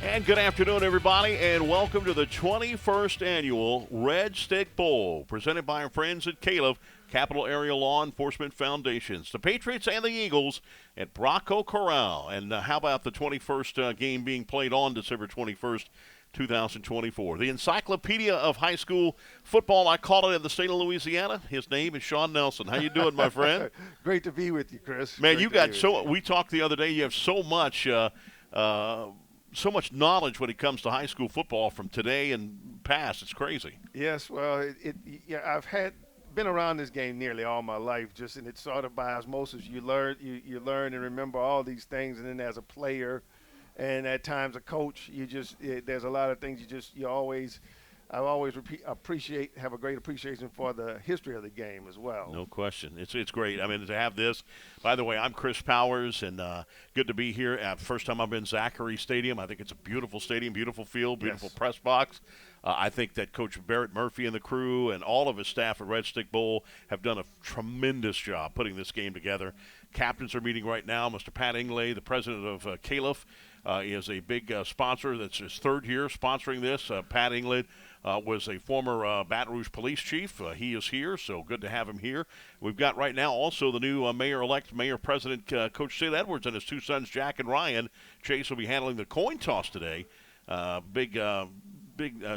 And good afternoon, everybody, and welcome to the 21st Annual Redstick Bowl, presented by our friends at CALEF, Capital Area Law Enforcement Foundations. The Patriots and the Eagles at Bronco Corral. And how about the 21st game being played on December 21st, 2024? The Encyclopedia of High School Football, I call it, in the state of Louisiana. His name is Sean Nelson. How you doing, my friend? Great to be with you, Chris. Man, Great you got so – we talked the other day. You have so much so much knowledge when it comes to high school football from today and past. It's crazy. Yes, well, I've been around this game nearly all my life, and it's sort of by osmosis. You learn and remember all these things, and then as a player, and at times a coach, there's a lot of things I always have a great appreciation for the history of the game as well. No question. It's great. I mean, to have this. By the way, I'm Chris Powers, and good to be here. First time I've been Zachary Stadium. I think it's a beautiful stadium, beautiful field, beautiful press box. I think that Coach Barrett Murphy and the crew and all of his staff at Redstick Bowl have done a tremendous job putting this game together. Captains are meeting right now. Mr. Pat Ingley, the president of CALEF, is a big sponsor. That's his third year sponsoring this. Pat Ingley was a former Baton Rouge police chief. He is here, so good to have him here. We've got right now also the new mayor-elect, Mayor-President Coach Sid Edwards and his two sons, Jack and Ryan. Chase will be handling the coin toss today. Big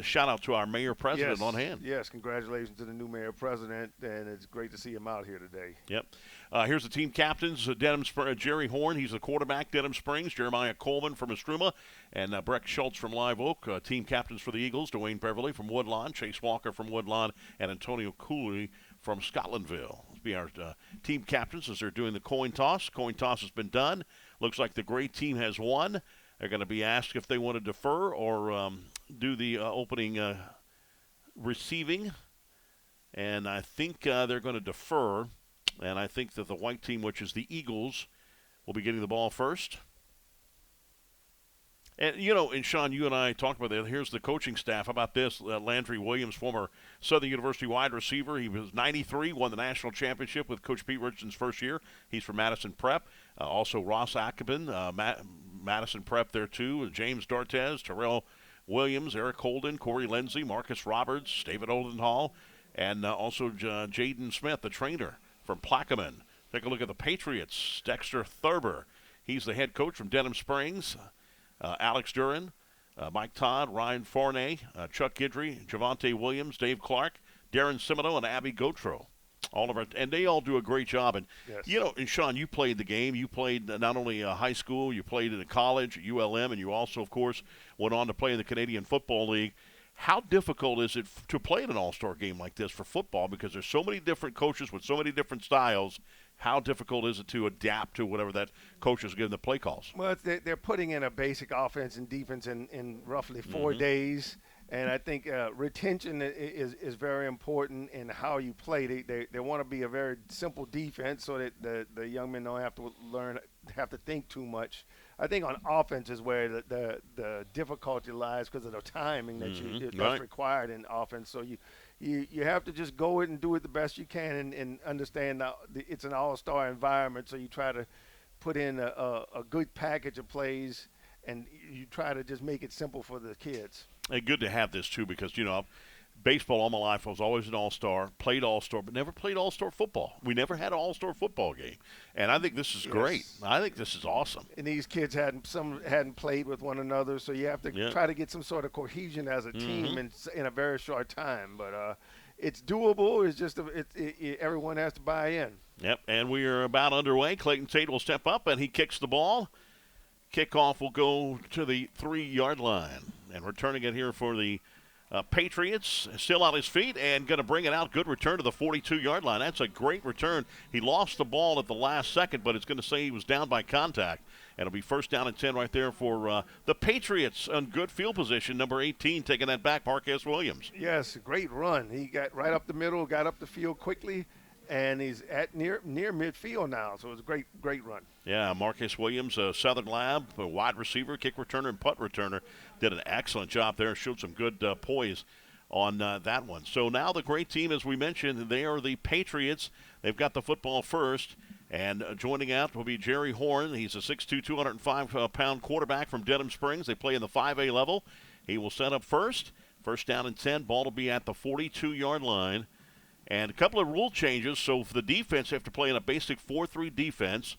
shout-out to our mayor-president on hand. Yes, congratulations to the new mayor-president, and it's great to see him out here today. Yep. Here's the team captains. Jerry Horn, he's the quarterback, Denham Springs. Jeremiah Coleman from Estruma. And Breck Schultz from Live Oak. Team captains for the Eagles, Dwayne Beverly from Woodlawn, Chase Walker from Woodlawn, and Antonio Cooley from Scotlandville. Will be our team captains as they're doing the coin toss. Coin toss has been done. Looks like the great team has won. They're going to be asked if they want to defer or do the opening receiving. And I think they're going to defer. And I think that the white team, which is the Eagles, will be getting the ball first. And, and Sean, you and I talked about that. Here's the coaching staff. How about this? Landry Williams, former Southern University wide receiver. He was 93, won the national championship with Coach Pete Richardson's first year. He's from Madison Prep. Also Ross Ackerman, Madison Prep there too. James Dortez, Terrell Williams, Eric Holden, Corey Lindsey, Marcus Roberts, David Oldenhall, and also Jaden Smith, the trainer from Plaquemine. Take a look at the Patriots. Dexter Thurber. He's the head coach from Denham Springs. Alex Duran, Mike Todd, Ryan Forney, Chuck Guidry, Javante Williams, Dave Clark, Darren Simino, and Abby Gautreaux. And they all do a great job. And, and Sean, you played the game. You played not only high school, you played in college at ULM, and you also, of course, went on to play in the Canadian Football League. How difficult is it to play in an all-star game like this for football? Because there's so many different coaches with so many different styles. How difficult is it to adapt to whatever that coach is giving the play calls? Well, they're putting in a basic offense and defense in roughly 4 days. And I think retention is very important in how you play. They want to be a very simple defense so that the young men don't have to think too much. I think on offense is where the difficulty lies because of the timing that's required in offense. So you have to just go it and do it the best you can and understand that it's an all-star environment. So you try to put in a good package of plays and you try to just make it simple for the kids. And good to have this, too, because, baseball all my life, I was always an all-star, played all-star, but never played all-star football. We never had an all-star football game. And I think this is great. I think this is awesome. And these kids hadn't played with one another, so you have to try to get some sort of cohesion as a team in a very short time. But it's doable. It's just everyone has to buy in. Yep, and we are about underway. Clayton Tate will step up, and he kicks the ball. Kickoff will go to the 3-yard line. And returning it here for the Patriots, still on his feet and going to bring it out. Good return to the 42-yard line. That's a great return. He lost the ball at the last second, but it's going to say he was down by contact. And it'll be first down and 10 right there for the Patriots on good field position. Number 18 taking that back, Marquez Williams. Yes, great run. He got right up the middle, got up the field quickly, and he's at near midfield now. So it was a great run. Yeah, Marcus Williams, Southern Lab, a wide receiver, kick returner, and punt returner, did an excellent job there. Showed some good poise on that one. So now the great team, as we mentioned, they are the Patriots. They've got the football first. And joining out will be Jerry Horn. He's a 6'2", 205-pound quarterback from Denham Springs. They play in the 5A level. He will set up first. First down and 10. Ball will be at the 42-yard line. And a couple of rule changes. So for the defense, they have to play in a basic 4-3 defense.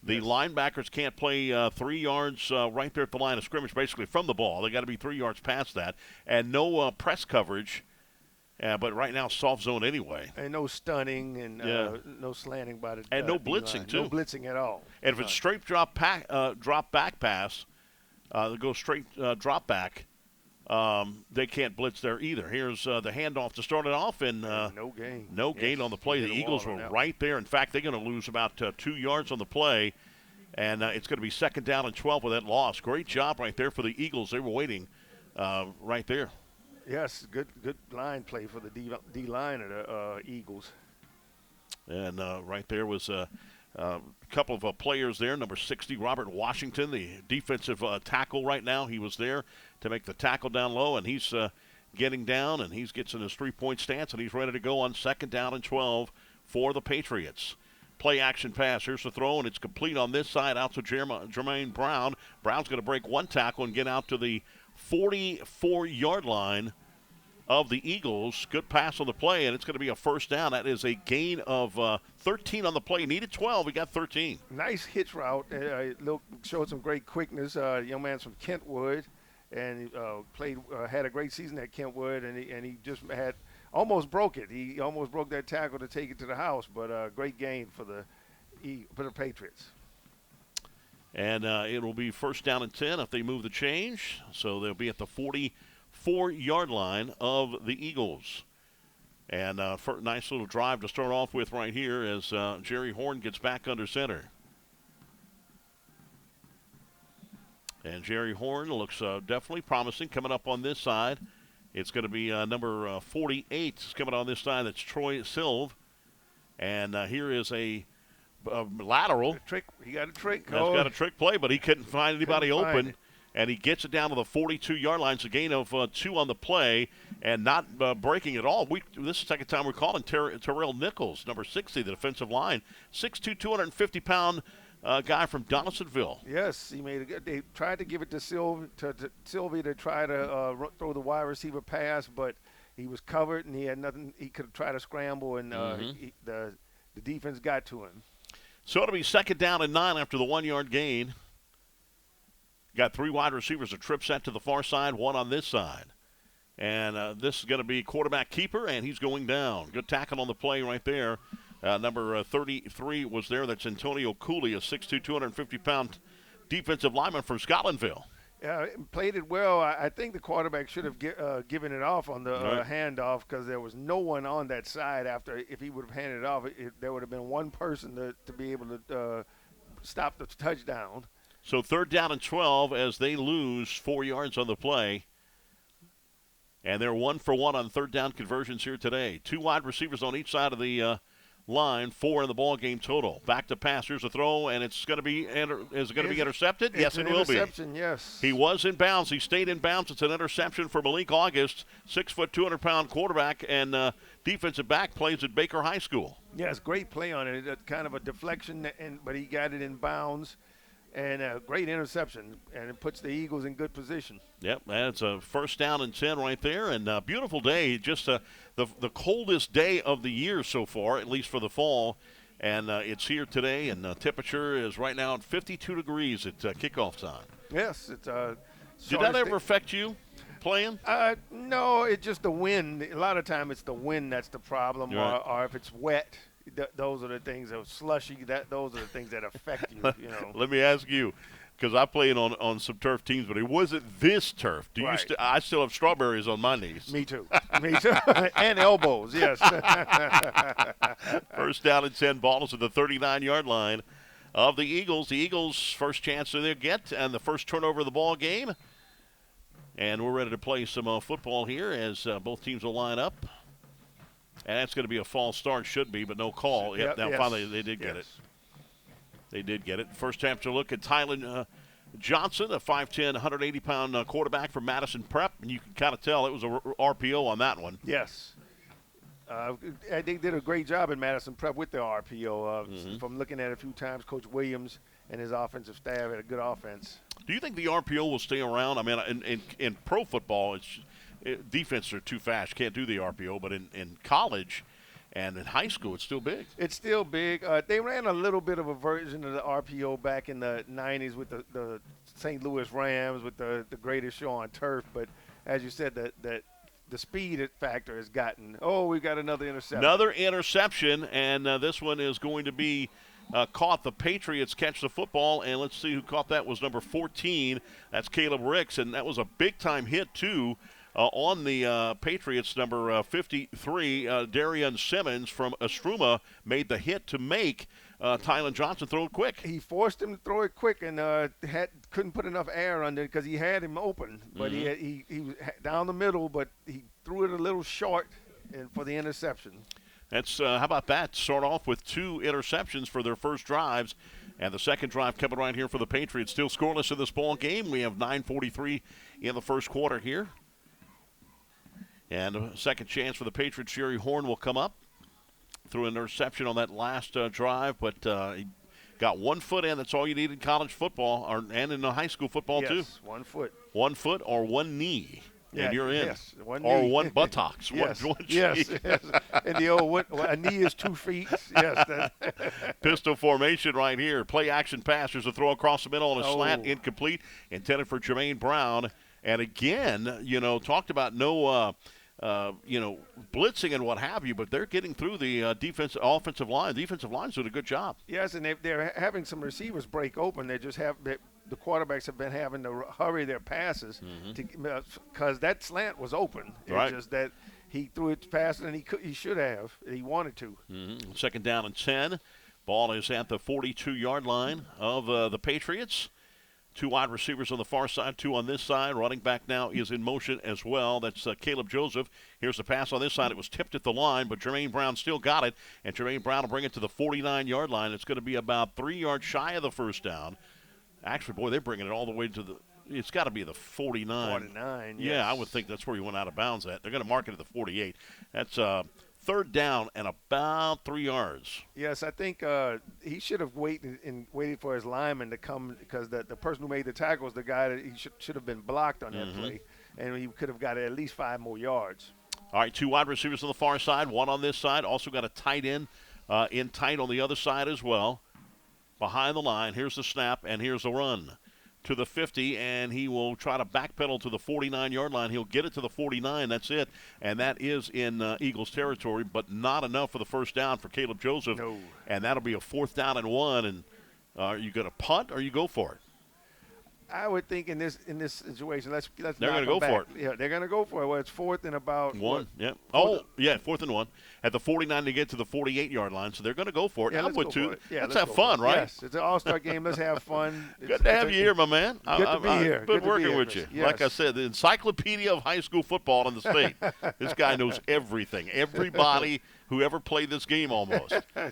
The linebackers can't play 3 yards right there at the line of scrimmage, basically from the ball. They got to be 3 yards past that. And no press coverage. But right now, soft zone anyway. And no stunning and no slanting by the and no blitzing, too. No blitzing at all. And if it's straight drop back pass, they go straight drop back, they can't blitz there either. Here's the handoff to start it off, and no gain. No gain on the play. The Eagles were right there. In fact, they're going to lose about 2 yards on the play, and it's going to be second down and 12 with that loss. Great job right there for the Eagles. They were waiting right there. Yes, good line play for the D line of the Eagles. And right there was a couple of players there. Number 60, Robert Washington, the defensive tackle right now. He was there to make the tackle down low, and he's getting down, and he gets in his 3-point stance, and he's ready to go on second down and 12 for the Patriots. Play action pass. Here's the throw, and it's complete on this side out to Jermaine Brown. Brown's going to break one tackle and get out to the 44-yard line of the Eagles. Good pass on the play, and it's going to be a first down. That is a gain of 13 on the play. Needed 12. He got 13. Nice hitch route. Showed some great quickness. Young man's from Kentwood, and had a great season at Kentwood, and he just had almost broke it. He almost broke that tackle to take it to the house, but great gain for the Patriots. And it will be first down and 10 if they move the change. So they'll be at the 44-yard line of the Eagles. And for a nice little drive to start off with right here as Jerry Horn gets back under center. And Jerry Horn looks definitely promising coming up on this side. It's going to be number 48 coming on this side. That's Troy Silv. And here is a lateral. He got a trick. He's got a trick play, but he couldn't find anybody open. And he gets it down to the 42-yard line. It's a gain of 2 on the play and not breaking at all. This is the second time we're calling Terrell Nichols, number 60, the defensive line. 6'2", 250-pound guy from Donaldsonville. Yes, he made a good. They tried to give it to Sylvie to try to throw the wide receiver pass, but he was covered and he had nothing. He could try to scramble, and the defense got to him. So it'll be second down and 9 after the 1-yard gain. Got 3 wide receivers, a trip set to the far side, 1 on this side. And this is going to be quarterback keeper, and he's going down. Good tackle on the play right there. Number 33 was there. That's Antonio Cooley, a 6'2", 250-pound defensive lineman from Scotlandville. Yeah, played it well. I think the quarterback should have given it off on the handoff because there was no one on that side after. If he would have handed it off, there would have been one person to be able to stop the touchdown. So third down and 12 as they lose 4 yards on the play. And they're 1 for 1 on third down conversions here today. 2 wide receivers on each side of the line, 4 in the ball game total. Back to pass. Here's a throw, and it's going to be intercepted? Yes, it will be. Interception, yes. He was in bounds. He stayed in bounds. It's an interception for Malik August, 6', 200-pound quarterback and defensive back, plays at Baker High School. Yes, great play on it. Kind of a deflection, but he got it in bounds. And a great interception, and it puts the Eagles in good position. Yep, that's a first down and 10 right there, and a beautiful day. Just the coldest day of the year so far, at least for the fall, and it's here today, and the temperature is right now at 52 degrees at kickoff time. Yes, it's Did that ever affect you playing? No, it's just the wind. A lot of time it's the wind that's the problem, right. or if it's wet. Those are the things that are slushy. Those are the things that affect you. You know. Let me ask you, because I played on some turf teams, but it wasn't this turf. Right. I still have strawberries on my knees. Me too. Me too. And elbows. Yes. First down and 10. Ball at the 39-yard line of the Eagles. The Eagles' first chance that they'll get, and the first turnover of the ball game. And we're ready to play some football here as both teams will line up. And that's going to be a false start, should be, but no call. Yep, now finally they did get it. They did get it. First time to look at Tylen Johnson, a 5'10", 180-pound quarterback from Madison Prep. And you can kind of tell it was a RPO on that one. Yes. They did a great job in Madison Prep with their RPO. From looking at it a few times, Coach Williams and his offensive staff had a good offense. Do you think the RPO will stay around? I mean, in pro football, defenses are too fast. Can't do the RPO. But in college and in high school, it's still big. It's still big. They ran a little bit of a version of the RPO back in the 90s with the St. Louis Rams with the greatest show on turf. But as you said, the speed factor has gotten. Oh, we got another interception. Another interception, and this one is going to be caught. The Patriots catch the football, and let's see who caught that. Was number 14. That's Caleb Ricks, and that was a big-time hit, too, on the Patriots. Number 53, Darian Simmons from Estruma made the hit to make Tylen Johnson throw it quick. He forced him to throw it quick and couldn't put enough air under it because he had him open. But he was down the middle, but he threw it a little short for the interception. That's how about that? Start off with 2 interceptions for their first drives, and the second drive coming right here for the Patriots. Still scoreless in this ball game. We have 9:43 in the first quarter here. And a second chance for the Patriots. Jerry Horn will come up. Threw an interception on that last drive, but he got 1 foot in. That's all you need in college football, and in high school football, too. Yes, 1 foot. 1 foot or 1 knee, and you're in. Yes, or knee. 1 buttocks. Yes, one yes. And the old a knee is 2 feet. Yes. Pistol formation right here. Play action pass. There's a throw across the middle on a slant, incomplete, intended for Jermaine Brown. And again, talked about no blitzing and what have you, but they're getting through the offensive line. The defensive line's doing a good job. Yes, and they're having some receivers break open. They just the quarterbacks have been having to hurry their passes because that slant was open. It's just that he threw it faster than he should have. He wanted to. Second down and 10. Ball is at the 42-yard line of the Patriots. 2 wide receivers on the far side, 2 on this side. Running back now is in motion as well. That's Caleb Joseph. Here's the pass on this side. It was tipped at the line, but Jermaine Brown still got it, and Jermaine Brown will bring it to the 49-yard line. It's going to be about 3 yards shy of the first down. Actually, boy, they're bringing it all the way to it's got to be the 49. 49, yes. Yeah, I would think that's where he went out of bounds at. They're going to mark it at the 48. That's third down and about 3 yards. Yes, I think he should have waited for his lineman to come because the person who made the tackle was the guy that he should have been blocked on that play, and he could have got at least 5 more yards. All right, 2 wide receivers on the far side, 1 on this side. Also got a tight end in tight on the other side as well. Behind the line, here's the snap, and here's the run to the 50, and he will try to backpedal to the 49-yard line. He'll get it to the 49. That's it, and that is in Eagles territory, but not enough for the first down for Caleb Joseph. No. And that'll be a 4th down and 1. And are you going to punt or you go for it? I would think in this situation, let's they're going to go for it. Yeah, they're going to go for it. Well, it's 4th and about 1. Yeah. Oh, yeah, 4th and 1 at the 49 to get to the 48-yard line. So they're going to go for it. Yeah, I'm with you. Yeah, let's have fun, right? Yes, it's an all-star game. Let's have fun. Good to have you here, my man. Good to be here. I've been working with you. Yes. Like I said, the encyclopedia of high school football in the state. This guy knows everything. Everybody who ever played this game almost. No.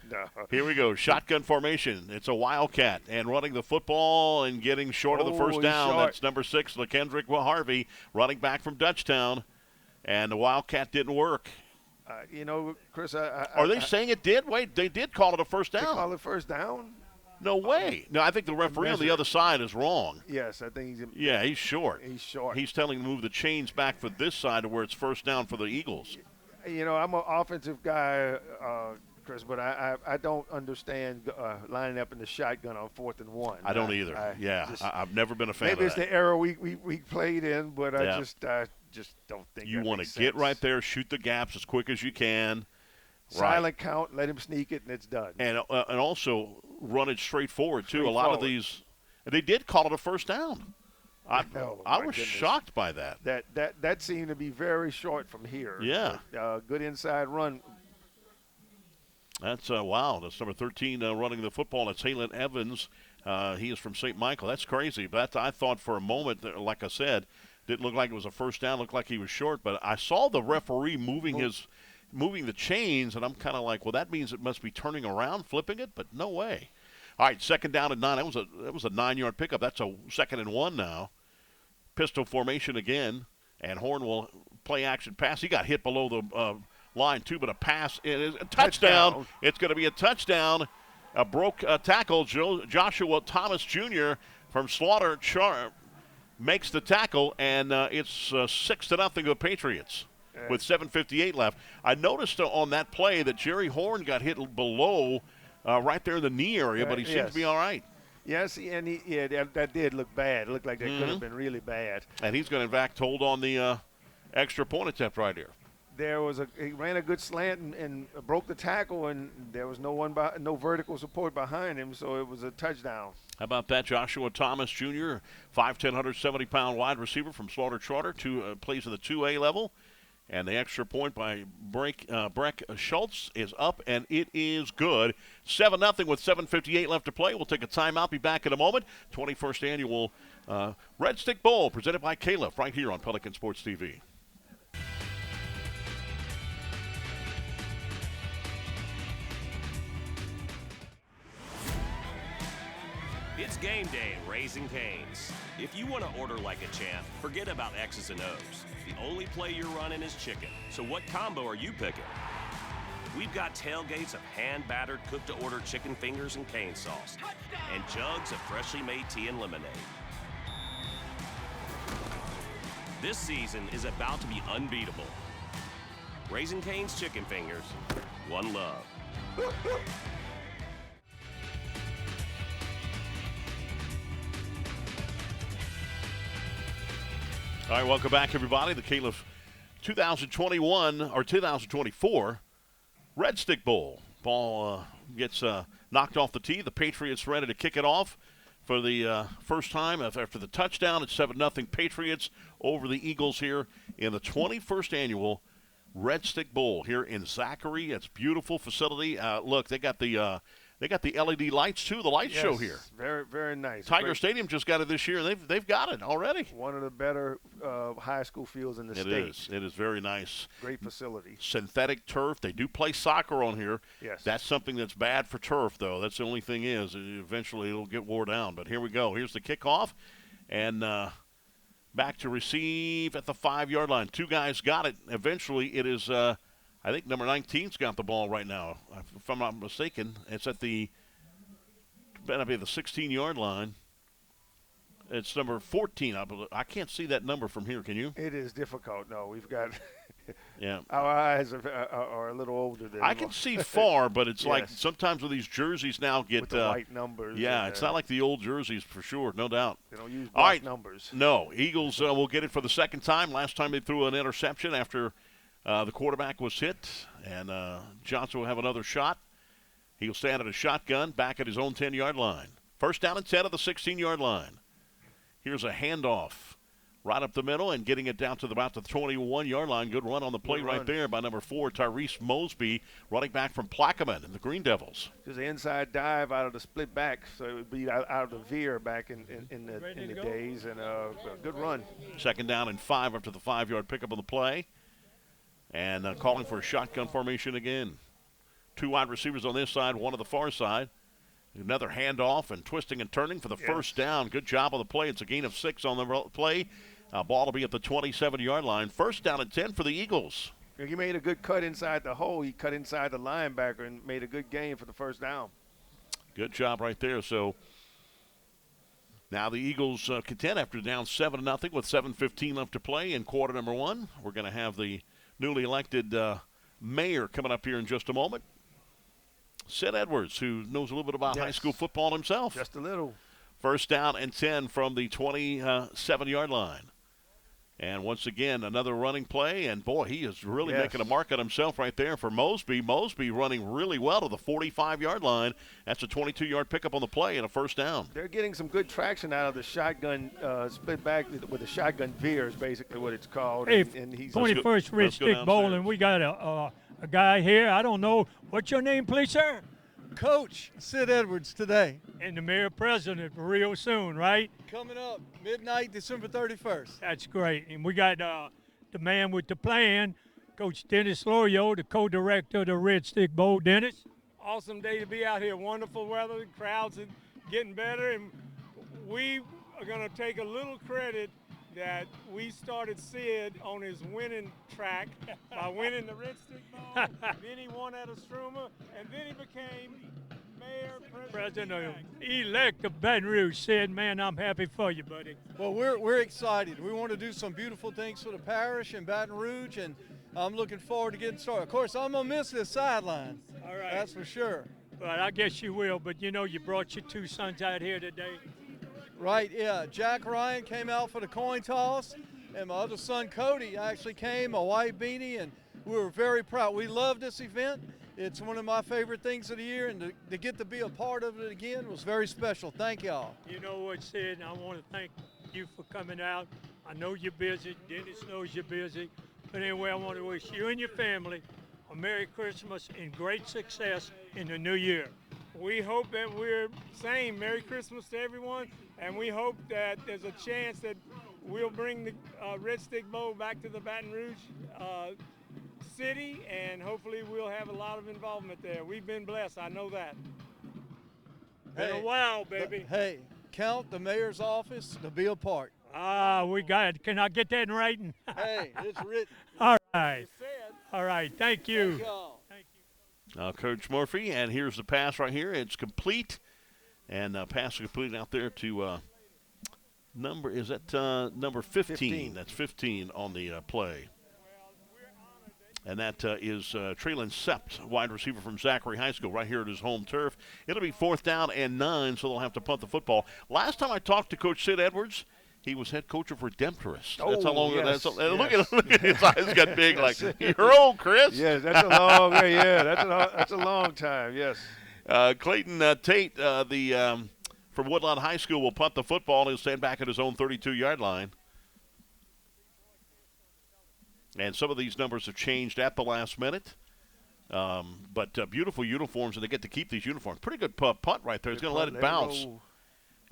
Here we go. Shotgun formation. It's a Wildcat. And running the football and getting short of the first down. Short. That's number 6, LaKendrick Harvey, running back from Dutchtown. And the Wildcat didn't work. Chris, Are they saying it did? Wait, they did call it a first down. They call it first down? No way. No, I think the referee on the other side is wrong. Yes, I think he's. Yeah, he's short. He's short. He's telling him to move the chains back for this side to where it's first down for the Eagles. I'm an offensive guy, Chris, but I don't understand lining up in the shotgun on 4th and 1. I don't either. I've never been a fan of that. Maybe it's the era we played in, but yeah. I just don't think you want to get right there, shoot the gaps as quick as you can. Silent count, let him sneak it, and it's done. And also run it straight forward, too. A lot of these – they did call it a first down. I was shocked by that. That seemed to be very short from here. Yeah. Good inside run. That's wow. That's number 13 running the football. That's Halen Evans. He is from St. Michael. That's crazy. But I thought for a moment, like I said, didn't look like it was a first down. Looked like he was short. But I saw the referee moving the chains, and I'm kind of like, well, that means it must be turning around, flipping it. But no way. All right, 2nd down and 9. That was a 9-yard pickup. That's a 2nd and 1 now. Pistol formation again, and Horn will play action pass. He got hit below line too, but a pass. It is a touchdown. It's going to be a touchdown. A broke tackle. Joshua Thomas Jr. from Slaughter makes the tackle, and it's 6-0 to the Patriots with 7:58 left. I noticed on that play that Jerry Horn got hit below right there in the knee area, but he seems to be all right. Yes, and that did look bad. It looked like that could have been really bad. And he's going to, in fact, hold on the extra point attempt right here. He ran a good slant and broke the tackle, and there was no vertical support behind him, so it was a touchdown. How about that? Joshua Thomas Jr., 5'10", 170-pound wide receiver from Slaughter Charter, plays in the 2A level. And the extra point by Breck Schultz is up, and it is good. 7-0 with 7:58 left to play. We'll take a timeout. Be back in a moment. 21st Annual Redstick Bowl presented by CALEF right here on Pelican Sports TV. It's game day at Raising Cane's. If you want to order like a champ, forget about X's and O's. The only play you're running is chicken. So what combo are you picking? We've got tailgates of hand-battered, cooked-to-order chicken fingers and cane sauce, and jugs of freshly made tea and lemonade. This season is about to be unbeatable. Raising Cane's Chicken Fingers, one love. All right, welcome back, everybody. The CALEF 2021 or 2024 Redstick Bowl. Ball gets knocked off the tee. The Patriots ready to kick it off for the first time after the touchdown. It's 7-0 Patriots over the Eagles here in the 21st Annual Redstick Bowl here in Zachary. It's a beautiful facility. Look, they got the LED lights too. The light show here. Very, very nice. Tiger Stadium just got it this year. They've got it already. One of the better high school fields in the state. It is very nice. Great facility. Synthetic turf. They do play soccer on here. Yes. That's something that's bad for turf, though. That's the only thing is. Eventually it'll get wore down. But here we go. Here's the kickoff. And back to receive at the 5-yard line. Two guys got it. Eventually it is I think number 19's got the ball right now, if I'm not mistaken. It's at the 16-yard line. It's number 14. I can't see that number from here. Can you? It is difficult. No, we've got yeah. Our eyes are a little older than I can see far, but it's yes. like sometimes with these jerseys now get with the white numbers. Yeah, it's not like the old jerseys for sure, no doubt. They don't use black numbers. No, Eagles will get it for the second time. Last time they threw an interception after the quarterback was hit, and Johnson will have another shot. He'll stand at a shotgun back at his own 10-yard line. First down and 10 at the 16-yard line. Here's a handoff right up the middle and getting it down to about the 21-yard line. Good run on the play right there by number 4, Tyrese Mosby, running back from Plaquemine and the Green Devils. Just an inside dive out of the split back, so it would be out of the veer back in the days, and a good run. Second down and 5 after the 5-yard pickup of the play. And calling for a shotgun formation again. 2 wide receivers on this side, 1 on the far side. Another handoff and twisting and turning for the first down. Good job on the play. It's a gain of 6 on the play. Ball will be at the 27-yard line. First down and 10 for the Eagles. He made a good cut inside the hole. He cut inside the linebacker and made a good gain for the first down. Good job right there. So now the Eagles contend after down 7-0 with 7:15 left to play in quarter number 1. We're going to have the newly elected mayor coming up here in just a moment. Sid Edwards, who knows a little bit about high school football himself. Just a little. First down and 10 from the 27-yard line. And once again, another running play. And, boy, he is really making a mark on himself right there for Mosby. Mosby running really well to the 45-yard line. That's a 22-yard pickup on the play and a first down. They're getting some good traction out of the shotgun split back with the shotgun veer is basically what it's called. Hey, and he's 21st Redstick Bowl, and we got a guy here. I don't know. What's your name, please, sir? Coach Sid Edwards today. And the mayor president real soon, right? Coming up midnight, December 31st. That's great. And we got the man with the plan, Coach Dennis Lorio, the co-director of the Redstick Bowl. Dennis? Awesome day to be out here. Wonderful weather. The crowds are getting better. And we are going to take a little credit that we started Sid on his winning track by winning the Redstick Bowl. Then he won at Astruma, and then he became mayor, President-elect of Baton Rouge. Said, man, I'm happy for you, buddy. Well, we're excited. We want to do some beautiful things for the parish in Baton Rouge, and I'm looking forward to getting started. Of course, I'm going to miss this sideline. All right. That's for sure. But I guess you will. But, you know, you brought your two sons out here today. Right, yeah. Jack Ryan came out for the coin toss, and my other son, Cody, actually came, my wife, Beanie, and we were very proud. We love this event. It's one of my favorite things of the year, and to get to be a part of it again was very special. Thank y'all. You know what, Sid, I want to thank you for coming out. I know you're busy. Dennis knows you're busy. But anyway, I want to wish you and your family a Merry Christmas and great success in the new year. we hope that we're saying Merry Christmas to everyone, and we hope that there's a chance that we'll bring the Redstick Bowl back to the Baton Rouge city, and hopefully we'll have a lot of involvement there. We've been blessed, I know that. Been a while, baby. Hey, count the mayor's office to be a part. Ah, we got it. Can I get that in writing? Hey, it's written. All right. All right. Thank you. Thank y'all. Coach Murphy, and here's the pass right here. It's complete, and pass is complete out there to number 15. That's 15 on the play. And that is Traylon Sept, wide receiver from Zachary High School, right here at his home turf. It'll be 4th down and 9, so they'll have to punt the football. Last time I talked to Coach Sid Edwards, he was head coach of Redemptorist. That's how long yes, that's. yes. Look at his eyes got big, like you're old, Chris. Yes, that's a long. Yeah, that's a long time. Yes. Clayton Tate, from Woodlawn High School, will punt the football. He'll stand back at his own 32-yard line. And some of these numbers have changed at the last minute. But beautiful uniforms, and they get to keep these uniforms. Pretty good punt right there. He's going to let it bounce.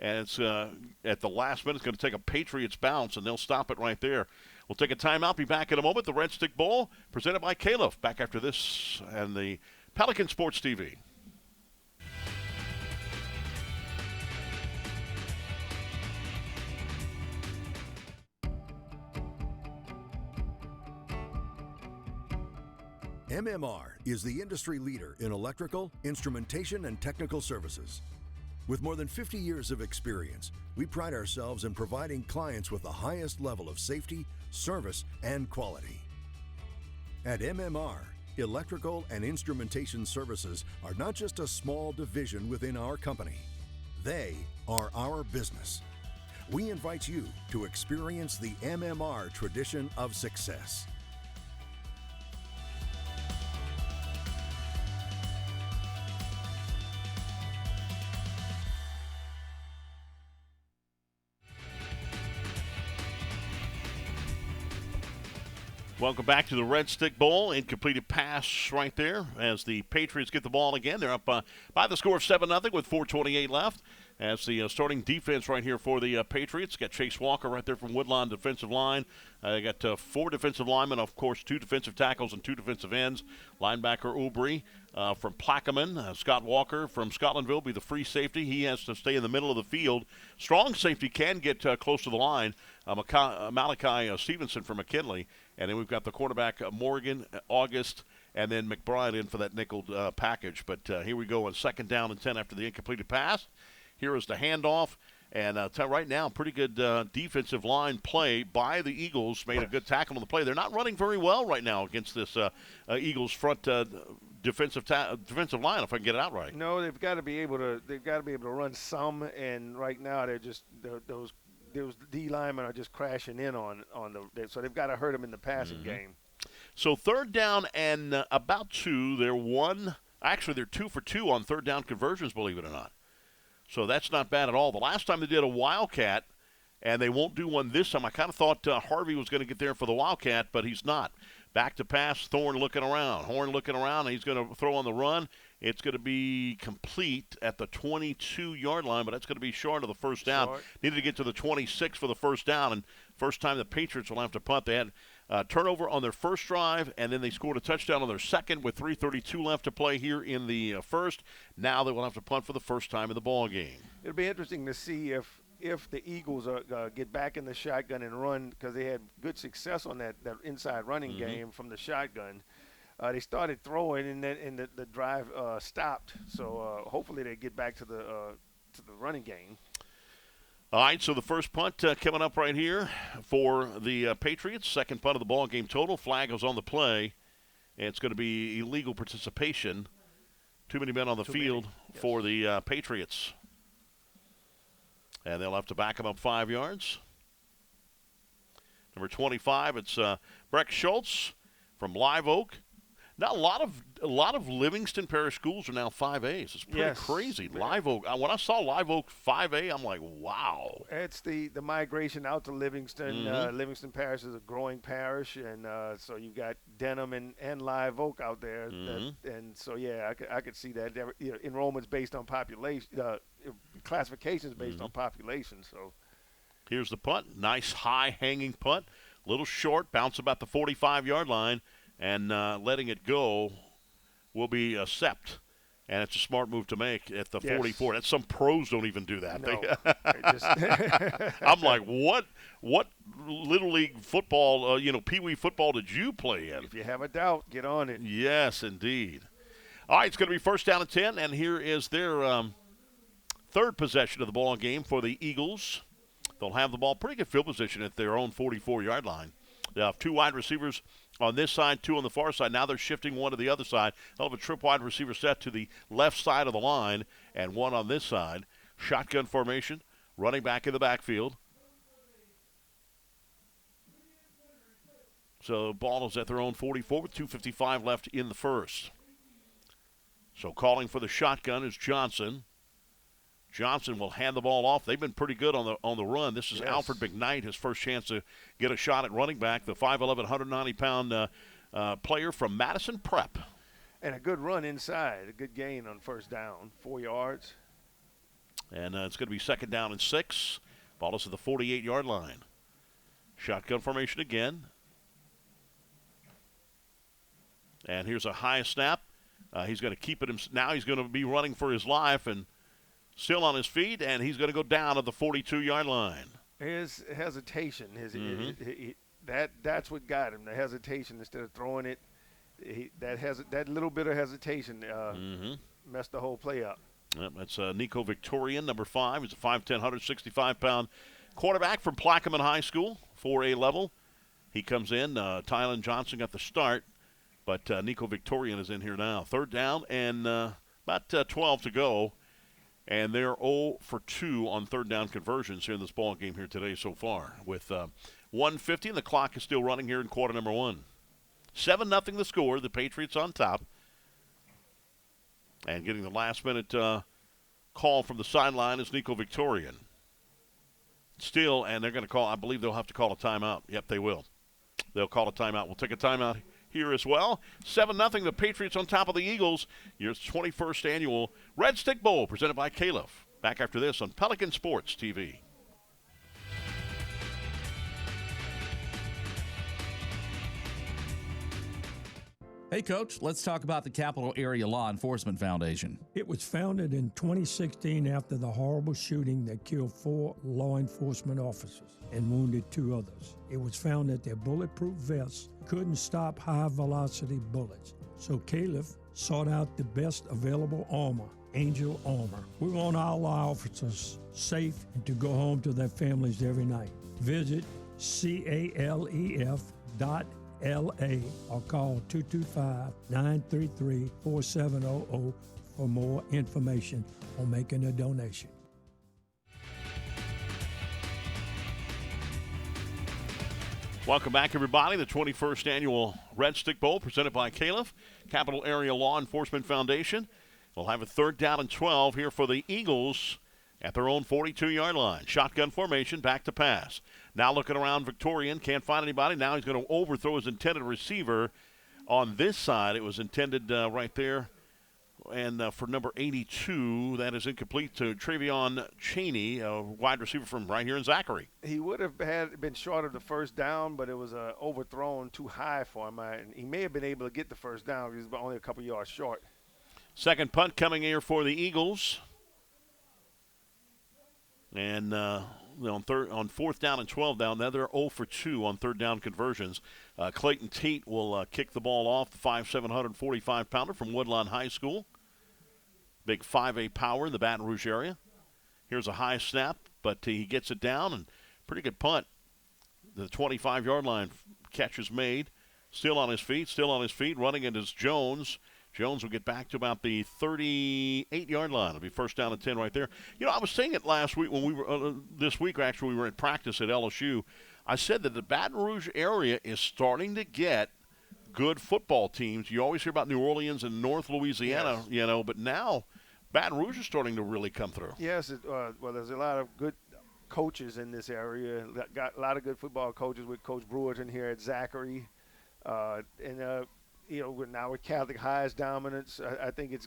And it's at the last minute, it's going to take a Patriots bounce, and they'll stop it right there. We'll take a timeout, be back in a moment. The Redstick Bowl, presented by CALEF. Back after this and the Pelican Sports TV. MMR is the industry leader in electrical, instrumentation, and technical services. With more than 50 years of experience, we pride ourselves in providing clients with the highest level of safety, service, and quality. At MMR, electrical and instrumentation services are not just a small division within our company. They are our business. We invite you to experience the MMR tradition of success. Welcome back to the Redstick Bowl. Incompleted pass right there as the Patriots get the ball again. They're up by the score of 7-0 with 4:28 left. As the starting defense right here for the Patriots. Got Chase Walker right there from Woodlawn defensive line. They got 4 defensive linemen, of course, 2 defensive tackles and 2 defensive ends. Linebacker Ubry from Plaquemine. Scott Walker from Scotlandville will be the free safety. He has to stay in the middle of the field. Strong safety can get close to the line. Malachi Stevenson from McKinley. And then we've got the quarterback Morgan, August, and then McBride in for that nickel package. But here we go on 2nd down and 10 after the incompleted pass. Here is the handoff. And right now, pretty good defensive line play by the Eagles. Made a good tackle on the play. They're not running very well right now against this Eagles front defensive line. If I can get it out right. No, they've got to be able to. They've got to be able to run some. And right now, they're just those D linemen are just crashing in on the. So they've got to hurt them in the passing game. So 3rd down and about 2. They're 2 for 2 on 3rd down conversions. Believe it or not. So that's not bad at all. The last time they did a Wildcat, and they won't do one this time, I kind of thought Harvey was going to get there for the Wildcat, but he's not. Back to pass, Horn looking around, and he's going to throw on the run. It's going to be complete at the 22-yard line, but that's going to be short of the first down. Needed to get to the 26 for the first down, and first time the Patriots will have to punt. They had turnover on their first drive, and then they scored a touchdown on their second with 3:32 left to play here in the first. Now they will have to punt for the first time in the ball game. It'll be interesting to see if if the Eagles get back in the shotgun and run, because they had good success on that inside running game from the shotgun. They started throwing, and then the drive stopped. So hopefully they get back to the running game. All right, so the first punt coming up right here for the Patriots. Second punt of the ball game total. Flag was on the play. And it's going to be illegal participation. Too many men on the field for the Patriots. And they'll have to back them up 5 yards. Number 25, it's Breck Schultz from Live Oak. Now a lot of Livingston Parish schools are now 5As. It's pretty crazy. Live Oak. When I saw Live Oak 5A, I'm like, wow. It's the migration out to Livingston. Livingston Parish is a growing parish, and so you've got Denham and Live Oak out there. And so I could see that. Enrollments based on population, classifications based on population. So here's the punt. Nice high hanging punt. Little short, bounce about the 45-yard line. And letting it go will be a sept. And it's a smart move to make at the 44. That's some pros don't even do that. No. I'm like, what Little League football, Pee Wee football did you play in? If you have a doubt, get on it. Yes, indeed. All right, it's going to be first down and 10, and here is their third possession of the ball game for the Eagles. They'll have the ball pretty good field position at their own 44-yard line. They have 2 wide receivers on this side, 2 on the far side. Now they're shifting 1 to the other side. They'll have a trip wide receiver set to the left side of the line and 1 on this side. Shotgun formation, running back in the backfield. So ball is at their own 44 with 2:55 left in the first. So calling for the shotgun is Johnson. Johnson will hand the ball off. They've been pretty good on the run. This is Alfred McKnight, his first chance to get a shot at running back, the 5'11", 190-pound player from Madison Prep. And a good run inside, a good gain on first down, 4 yards. And it's going to be second down and 6. Ball is at the 48-yard line. Shotgun formation again. And here's a high snap. He's going to keep it. Now he's going to be running for his life and still on his feet, and he's going to go down at the 42-yard line. His hesitation, that's what got him, the hesitation instead of throwing it. That little bit of hesitation messed the whole play up. Yep, that's Nico Victorian, number 5. He's a 5'10", 165-pound quarterback from Plaquemine High School, 4A level. He comes in. Tylen Johnson got the start, but Nico Victorian is in here now. Third down and about 12 to go. And they're 0 for 2 on third down conversions here in this ball game here today so far. With 1:50, and the clock is still running here in quarter number 1. 7-0 the score. The Patriots on top. And getting the last-minute call from the sideline is Nico Victorian. Still, and they're going to call, I believe they'll have to call a timeout. Yep, they will. They'll call a timeout. We'll take a timeout here as well. 7-0, the Patriots on top of the Eagles. Your 21st annual Redstick Bowl presented by CALEF. Back after this on Pelican Sports TV. Hey, Coach, let's talk about the Capital Area Law Enforcement Foundation. It was founded in 2016 after the horrible shooting that killed 4 law enforcement officers and wounded 2 others. It was found that their bulletproof vests couldn't stop high-velocity bullets. So CALEF sought out the best available armor, Angel Armor. We want all our officers safe and to go home to their families every night. Visit CALEF.LA or call 225-933-4700 for more information on making a donation. Welcome back, everybody. The 21st annual Redstick Bowl presented by CALEF, Capital Area Law Enforcement Foundation. We'll have a third down and 12 here for the Eagles at their own 42-yard line. Shotgun formation, back to pass. Now looking around, Victorian can't find anybody. Now he's going to overthrow his intended receiver. On this side, it was intended right there. And for number 82, that is incomplete to Travion Cheney, a wide receiver from right here in Zachary. He would have been short of the first down, but it was overthrown too high for him. And he may have been able to get the first down. He was only a couple yards short. Second punt coming here for the Eagles. And on fourth down and 12 down, now they're 0 for 2 on third down conversions. Clayton Tate will kick the ball off, the 5'7", 145-pounder from Woodlawn High School. Big 5A power in the Baton Rouge area. Here's a high snap, but he gets it down, and pretty good punt. The 25-yard line catch is made. Still on his feet, running it is Jones. Jones will get back to about the 38-yard line. It'll be first down and 10 right there. You know, I was saying it last week when we were, this week actually, we were in practice at LSU. I said that the Baton Rouge area is starting to get good football teams. You always hear about New Orleans and North Louisiana, yes. But now Baton Rouge is starting to really come through. Yes, well, there's a lot of good coaches in this area. Got a lot of good football coaches with Coach Brewerton here at Zachary. Now with Catholic High's dominance, I think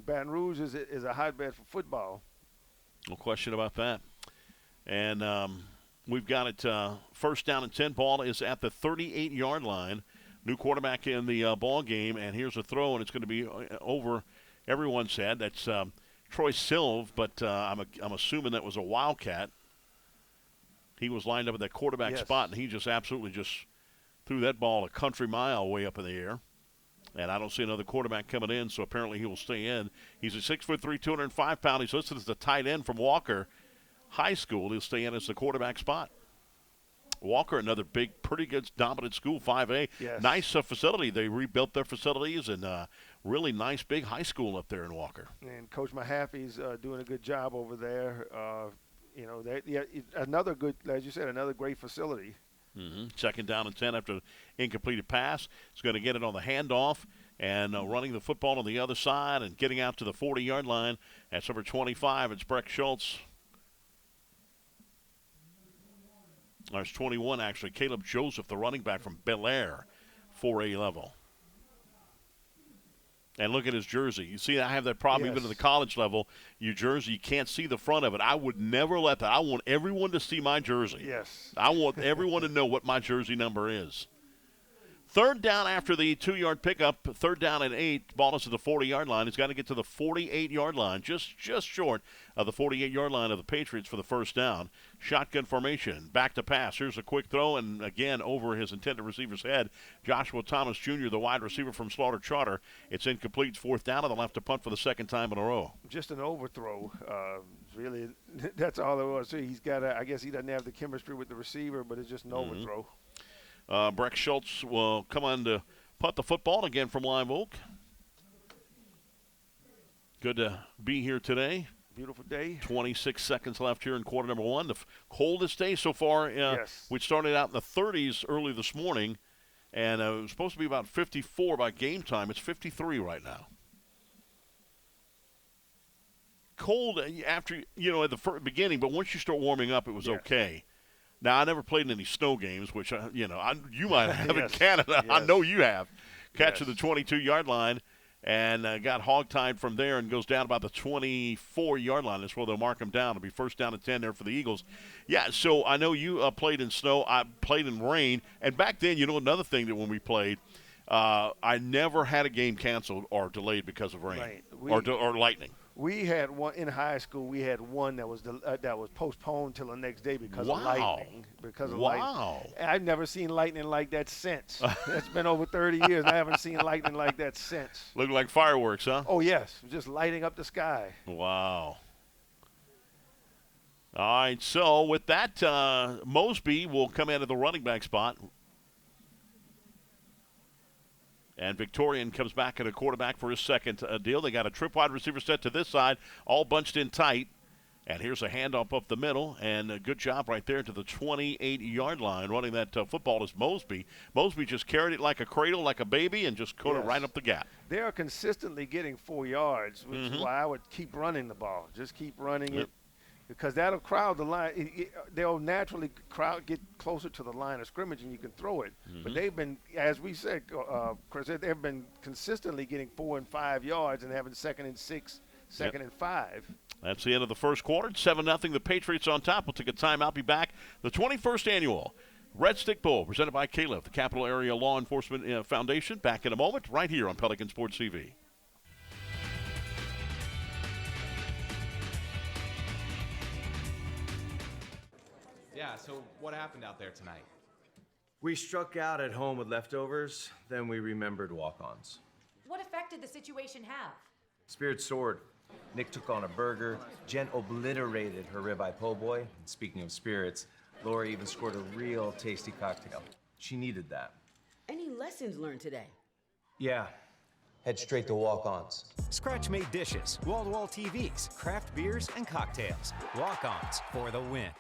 Baton Rouge is a hotbed for football. No question about that. And we've got it first down and 10. Ball is at the 38-yard line. New quarterback in the ball game, and here's a throw, and it's going to be over everyone's head. That's Troy Silv, but I'm assuming that was a Wildcat. He was lined up at that quarterback spot, and he just absolutely just threw that ball a country mile way up in the air. And I don't see another quarterback coming in, so apparently he will stay in. He's a 6'3", 205-pound. He's listed as the tight end from Walker High School. He'll stay in as the quarterback spot. Walker, another big, pretty good, dominant school, 5A. Yes. Nice facility. They rebuilt their facilities, and really nice, big high school up there in Walker. And Coach Mahaffey's doing a good job over there. Another good, as you said, another great facility. Mm-hmm. Second down and 10 after incompleted pass. He's going to get it on the handoff and running the football on the other side and getting out to the 40-yard line. That's number 25. It's Breck Schultz. There's 21, actually. Caleb Joseph, the running back from Bel Air, 4A level. And look at his jersey. You see, I have that problem even at the college level. Your jersey, you can't see the front of it. I would never let that. I want everyone to see my jersey. Yes. I want everyone to know what my jersey number is. Third down after the 2-yard pickup, third down and 8. Ball is to the 40-yard line. He's got to get to the 48-yard line, just short of the 48-yard line of the Patriots for the first down. Shotgun formation, back to pass. Here's a quick throw, and again over his intended receiver's head. Joshua Thomas Jr., the wide receiver from Slaughter Charter. It's incomplete. Fourth down, and they'll have to punt for the second time in a row. Just an overthrow. Really, that's all it was. He's got. I guess he doesn't have the chemistry with the receiver, but it's just an overthrow. Breck Schultz will come on to punt the football again from Live Oak. Good to be here today. Beautiful day. 26 seconds left here in quarter number 1. The coldest day so far. Yes. We started out in the 30s early this morning, and it was supposed to be about 54 by game time. It's 53 right now. Cold after, at the beginning, but once you start warming up, it was okay. Now, I never played in any snow games, which, you might have in Canada. Yes. I know you have. Catch to the 22-yard line and got hogtied from there and goes down about the 24-yard line. That's where they'll mark him down. It'll be first down and 10 there for the Eagles. Yeah, so I know you played in snow. I played in rain. And back then, another thing that when we played, I never had a game canceled or delayed because of rain or lightning. We had one in high school. We had one that was postponed till the next day because of lightning. Lightning. I've never seen lightning like that since. It's been over 30 years. I haven't seen lightning like that since. Looked like fireworks, huh? Oh yes, just lighting up the sky. Wow. All right. So with that, Mosby will come into the running back spot. And Victorian comes back at a quarterback for his second deal. They got a trip wide receiver set to this side, all bunched in tight. And here's a handoff up the middle, and a good job right there to the 28-yard line. Running that football is Mosby. Mosby just carried it like a cradle, like a baby, and just caught it right up the gap. They are consistently getting 4 yards, which is why I would keep running the ball. Just keep running it. Because that'll crowd the line. They'll naturally get closer to the line of scrimmage, and you can throw it. But they've been, as we said, Chris, they've been consistently getting 4 and 5 yards and having 2nd and 6, 2nd and 5. That's the end of the first quarter. 7-0. The Patriots on top. We'll take a timeout. Be back. The 21st annual Redstick Bowl presented by CALEF, the Capital Area Law Enforcement Foundation. Back in a moment, right here on Pelican Sports TV. Yeah, so what happened out there tonight? We struck out at home with leftovers, then we remembered walk-ons. What effect did the situation have? Spirit soared. Nick took on a burger. Jen obliterated her ribeye po' boy. And speaking of spirits, Laura even scored a real tasty cocktail. She needed that. Any lessons learned today? Yeah. Head straight to walk-ons. Scratch-made dishes, wall-to-wall TVs, craft beers, and cocktails. Walk-ons for the win.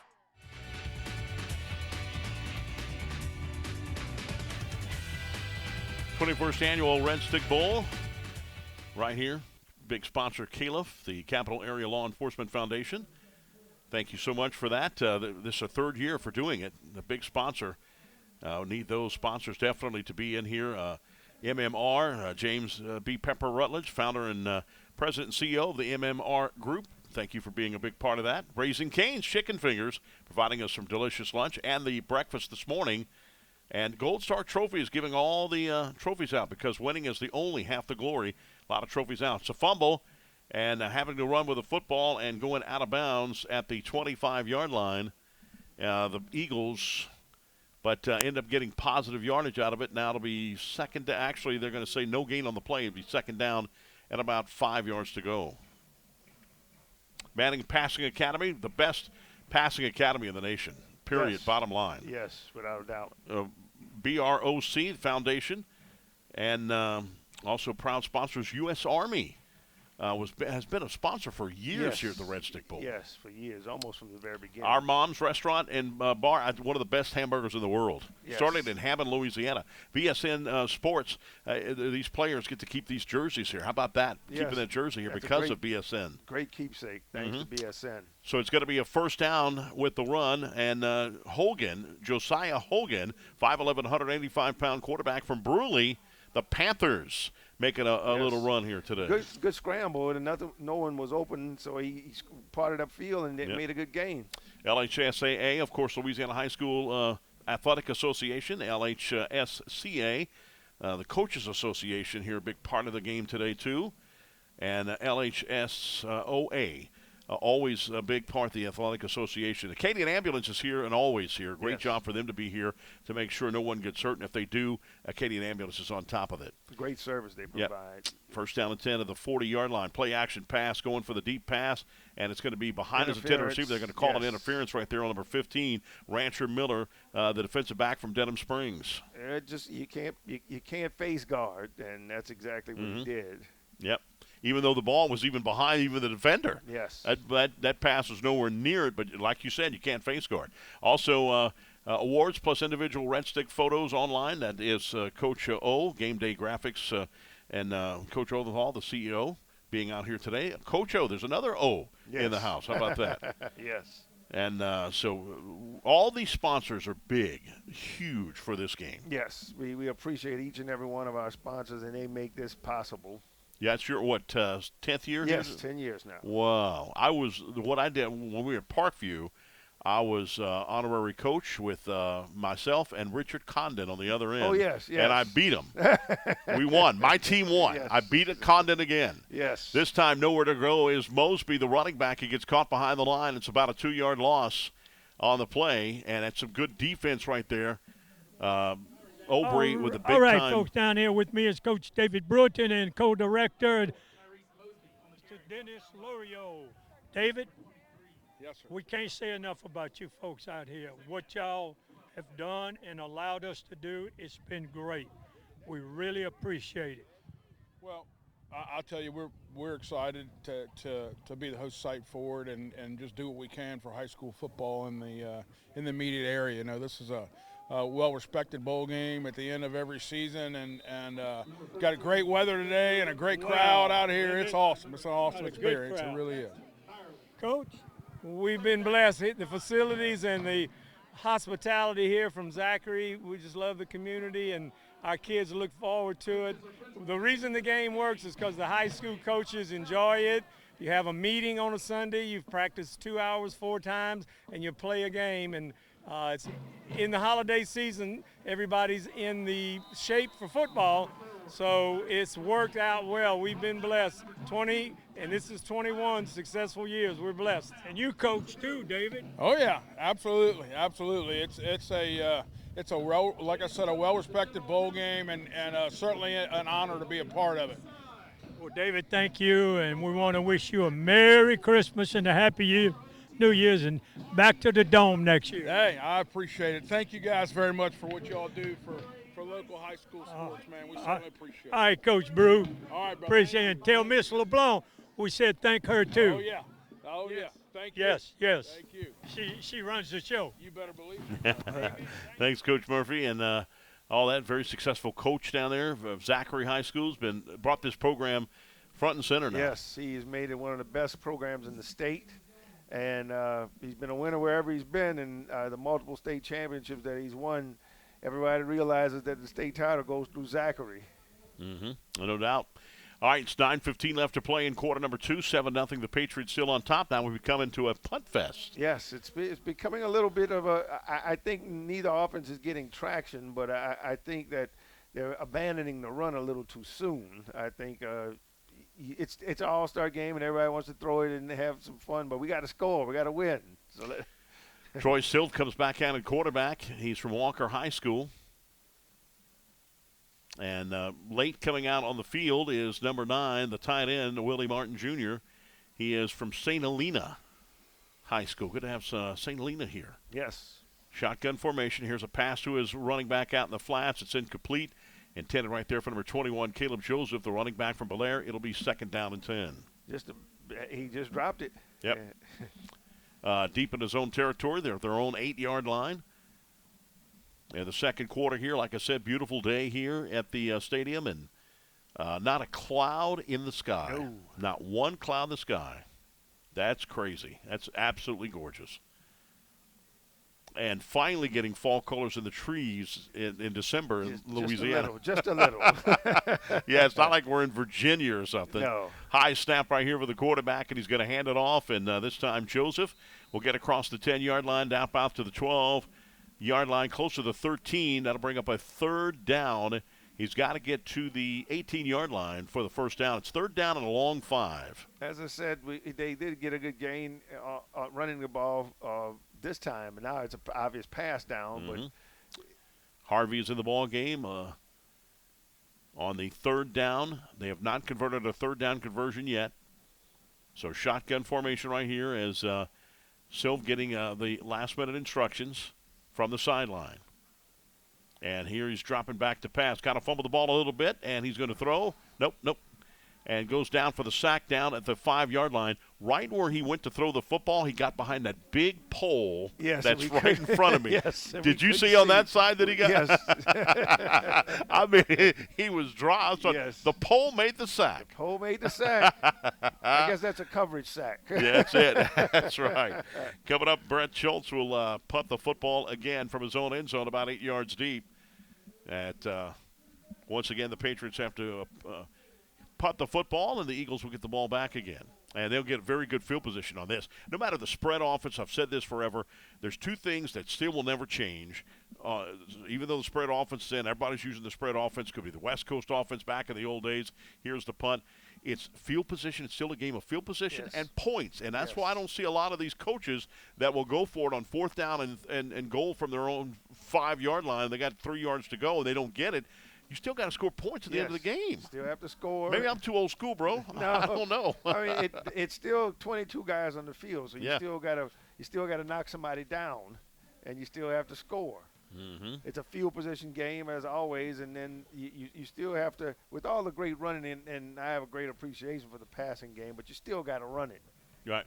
#21st Annual Redstick Bowl, right here. Big sponsor, CALEF, the Capital Area Law Enforcement Foundation. Thank you so much for that. This is our third year for doing it. The big sponsor. Need those sponsors definitely to be in here. MMR, James B. Pepper Rutledge, founder and president and CEO of the MMR Group. Thank you for being a big part of that. Raising Cane's Chicken Fingers, providing us some delicious lunch and the breakfast this morning. And Gold Star Trophy is giving all the trophies out because winning is the only half the glory. A lot of trophies out. It's a fumble and having to run with a football and going out of bounds at the 25-yard line. The Eagles, but end up getting positive yardage out of it. Now it'll be second to, actually they're going to say no gain on the play. It'll be second down and about 5 yards to go. Manning Passing Academy, the best passing academy in the nation. Period. Yes. Bottom line. Yes, without a doubt. BROC Foundation, and also proud sponsors. U.S. Army has been a sponsor for years here at the Redstick Bowl. Yes, for years, almost from the very beginning. Our Mom's Restaurant and Bar, one of the best hamburgers in the world. Yes. Started in Hammond, Louisiana. BSN Sports, these players get to keep these jerseys here. How about that? Yes. Keeping that jersey here That's because of BSN. Great keepsake, thanks to BSN. So it's going to be a first down with the run, and Josiah Hogan, 5'11", 185-pound quarterback from Bruley, the Panthers, making a little run here today. Good scramble, and no one was open, so he parted upfield and made a good gain. LHSAA, of course, Louisiana High School Athletic Association, LHSCA, the Coaches Association here, a big part of the game today too, and LHSOA. Always a big part of the Athletic Association. Acadian Ambulance is here and always here. Great job for them to be here to make sure no one gets hurt. And if they do, Acadian Ambulance is on top of it. Great service they provide. Yep. First down and 10 at the 40-yard line. Play action pass, going for the deep pass, and it's going to be behind his intended receiver. They're going to call it interference right there on number 15, Rancher Miller, the defensive back from Denham Springs. You can't face guard, and that's exactly what he did. Yep. Even though the ball was even behind even the defender. Yes. That pass was nowhere near it, but like you said, you can't face guard. Also, awards plus individual Redstick photos online. That is Coach O, Game Day Graphics, and Coach Odenthal, the CEO, being out here today. Coach O, there's another O in the house. How about that? Yes. And so all these sponsors are big, huge for this game. Yes. We appreciate each and every one of our sponsors, and they make this possible. Yeah, it's your, 10th year? Yes, 10 years now. Wow. What I did when we were at Parkview, I was honorary coach with myself and Richard Condon on the other end. Oh, yes. And I beat him. We won. My team won. Yes. I beat Condon again. Yes. This time, nowhere to go is Mosby, the running back. He gets caught behind the line. It's about a 2-yard loss on the play, and it's some good defense right there. Aubrey with a big time. All right, folks, down here with me is Coach David Bruton and co-director Mr. Dennis Lorio. David? Yes, sir. We can't say enough about you folks out here. What y'all have done and allowed us to do, it's been great. We really appreciate it. Well, I'll tell you, we're excited to be the host site for it and just do what we can for high school football in the immediate area. You know, this is a well-respected bowl game at the end of every season, and got a great weather today and a great crowd out here. It's awesome. It's an awesome experience. It really is. Coach, we've been blessed. The facilities and the hospitality here from Zachary, we just love the community, and our kids look forward to it. The reason the game works is because the high school coaches enjoy it. You have a meeting on a Sunday, you've practiced 2 hours 4 times, and you play a game. And it's in the holiday season, everybody's in the shape for football, So it's worked out well. We've been blessed. 20, and this is 21 successful years. We're blessed. And you coach too, David. Oh yeah, absolutely. It's a like I said, a well-respected bowl game, and certainly an honor to be a part of it. Well, David, thank you, and we want to wish you a Merry Christmas and a Happy New Year's, and back to the Dome next year. Hey, I appreciate it. Thank you guys very much for what y'all do for local high school sports, man. We certainly appreciate it. All right, Coach Brew. All right, brother. Appreciate it. Tell Miss LeBlanc we said thank her too. Oh yeah. Oh yeah. Thank you. Yes. Thank you. She runs the show. You better believe it. Thanks, Coach Murphy, and all that. Very successful coach down there of Zachary High School's brought this program front and center now. Yes, he has made it one of the best programs in the state, and he's been a winner wherever he's been, and the multiple state championships that he's won. Everybody realizes that the state title goes through Zachary. No doubt. All right, it's 9:15 left to play in quarter number 2. 7-0. The Patriots still on top. Now we come into a punt fest. Yes, it's becoming a little bit of I think neither offense is getting traction, but I think that they're abandoning the run a little too soon. I think it's an all-star game, and everybody wants to throw it and have some fun, but we got to score. We got to win. So Troy Silt comes back out at quarterback. He's from Walker High School. And late coming out on the field is number 9, the tight end, Willie Martin Jr. He is from St. Helena High School. Good to have St. Helena here. Yes. Shotgun formation. Here's a pass to his running back out in the flats. It's incomplete. Intended right there for number 21, Caleb Joseph, the running back from Belair. It'll be 2nd down and 10. He just dropped it. Yep. Deep in his own territory. They're at their own 8-yard line. And the second quarter here, like I said, beautiful day here at the stadium, and not a cloud in the sky. No. Not one cloud in the sky. That's crazy. That's absolutely gorgeous. And finally getting fall colors in the trees in December in Louisiana. Just a little. Yeah, it's not like we're in Virginia or something. No. High snap right here for the quarterback, and he's going to hand it off. And this time Joseph will get across the 10-yard line, down out to the 12-yard line, close to the 13. That'll bring up a 3rd down. He's got to get to the 18-yard line for the first down. It's 3rd down and a long 5. As I said, they did get a good gain running the ball this time, and now it's an obvious pass down. But Harvey is in the ball game on the 3rd down. They have not converted a 3rd down conversion yet. So shotgun formation right here as Silv getting the last-minute instructions from the sideline. And here he's dropping back to pass. Kind of fumbled the ball a little bit, and he's going to throw. Nope. And goes down for the sack down at the 5-yard line. Right where he went to throw the football, he got behind that big pole that's right in front of me. Yes, Did you see on that side that he got? Yes. I mean, he was dry. So yes. The pole made the sack. The pole made the sack. I guess that's a coverage sack. Yeah, that's it. That's right. Coming up, Brett Schultz will punt the football again from his own end zone about 8 yards deep. Once again, the Patriots have to punt the football, and the Eagles will get the ball back again. And they'll get very good field position on this. No matter the spread offense, I've said this forever, there's 2 things that still will never change. Even though the spread offense is in, everybody's using the spread offense. Could be the West Coast offense back in the old days. Here's the punt. It's field position. It's still a game of field position and points. And that's why I don't see a lot of these coaches that will go for it on 4th down and goal from their own 5-yard line. They got 3 yards to go, and they don't get it. You still got to score points at the end of the game. Still have to score. Maybe I'm too old school, bro. No, I don't know. I mean, it's still 22 guys on the field, so you still got to knock somebody down, and you still have to score. It's a field position game as always, and then you still have to, with all the great running, and I have a great appreciation for the passing game, but you still got to run it. Right.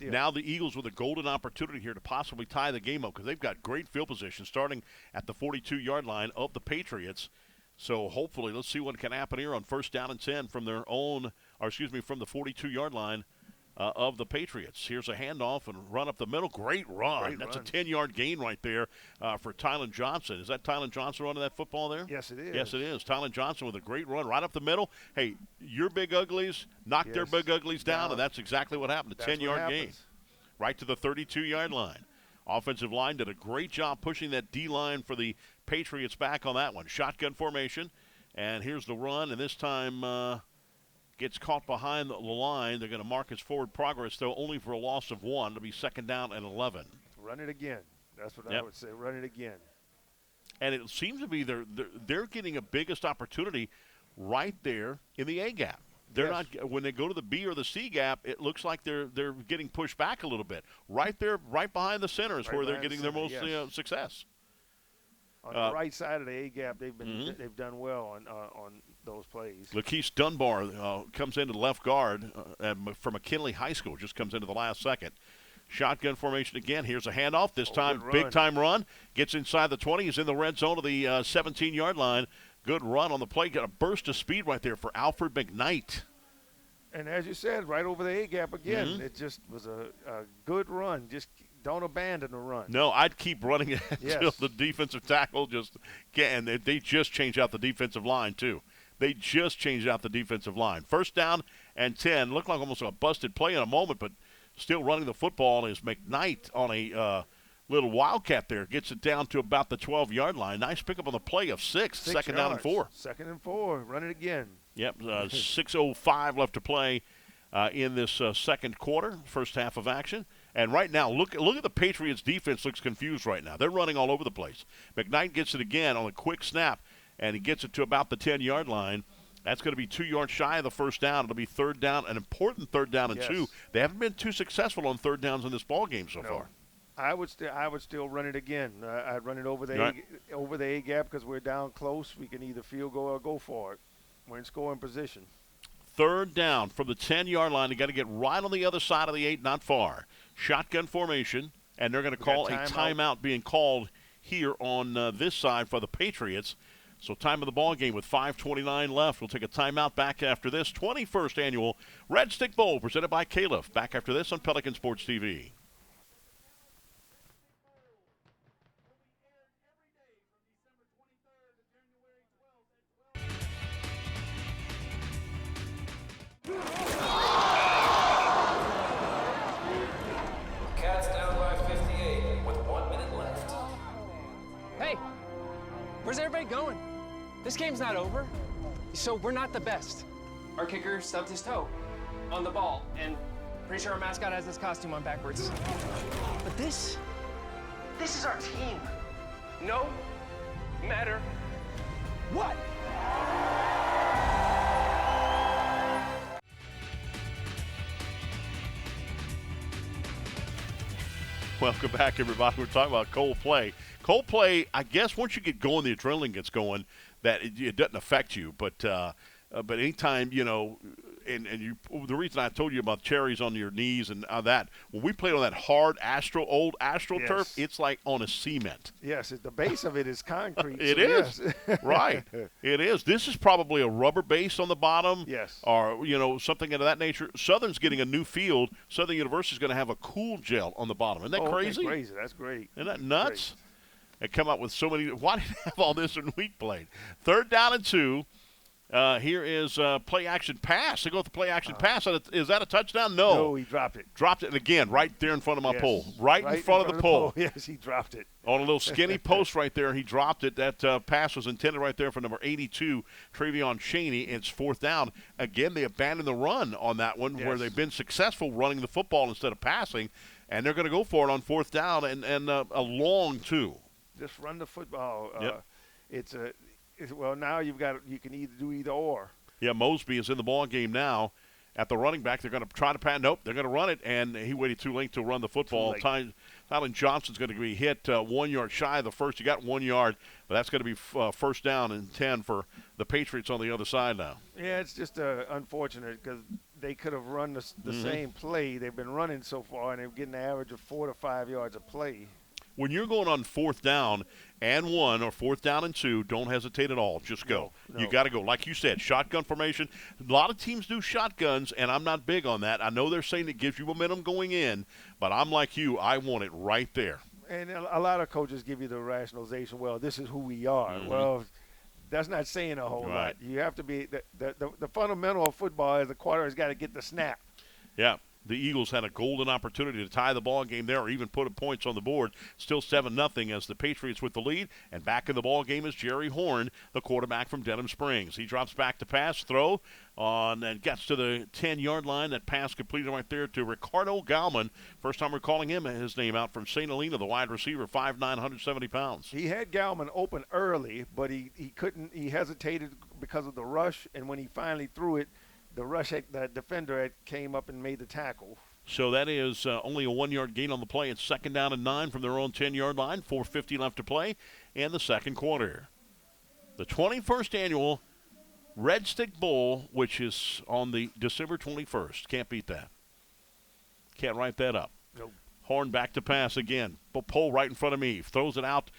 Now the Eagles with a golden opportunity here to possibly tie the game up because they've got great field position starting at the 42-yard line of the Patriots. So hopefully, let's see what can happen here on 1st down and 10 from their own, from the 42-yard line of the Patriots. Here's a handoff and run up the middle. Great run. That's a 10-yard gain right there for Tylen Johnson. Is that Tylen Johnson running that football there? Yes, it is. Yes, it is. Tylen Johnson with a great run right up the middle. Hey, your big uglies knocked their big uglies down, and that's exactly what happened. A 10-yard gain right to the 32-yard line. Offensive line did a great job pushing that D-line for the Patriots back on that one. Shotgun formation. And here's the run, and this time gets caught behind the line. They're going to mark his forward progress, though, only for a loss of 1. It'll be 2nd down and 11. Run it again. That's what I would say. Run it again. And it seems to be they're getting a biggest opportunity right there in the A gap. They're not when they go to the B or the C gap. It looks like they're getting pushed back a little bit. Right there, right behind the center is where they're getting their most success. On the right side of the A gap, they've done well on those plays. Lakeith Dunbar comes into the left guard from McKinley High School. Just comes into the last second. Shotgun formation again. Here's a handoff. This time, big-time run. Gets inside the 20. He's in the red zone of the 17-yard line. Good run on the play. Got a burst of speed right there for Alfred McKnight. And as you said, right over the A-gap again. It just was a good run. Just don't abandon the run. No, I'd keep running it until the defensive tackle and they just changed out the defensive line, too. They just changed out the defensive line. 1st down and 10. Looked like almost a busted play in a moment, but still running the football is McKnight on a little wildcat there. Gets it down to about the 12-yard line. Nice pickup on the play of 6. 2nd down and 4. 2nd and 4. Run it again. Yep, 6:05 left to play in this second quarter, first half of action. And right now, look at the Patriots' defense looks confused right now. They're running all over the place. McKnight gets it again on a quick snap, and he gets it to about the 10-yard line. That's going to be 2 yards shy of the 1st down. It'll be 3rd down, an important 3rd down and 2. They haven't been too successful on 3rd downs in this ball game so far. I would still run it again. I'd run it over the A gap because we're down close. We can either field goal or go for it. We're in scoring position. 3rd down from the 10-yard line. They got to get right on the other side of the 8, not far. Shotgun formation, and they're going to call a timeout being called here on this side for the Patriots. So time of the ball game with 5:29 left. We'll take a timeout back after this 21st annual Redstick Bowl presented by CALEF. Back after this on Pelican Sports TV. Cats down by 58 with 1 minute left. Hey, where's everybody going? This game's not over. So we're not the best. Our kicker stubbed his toe on the ball, and pretty sure our mascot has his costume on backwards. But this is our team. No matter what. Welcome back, everybody. We're talking about cold play. Cold play, I guess once you get going, the adrenaline gets going, that it doesn't affect you. But anytime, the reason I told you about cherries on your knees and that, when we played on that hard old Astro turf, it's like on a cement. Yes, the base of it is concrete. It is. Right. It is. This is probably a rubber base on the bottom. Yes. Or, something of that nature. Southern's getting a new field. Southern University's going to have a cool gel on the bottom. Isn't that crazy? Okay, crazy. That's great. Isn't that nuts? Great. They come up with so many. Why did they have all this when we played? 3rd down and 2. Here is play action pass. They go with the play action pass. Is that a touchdown? No. No, he dropped it. Dropped it, and again, right there in front of my pole. Right in front of the pole. Yes, he dropped it. On a little skinny post right there, he dropped it. That pass was intended right there for number 82, Travion Chaney. It's 4th down. Again, they abandoned the run on that one where they've been successful running the football instead of passing, and they're going to go for it on 4th down and a long 2. Just run the football. Well, now you can either do either or. Yeah, Mosby is in the ball game now. At the running back, they're going to try to pass. Nope, they're going to run it, and he waited too late to run the football. Tylen Johnson's going to be hit 1 yard shy of the first. You got 1 yard, but that's going to be 1st down and 10 for the Patriots on the other side now. Yeah, it's just unfortunate because they could have run the same play. They've been running so far, and they're getting an average of 4 to 5 yards a play. When you're going on 4th down and 1 or 4th down and 2, don't hesitate at all. Just go. No. You got to go. Like you said, shotgun formation. A lot of teams do shotguns, and I'm not big on that. I know they're saying it gives you momentum going in, but I'm like you. I want it right there. And a lot of coaches give you the rationalization, well, this is who we are. Well, that's not saying a whole lot. You have to be the fundamental of football is the quarterback's got to get the snap. Yeah. the Eagles had a golden opportunity to tie the ball game there or even put points on the board. Still 7-0 as the Patriots with the lead. And back in the ball game is Jerry Horn, the quarterback from Denham Springs. He drops back to pass, throw on, and gets to the 10-yard line. That pass completed right there to Ricardo Galman. First time we're calling his name out from St. Helena, the wide receiver, 5'9", 170 pounds. He had Galman open early, but he couldn't. He hesitated because of the rush, and when he finally threw it, the defender came up and made the tackle. So that is only a 1-yard gain on the play. It's 2nd down and 9 from their own 10-yard line. 4:50 left to play in the second quarter. The 21st annual Redstick Bowl, which is on the December 21st. Can't beat that. Can't write that up. Nope. Horn back to pass again. Pole right in front of me. Throws it out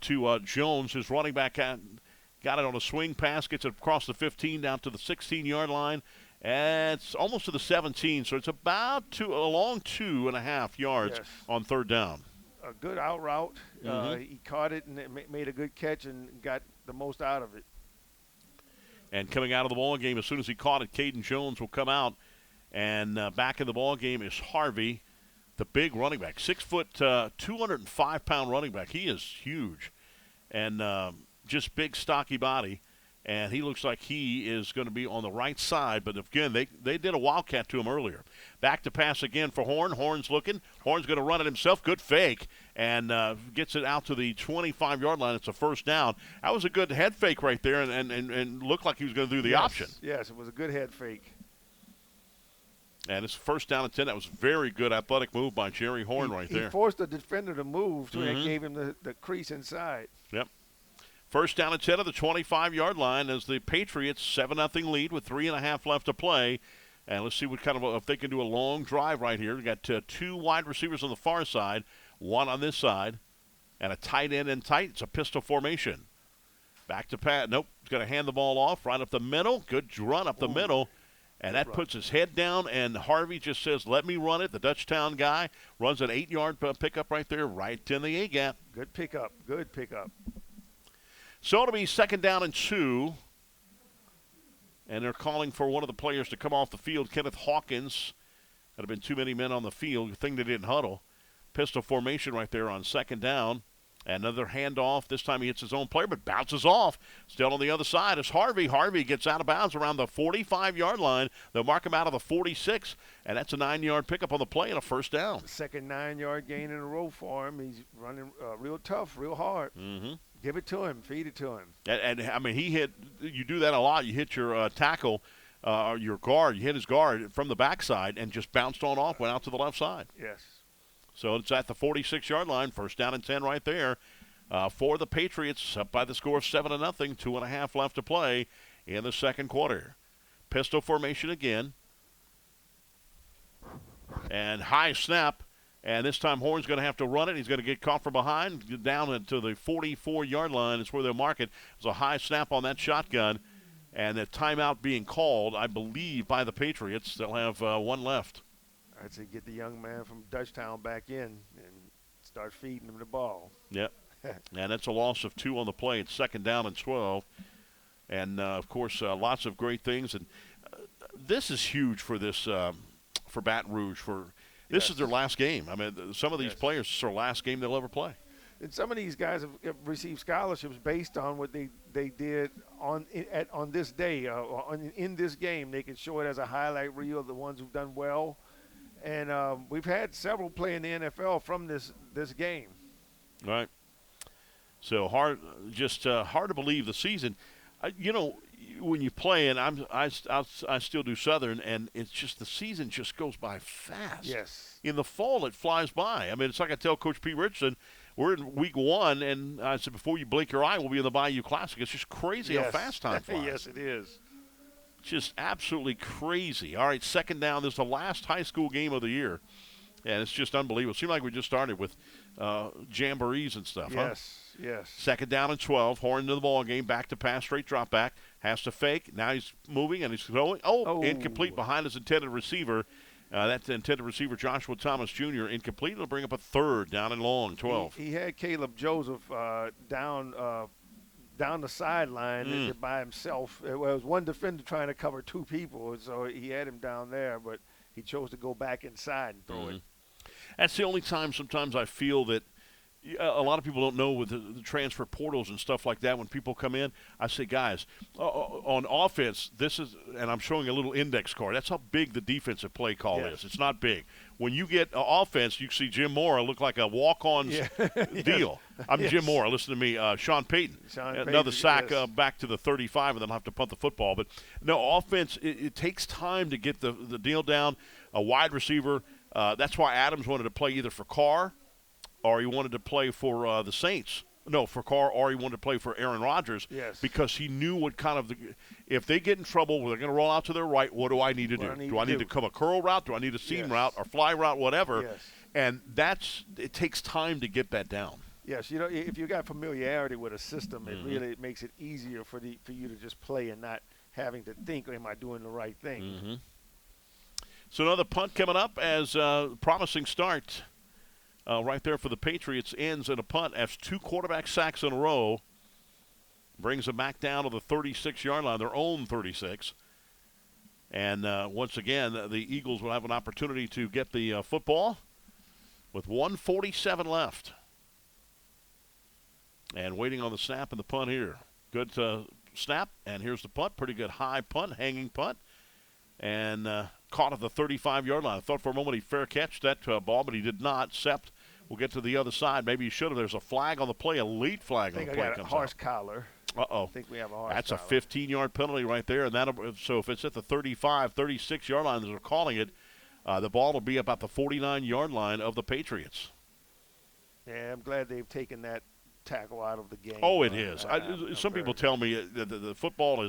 to Jones, his running back. Got it on a swing pass. Gets it across the 15 down to the 16-yard line. And it's almost to the 17, so it's about a long 2.5 yards on 3rd down. A good out route. He caught it and made a good catch and got the most out of it. And coming out of the ball game, as soon as he caught it, Caden Jones will come out. And back in the ball game is Harvey, the big running back, 6 foot, 205-pound running back. He is huge, and just big, stocky body. And he looks like he is going to be on the right side. But, again, they did a wildcat to him earlier. Back to pass again for Horn. Horn's looking. Horn's going to run it himself. Good fake. And gets it out to the 25-yard line. It's a 1st down. That was a good head fake right there and looked like he was going to do the option. Yes, it was a good head fake. And it's 1st down and 10. That was a very good athletic move by Jerry Horn right there. He forced the defender to move, so it gave him the crease inside. Yep. 1st down and 10 at the 25-yard line as the Patriots 7-0 lead with 3.5 left to play. And let's see what kind of if they can do a long drive right here. We got 2 wide receivers on the far side, 1 on this side, and a tight end in tight. It's a pistol formation. Back to Pat. Nope. He's going to hand the ball off right up the middle. Good run up the middle. And that puts his head down, and Harvey just says, let me run it. The Dutchtown guy runs an 8-yard pickup right there, right in the A-gap. Good pickup. Good pickup. So it'll be 2nd down and 2. And they're calling for one of the players to come off the field, Kenneth Hawkins. That have been too many men on the field. Good thing they didn't huddle. Pistol formation right there on 2nd down. Another handoff. This time he hits his own player, but bounces off. Still on the other side is Harvey. Harvey gets out of bounds around the 45-yard line. They'll mark him out of the 46, and that's a 9-yard pickup on the play and a 1st down. Second 9-yard gain in a row for him. He's running real tough, real hard. Mm-hmm. Give it to him. Feed it to him. And I mean, you do that a lot. You hit your tackle, or your guard. You hit his guard from the backside and just bounced on off, went out to the left side. Yes. So it's at the 46-yard line, 1st down and 10 right there for the Patriots, up by the score of 7-0, 2.5 left to play in the second quarter. Pistol formation again. And high snap, and this time Horn's going to have to run it. He's going to get caught from behind, down into the 44-yard line is where they'll mark it. There's a high snap on that shotgun, and a timeout being called, I believe, by the Patriots. They'll have 1 left. I'd say get the young man from Dutchtown back in and start feeding him the ball. Yep. And that's a loss of 2 on the play. It's 2nd down and 12. And, of course, lots of great things. And this is huge for this for Baton Rouge. This is their last game. I mean, some of these players, it's their last game they'll ever play. And some of these guys have received scholarships based on what they did on this day. In this game, they can show it as a highlight reel of the ones who've done well. And we've had several play in the NFL from this game. Right. So hard to believe the season. When you play, and I still do Southern, and it's just the season just goes by fast. Yes. In the fall, it flies by. I mean, it's like I tell Coach Pete Richardson, we're in week 1, and I said before you blink your eye, we'll be in the Bayou Classic. It's just crazy how fast time flies. Yes, it is. Just absolutely crazy. All right, 2nd down. This is the last high school game of the year, and it's just unbelievable. It seemed like we just started with jamborees and stuff, yes, huh? Yes. 2nd down and 12. Horn into the ball game. Back to pass, straight drop back. Has to fake. Now he's moving, and he's throwing. Incomplete behind his intended receiver. That's the intended receiver, Joshua Thomas Jr., incomplete. It'll bring up a 3rd down and long, 12. He had Caleb Joseph down the sideline by himself. It was one defender trying to cover 2 people, so he had him down there. But he chose to go back inside and throw it. That's the only time sometimes I feel that a lot of people don't know with the transfer portals and stuff like that. When people come in, I say, guys, on offense, this is, and I'm showing a little index card. That's how big the defensive play call is. It's not big. When you get offense, you see Jim Mora look like a walk-on deal. I'm Jim Mora. Listen to me. Sean Payton. Another sack back to the 35, and then I'll have to punt the football. But, no, offense, it takes time to get the deal down. A wide receiver, that's why Adams wanted to play either for Carr or he wanted to play for the Saints. No, for Carr, or he wanted to play for Aaron Rodgers because he knew what kind of if they get in trouble, they're going to roll out to their right, what do I need to do? Do I need to come a curl route? Do I need a seam route or fly route, whatever? And it takes time to get that down. Yes, you know, if you got familiarity with a system, it really makes it easier for you to just play and not having to think, am I doing the right thing? So another punt coming up as a promising start. Right there for the Patriots, ends in a punt. Has 2 quarterback sacks in a row. Brings them back down to the 36-yard line, their own 36. And once again, the Eagles will have an opportunity to get the football with 1:47 left. And waiting on the snap and the punt here. Good snap, and here's the punt. Pretty good high punt, hanging punt. And caught at the 35-yard line. I thought for a moment he'd fair catch that ball, but he did not. Sept will get to the other side. Maybe he should have. There's a flag on the play, a late flag on the play. I got a harsh collar. Uh-oh. I think we have a harsh That's collar. a 15-yard penalty right there. And so if it's at the 35, 36-yard line, as they're calling it, the ball will be about the 49-yard line of the Patriots. Yeah, I'm glad they've taken that tackle out of the game. Oh, it is. Some people tell me that the football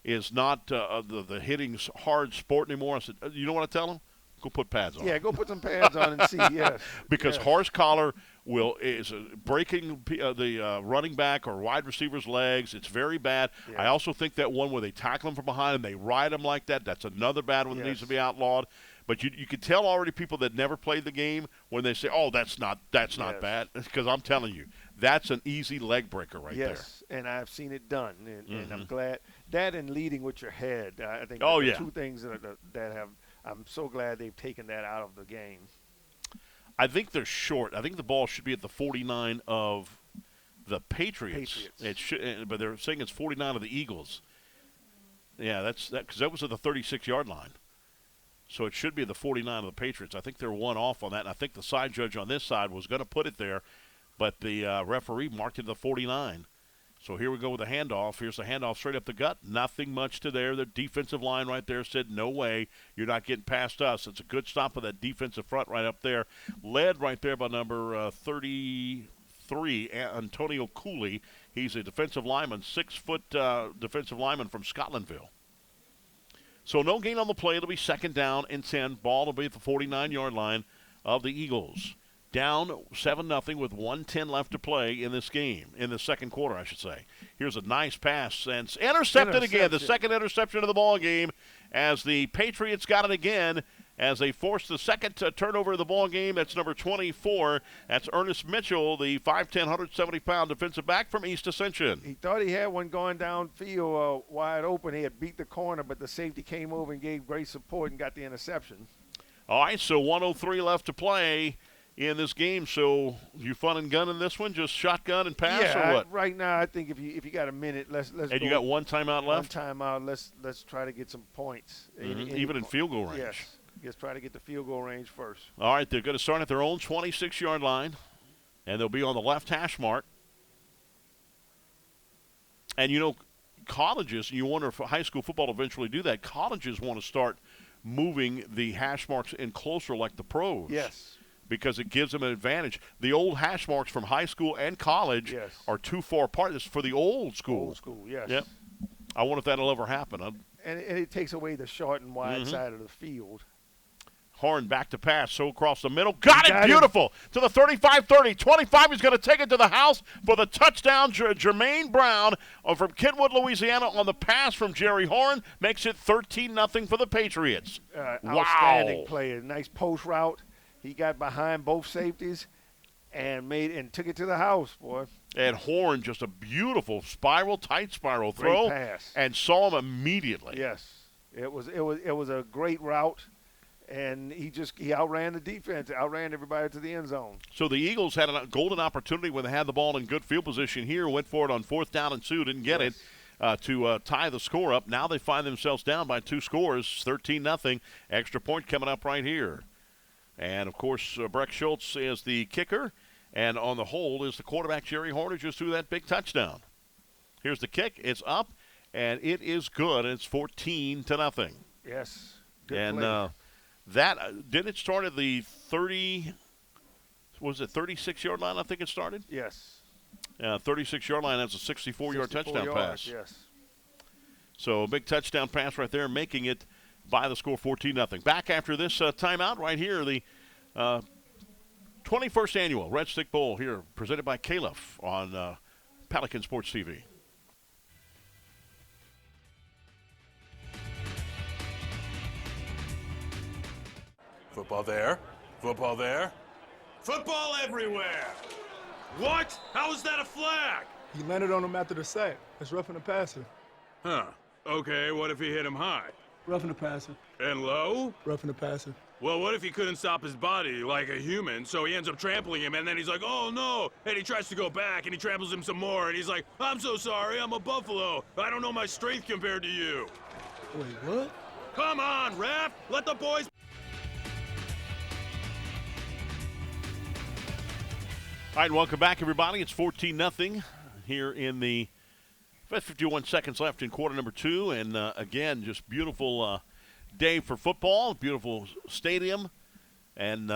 is not the hitting's hard sport anymore. I said, you know what I tell them? Go put pads on. Yeah, go put some pads on and see. Yes, because harsh collar is breaking the running back or wide receiver's legs. It's very bad. I also think that one where they tackle them from behind and they ride them like that. That's another bad one that needs to be outlawed. But you can tell already people that never played the game when they say, "Oh, that's not bad," because I'm telling you, that's an easy leg breaker right there. Yes, and I've seen it done, and I'm glad that and leading with your head. I think two things that have. I'm so glad they've taken that out of the game. I think they're short. I think the ball should be at the 49 of the Patriots. It should, but they're saying it's 49 of the Eagles. Yeah, that's because that was at the 36-yard line. So it should be the 49 of the Patriots. I think they're one off on that, and I think the side judge on this side was going to put it there, but the referee marked it the 49. So here we go with the handoff. Here's the handoff straight up the gut. Nothing much to there. The defensive line right there said, no way, you're not getting past us. It's a good stop of that defensive front right up there. Led right there by number 33, Antonio Cooley. He's a defensive lineman, 6-foot defensive lineman from Scotlandville. So no gain on the play. It'll be second down and 10. Ball will be at the 49-yard line of the Eagles. Down 7-0 with 1:10 left to play in this game, in the second quarter, I should say. Here's a nice pass and intercepted again. The second interception of the ball game as the Patriots got it again as they forced the second turnover of the ball game. That's number 24. That's Ernest Mitchell, the 5'10", 170-pound defensive back from East Ascension. He thought he had one going downfield wide open. He had beat the corner, but the safety came over and gave great support and got the interception. All right, so 1:03 left to play in this game. So you fun and gun in this one, just shotgun and pass, or what? Right now I think if you got a minute, let's. And you got one timeout left. One timeout. Let's try to get some points. Even in field goal range. Yes. Let's try to get the field goal range first. All right, they're going to start at their own 26-yard line, and they'll be on the left hash mark. And you know, colleges, you wonder if high school football will eventually do that. Colleges want to start moving the hash marks in closer, like the pros. Yes. Because it gives them an advantage. The old hash marks from high school and college are too far apart. This is for the old school. Old school, yes. Yep. I wonder if that'll ever happen. And it takes away the short and wide side of the field. Horn back to pass, so across the middle. Got it, beautiful. To the 35-30. 25, he's going to take it to the house for the touchdown. Jermaine Brown from Kentwood, Louisiana on the pass from Jerry Horn. Makes it 13-0 for the Patriots. Outstanding play. A nice post route. He got behind both safeties and took it to the house, boy. And Horn, just a beautiful tight spiral throw. Great pass. And saw him immediately. Yes. It was a great route. and he outran the defense, outran everybody to the end zone. So the Eagles had a golden opportunity when they had the ball in good field position here, went for it on 4th down and 2, didn't get it to tie the score up. Now they find themselves down by 2 scores, 13-0. Extra point coming up right here. And, of course, Breck Schultz is the kicker, and on the hold is the quarterback, Jerry Horner, just threw that big touchdown. Here's the kick. It's up, and it is good. It's 14-0. Yes, good and play. Did it start at the 36-yard line, I think it started? Yes. 36-yard line, that's a 64-yard touchdown pass. Yes. So a big touchdown pass right there, making it by the score 14-0. Back after this timeout right here, the 21st Annual Redstick Bowl here, presented by CALEF on Pelican Sports TV. Football there. Football there. Football everywhere! What? How is that a flag? He landed on him after the sack. That's roughing the passer. Huh. Okay, what if he hit him high? Roughing the passer. And low? Roughing the passer. Well, what if he couldn't stop his body like a human, so he ends up trampling him, and then he's like, oh no! And he tries to go back, and he tramples him some more, and he's like, I'm so sorry, I'm a buffalo. I don't know my strength compared to you. Wait, what? Come on, ref! Let the boys... All right, welcome back, everybody. It's 14-0 here in the 51 seconds left in quarter number 2. And, again, just beautiful day for football, beautiful stadium, and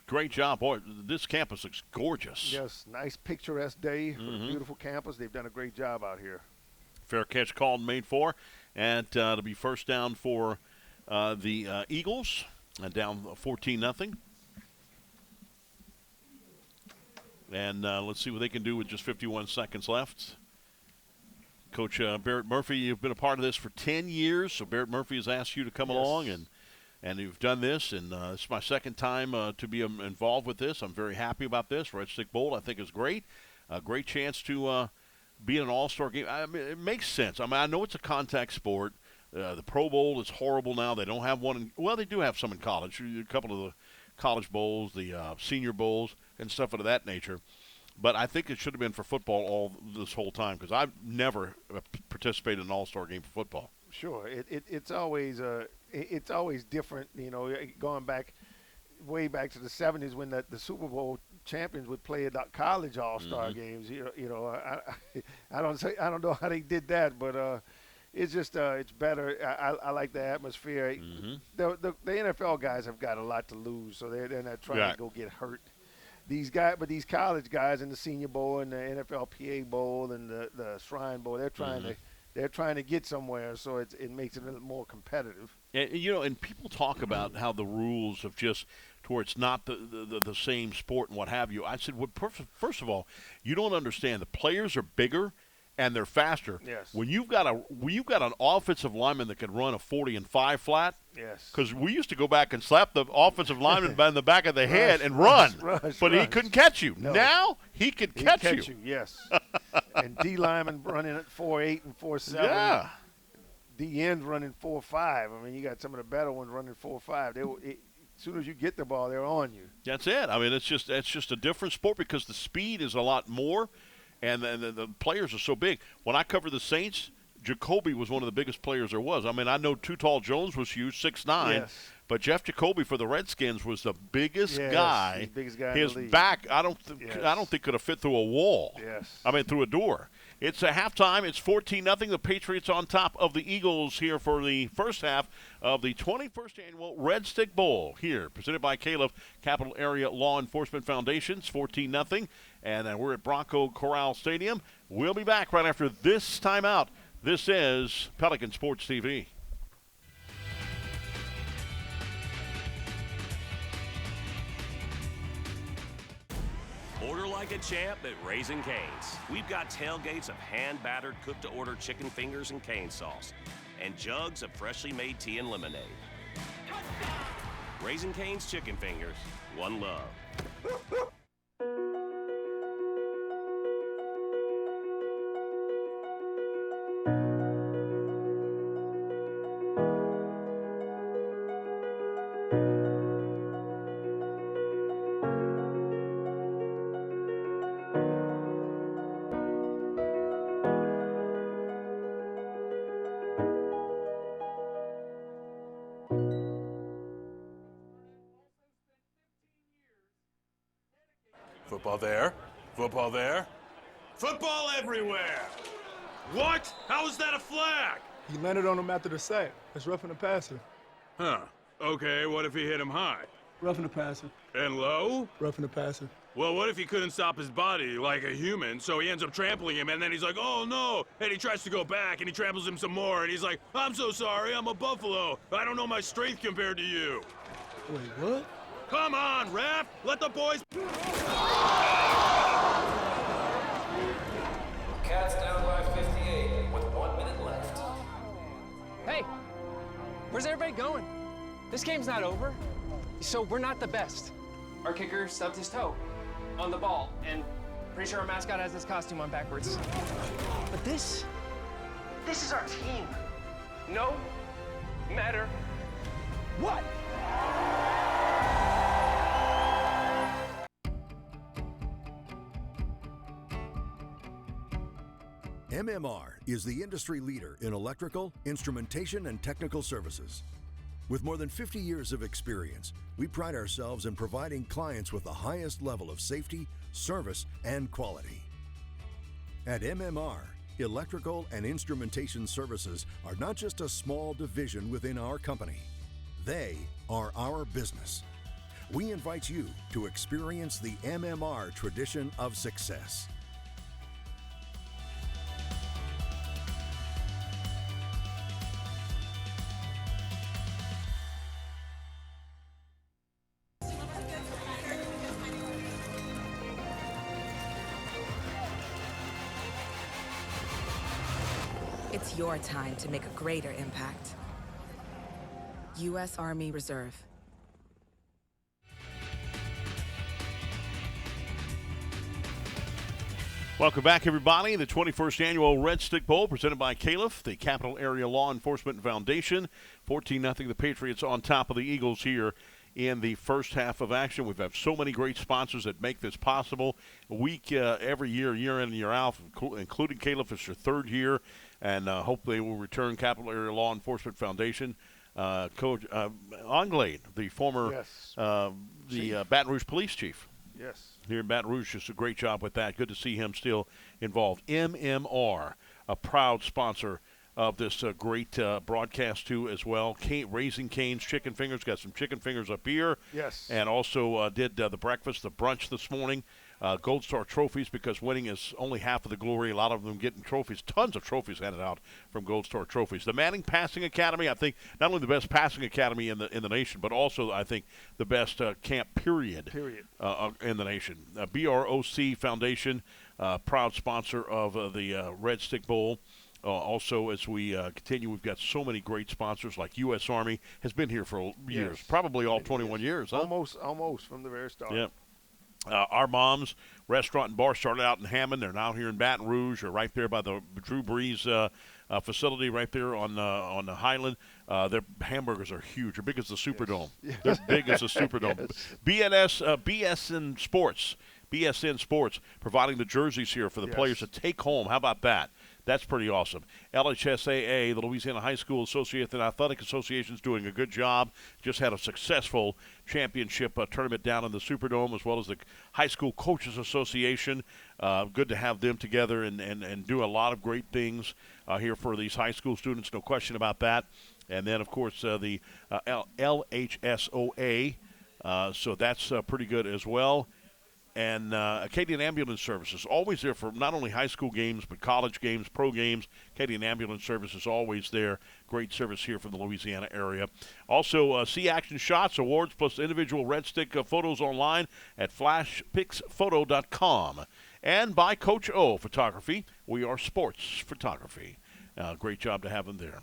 great job. Boy, this campus looks gorgeous. Yes, nice picturesque day for a beautiful campus. They've done a great job out here. Fair catch called and made for. And it'll be first down for the Eagles, down 14-0. And let's see what they can do with just 51 seconds left. Coach Barrett Murphy, you've been a part of this for 10 years, so Barrett Murphy has asked you to come along, and you've done this, and it's my second time to be involved with this. I'm very happy about this. Redstick Bowl, I think, is great. A great chance to be in an all-star game. I mean, it makes sense. I mean, I know it's a contact sport. The Pro Bowl is horrible now. They don't have one. Well, they do have some in college. A couple of the college bowls, the senior bowls, and stuff of that nature. But I think it should have been for football all this whole time, because I've never participated in an all-star game for football. Sure, it's always different. You know, going back way back to the '70s when the Super Bowl champions would play at college all-star games. You know, I don't know how they did that, but it's just it's better. I like the atmosphere. The NFL guys have got a lot to lose, so they're not trying to go get hurt. These college guys in the Senior Bowl and the NFLPA Bowl and the Shrine Bowl, they're trying to get somewhere, so it makes it a little more competitive. And you know, and people talk about how the rules have just to where it's not the same sport and what have you. I said, well, first of all, you don't understand. The players are bigger and they're faster. Yes. When you've got an offensive lineman that can run a 40-5 flat. Yes. Because we used to go back and slap the offensive lineman in the back of the head and run, but he couldn't catch you. No. Now he could catch you. Yes. And D lineman running at 4.8 and 4.7. Yeah. D ends running 4.5. I mean, you got some of the better ones running 4.5. As soon as you get the ball, they're on you. That's it. I mean, it's just a different sport because the speed is a lot more. And the players are so big. When I covered the Saints, Jacoby was one of the biggest players there was. I mean, I know Too Tall Jones was huge, 6'9", yes. But Jeff Jacoby for the Redskins was the biggest guy. The biggest guy His in the league. back, I don't think could have fit through a wall. Yes. I mean, through a door. It's a halftime. It's 14-0. The Patriots on top of the Eagles here for the first half of the 21st Annual Redstick Bowl here, presented by CALEF Capital Area Law Enforcement Foundations, 14-0. And we're at Bronco Corral Stadium. We'll be back right after this timeout. This is Pelican Sports TV. Order like a champ at Raising Cane's. We've got tailgates of hand-battered, cooked-to-order chicken fingers and cane sauce, and jugs of freshly made tea and lemonade. Raising Cane's Chicken Fingers, one love. Football there. Football there. Football everywhere! What? How is that a flag? He landed on him after the sack. That's roughing the passer. Huh. Okay, what if he hit him high? Roughing the passer. And low? Roughing the passer. Well, what if he couldn't stop his body like a human, so he ends up trampling him, and then he's like, oh no, and he tries to go back, and he tramples him some more, and he's like, I'm so sorry, I'm a buffalo. I don't know my strength compared to you. Wait, what? Come on, ref! Let the boys... Cats down by 58 with 1 minute left. Hey, where's everybody going? This game's not over. So we're not the best. Our kicker stubbed his toe on the ball, and pretty sure our mascot has his costume on backwards. But this is our team. No matter what. MMR is the industry leader in electrical, instrumentation, and technical services. With more than 50 years of experience, we pride ourselves in providing clients with the highest level of safety, service, and quality. At MMR, electrical and instrumentation services are not just a small division within our company. They are our business. We invite you to experience the MMR tradition of success. It's your time to make a greater impact. U.S. Army Reserve. Welcome back, everybody. The 21st Annual Redstick Bowl presented by CALEF, the Capital Area Law Enforcement Foundation. 14-0, the Patriots on top of the Eagles here in the first half of action. We've had so many great sponsors that make this possible. Every year in and year out, including CALEF. It's your third year, and hopefully will return Capital Area Law Enforcement Foundation. Coach Anglade, the former Baton Rouge police chief. Yes. Here in Baton Rouge, just a great job with that. Good to see him still involved. MMR, a proud sponsor of this great broadcast, too, as well. Raising Cane's Chicken Fingers. Got some chicken fingers up here. Yes. And also did the breakfast, the brunch this morning. Gold Star trophies, because winning is only half of the glory. A lot of them getting trophies. Tons of trophies handed out from Gold Star trophies. The Manning Passing Academy, I think, not only the best passing academy in the nation, but also, I think, the best camp period. In the nation. BROC Foundation, proud sponsor of the Red Stick Bowl. Also, as we continue, we've got so many great sponsors, like U.S. Army has been here for years, probably all 21 years. Huh? Almost from the very start. Yeah. Our Mom's Restaurant and Bar started out in Hammond. They're now here in Baton Rouge, or right there by the Drew Brees facility, right there on the Highland. Their hamburgers are huge. They're big as the Superdome. Yes. They're big as the Superdome. BSN Sports, providing the jerseys here for the players to take home. How about that? That's pretty awesome. LHSAA, the Louisiana High School Association Athletic Association, is doing a good job. Just had a successful championship tournament down in the Superdome, as well as the High School Coaches Association. Good to have them together and do a lot of great things here for these high school students, no question about that. And then, of course, the LHSOA, so that's pretty good as well. And Acadian Ambulance Services, always there for not only high school games, but college games, pro games. Acadian Ambulance Services, always there. Great service here from the Louisiana area. Also, See Action Shots Awards, plus individual Red Stick photos online at flashpixphoto.com. And by Coach O Photography. We are sports photography. Great job to have them there.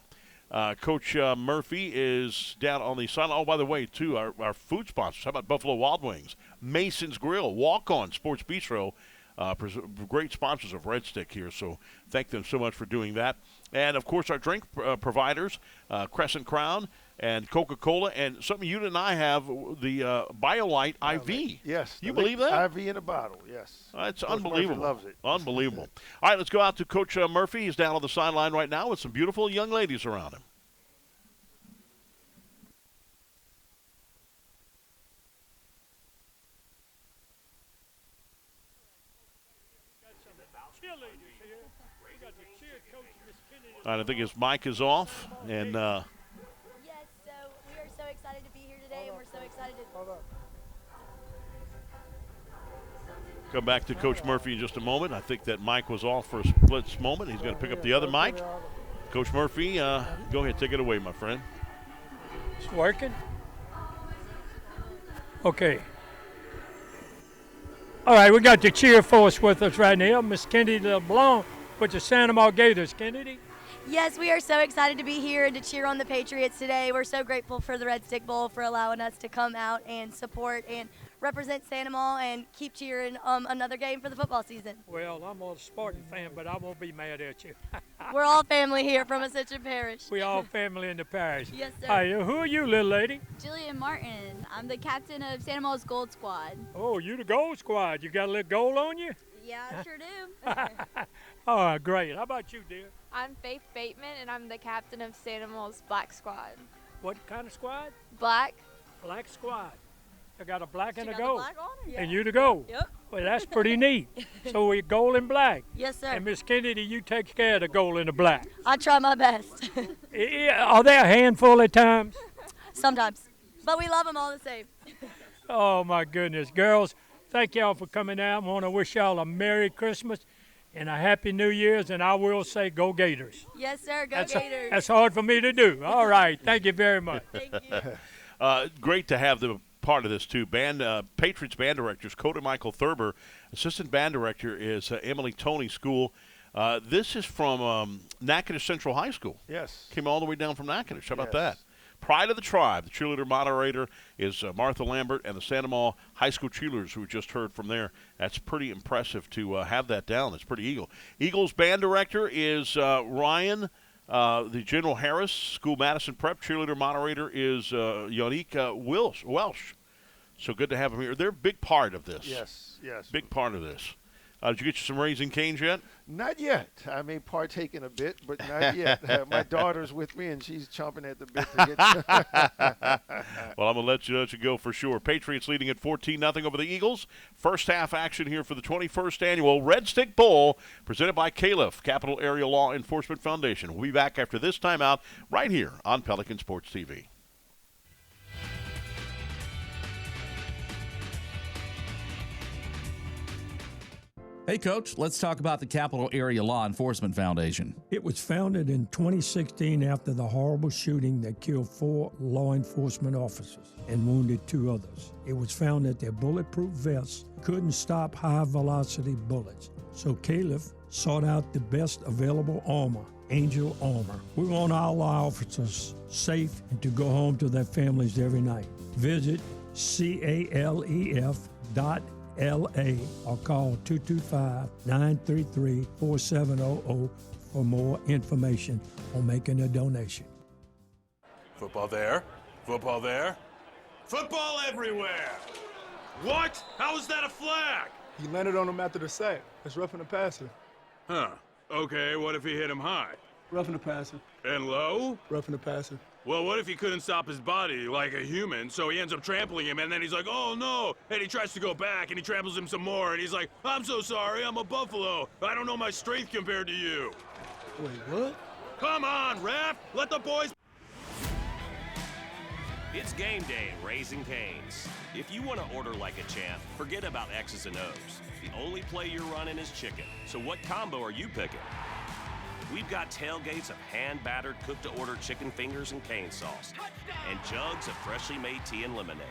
Coach Murphy is down on the sideline. Oh, by the way, too, our food sponsors. How about Buffalo Wild Wings? Mason's Grill, Walk On Sports Bistro, great sponsors of Red Stick here, so thank them so much for doing that. And, of course, our drink providers, Crescent Crown and Coca-Cola, and something you and I have, the BioLite IV. Yes. You believe that? IV in a bottle, yes. It's Coach unbelievable. Murphy loves it. Unbelievable. All right, let's go out to Coach Murphy. He's down on the sideline right now with some beautiful young ladies around him. cheerleaders here. We got the cheer coach, Miss Kennedy. All right, I think his mic is off, and Yes, so we are so excited to be here today, and we're so excited to. come back to Coach Murphy in just a moment. I think that mic was off for a split moment. He's going to pick up the other mic. Coach Murphy, go ahead, take it away, my friend. It's working? Okay. All right, we got the cheer force with us right now. Miss Kennedy LeBlanc with the Santa Maria Gators. Kennedy? Yes, we are so excited to be here and to cheer on the Patriots today. We're so grateful for the Redstick Bowl for allowing us to come out and support and represent Santa Maria and keep cheering another game for the football season. Well, I'm a Spartan fan, but I won't be mad at you. We're all family here from Ascension Parish. We all family in the parish. Yes, sir. Hi, who are you, little lady? Jillian Martin. I'm the captain of Santa Maria's Gold Squad. Oh, you the gold squad. You got a little gold on you? Yeah, I sure do. Oh, great. How about you, dear? I'm Faith Bateman, and I'm the captain of Santa Maria's Black Squad. What kind of squad? Black. Black squad. I got a black and a got the gold. black on her? Yeah. And you the gold? Yep. Well, that's pretty neat. So we're gold and black. Yes, sir. And Miss Kennedy, you take care of the gold and the black. I try my best. Are they a handful at times? Sometimes. But we love them all the same. Oh, my goodness. Girls, thank y'all for coming out. I want to wish y'all a Merry Christmas and a Happy New Year's, and I will say go Gators. Yes, sir. Go Gators. That's hard for me to do. All right. Thank you very much. Thank you. Great to have the part of this, too. Patriots band directors, Coda Michael Thurber. Assistant band director is Emily Toney School. This is from Natchitoches Central High School. Yes. Came all the way down from Natchitoches. How about Yes. that? Pride of the tribe. The cheerleader moderator is Martha Lambert, and the Santa Maria High School cheerleaders who we just heard from there. That's pretty impressive to have that down. That's pretty Eagle. Eagles band director is Ryan. The General Harris School Madison Prep cheerleader moderator is Yonique Welsh. So good to have them here. They're a big part of this. Yes, yes. Big part of this. Did you get you some Raising Cane's yet? Not yet. I may partake in a bit, but not yet. My daughter's with me, and she's chomping at the bit to get. Well, I'm going to let you go for sure. Patriots leading at 14-0 over the Eagles. First half action here for the 21st annual Redstick Bowl, presented by CALEF, Capital Area Law Enforcement Foundation. We'll be back after this timeout right here on Pelican Sports TV. Hey, Coach, let's talk about the Capital Area Law Enforcement Foundation. It was founded in 2016 after the horrible shooting that killed 4 law enforcement officers and wounded 2 others. It was found that their bulletproof vests couldn't stop high-velocity bullets, so CALEF sought out the best available armor, Angel Armor. We want all our officers safe and to go home to their families every night. Visit calef.LA or call 225-933-4700 for more information on making a donation. Football there. Football there. Football everywhere! What? How is that a flag? He landed on him after the sack. That's roughing the passer. Huh. Okay, what if he hit him high? Roughing the passer. And low? Roughing the passer. Well, what if he couldn't stop his body like a human, so he ends up trampling him, and then he's like, oh no, and he tries to go back, and he tramples him some more, and he's like, I'm so sorry, I'm a buffalo. I don't know my strength compared to you. Wait, what? Come on, ref! Let the boys... It's game day at Raising Cane's. If you want to order like a champ, forget about X's and O's. The only play you're running is chicken. So what combo are you picking? We've got tailgates of hand-battered, cooked-to-order chicken fingers and cane sauce, and jugs of freshly made tea and lemonade.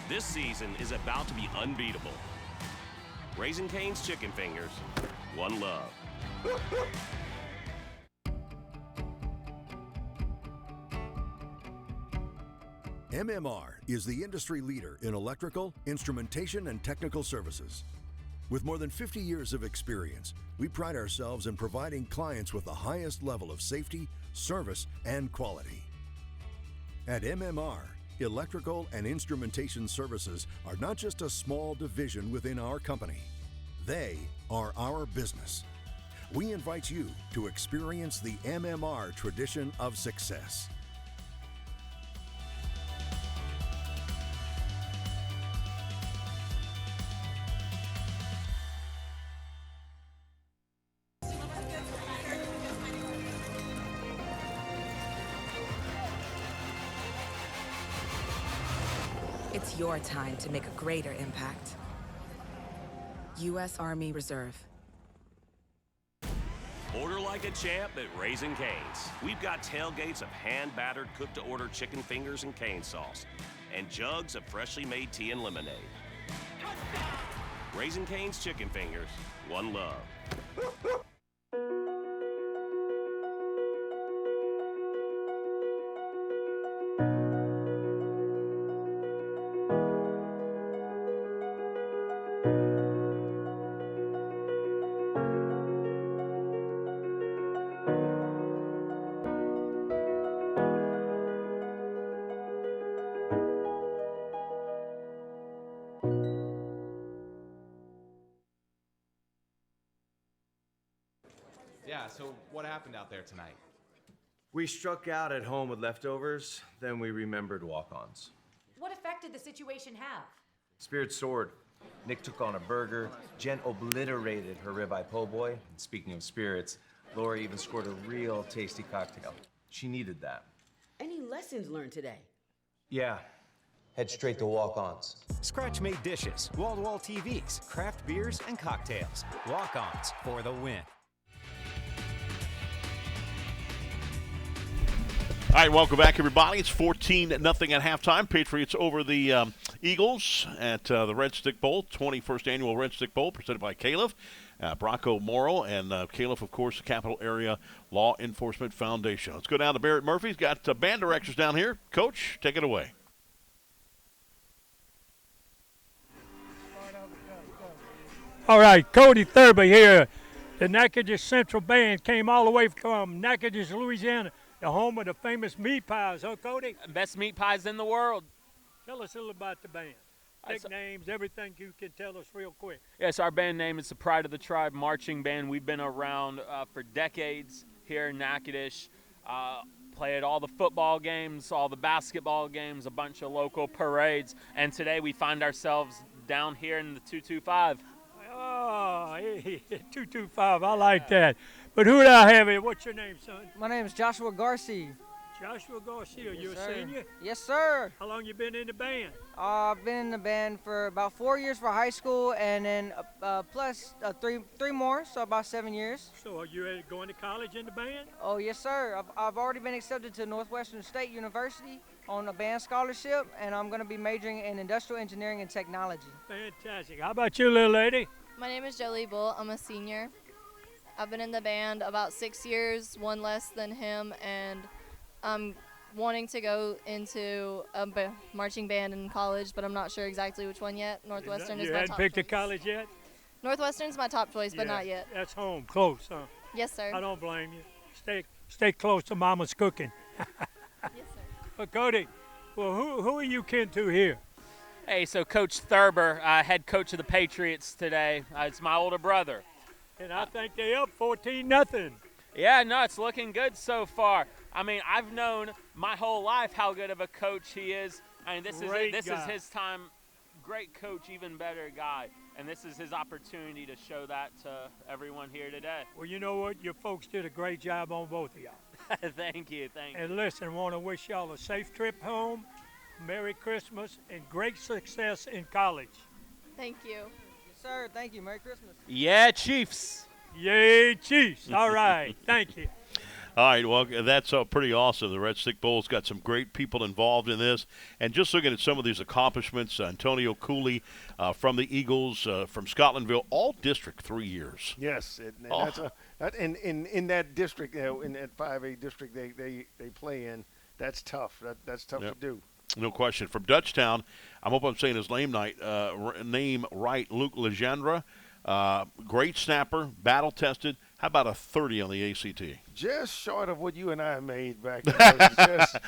This season is about to be unbeatable. Raising Cane's Chicken Fingers, one love. MMR is the industry leader in electrical, instrumentation, and technical services. With more than 50 years of experience, we pride ourselves in providing clients with the highest level of safety, service, and quality. At MMR, electrical and instrumentation services are not just a small division within our company. They are our business. We invite you to experience the MMR tradition of success. It's your time to make a greater impact. U.S. Army Reserve. Order like a champ at Raising Cane's. We've got tailgates of hand-battered, cooked-to-order chicken fingers and cane sauce, and jugs of freshly made tea and lemonade. Raising Cane's chicken fingers, one love. Yeah, so what happened out there tonight? We struck out at home with leftovers, then we remembered walk-ons. What effect did the situation have? Spirit soared. Nick took on a burger. Jen obliterated her ribeye po' boy. And speaking of spirits, Laura even scored a real tasty cocktail. She needed that. Any lessons learned today? Yeah. Head straight to walk-ons. Scratch-made dishes, wall-to-wall TVs, craft beers, and cocktails. Walk-ons for the win. All right, welcome back, everybody. It's 14-0 at halftime. Patriots over the Eagles at the Redstick Bowl, 21st annual Redstick Bowl, presented by CALEF. Bronco Morrow and CALEF, of course, the Capital Area Law Enforcement Foundation. Let's go down to Barrett Murphy's got band directors down here. Coach, take it away. All right, Cody Thurber here. The Natchitoches Central Band came all the way from Natchitoches, Louisiana, the home of the famous meat pies, huh, Cody? Best meat pies in the world. Tell us a little about the band. Nicknames, everything you can tell us real quick. Yes, our band name is the Pride of the Tribe Marching Band. We've been around for decades here in Natchitoches. Played all the football games, all the basketball games, a bunch of local parades, and today we find ourselves down here in the 225. Oh, 225, I like that. But who do I have here? What's your name, son? My name is Joshua Garcia. Joshua Garcia, Yes, you a sir. senior? Yes, sir. How long you been in the band? I've been in the band for about 4 years for high school, and then plus three more, so about 7 years. So are you going to college in the band? Oh, yes, sir. I've already been accepted to Northwestern State University on a band scholarship, and I'm going to be majoring in industrial engineering and technology. Fantastic. How about you, little lady? My name is Jolie Bull. I'm a senior. I've been in the band about 6 years, one less than him, and I'm wanting to go into a marching band in college, but I'm not sure exactly which one yet. Northwestern is my top choice. You hadn't picked a college yet? Northwestern's my top choice, but not yet. That's home, close, huh? Yes, sir. I don't blame you. Stay close to Mama's cooking. Yes, sir. But Cody, well, who are you kin to here? Hey, so Coach Thurber, head coach of the Patriots today. It's my older brother. And I think they up 14-0. Yeah, no, it's looking good so far. I mean, I've known my whole life how good of a coach he is. I mean, this is his time. Great coach, even better guy. And this is his opportunity to show that to everyone here today. Well, you know what? Your folks did a great job on both of y'all. Thank you. And listen, want to wish y'all a safe trip home, Merry Christmas, and great success in college. Thank you. Yes, sir. Thank you. Merry Christmas. Yeah, Chiefs. Yay, Chiefs. All right. Thank you. All right, well, that's pretty awesome. The Red Stick Bowl's got some great people involved in this. And just looking at some of these accomplishments, Antonio Cooley from the Eagles, from Scotlandville, all District 3 years. Yes, in that district, in that 5A district they play in, that's tough. That's tough to do. No question. From Dutchtown, I hope I'm saying his name right, Luke Legendre. Great snapper, battle-tested. How about a 30 on the ACT? Just short of what you and I made back then.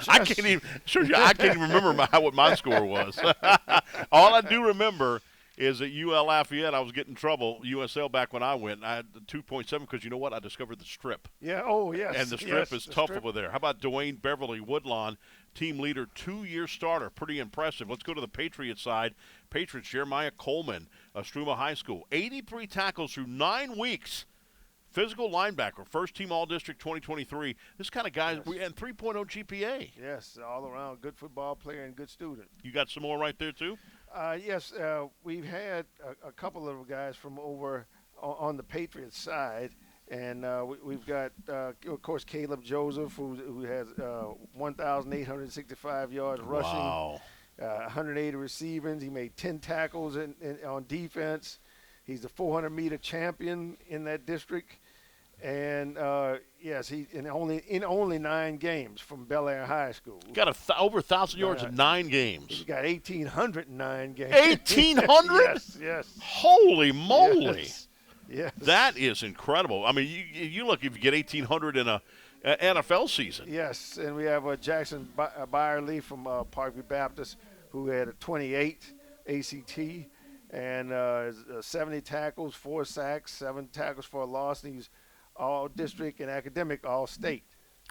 I can't even remember what my score was. All I do remember is at UL Lafayette, I was getting in trouble. USL back when I went, I had 2.7 because you know what? I discovered the strip. Yeah. Oh, yes. And the strip is tough over there. How about Dwayne Beverly Woodlawn, team leader, 2-year starter? Pretty impressive. Let's go to the Patriot side. Patriots, Jeremiah Coleman, Struma High School, 83 tackles through 9 weeks. physical linebacker, first-team All-District 2023. This kind of guy, and 3.0 GPA. Yes, all around good football player and good student. You got some more right there, too? Yes, we've had a couple of guys from over on the Patriots side, and we've got, of course, Caleb Joseph, who has 1,865 yards rushing, Wow. 180 receiving. He made 10 tackles on defense. He's the 400-meter champion in that district. And, yes, he in only 9 games from Bel Air High School. Got over 1,000 yards in 9 games. He's got 1,809 games. 1,800? Yes. Holy moly. Yes. That is incredible. I mean, you look, if you get 1,800 in a NFL season. Yes, and we have Jackson Byerly from Parkview Baptist, who had a 28 ACT and 70 tackles, 4 sacks, 7 tackles for a loss, and he's all-district and academic all-state.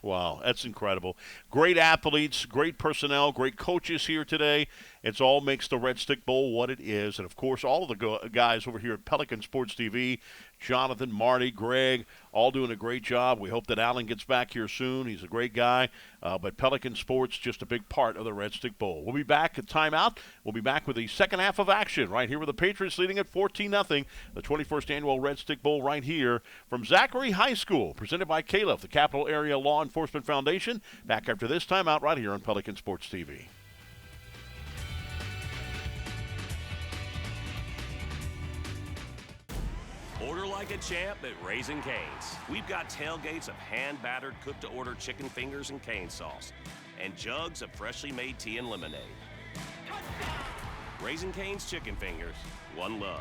Wow, that's incredible. Great athletes, great personnel, great coaches here today. It all makes the Red Stick Bowl what it is. And, of course, all of the guys over here at Pelican Sports TV, Jonathan, Marty, Greg, all doing a great job. We hope that Alan gets back here soon. He's a great guy. But Pelican Sports, just a big part of the Red Stick Bowl. We'll be back at timeout. We'll be back with the second half of action right here with the Patriots leading at 14-0. The 21st Annual Red Stick Bowl right here from Zachary High School, presented by CALEF, the Capital Area Law Enforcement Foundation. Back after this timeout right here on Pelican Sports TV. Order like a champ at Raising Cane's. We've got tailgates of hand-battered, cooked-to-order chicken fingers and cane sauce, and jugs of freshly made tea and lemonade. Raising Cane's Chicken Fingers, one love.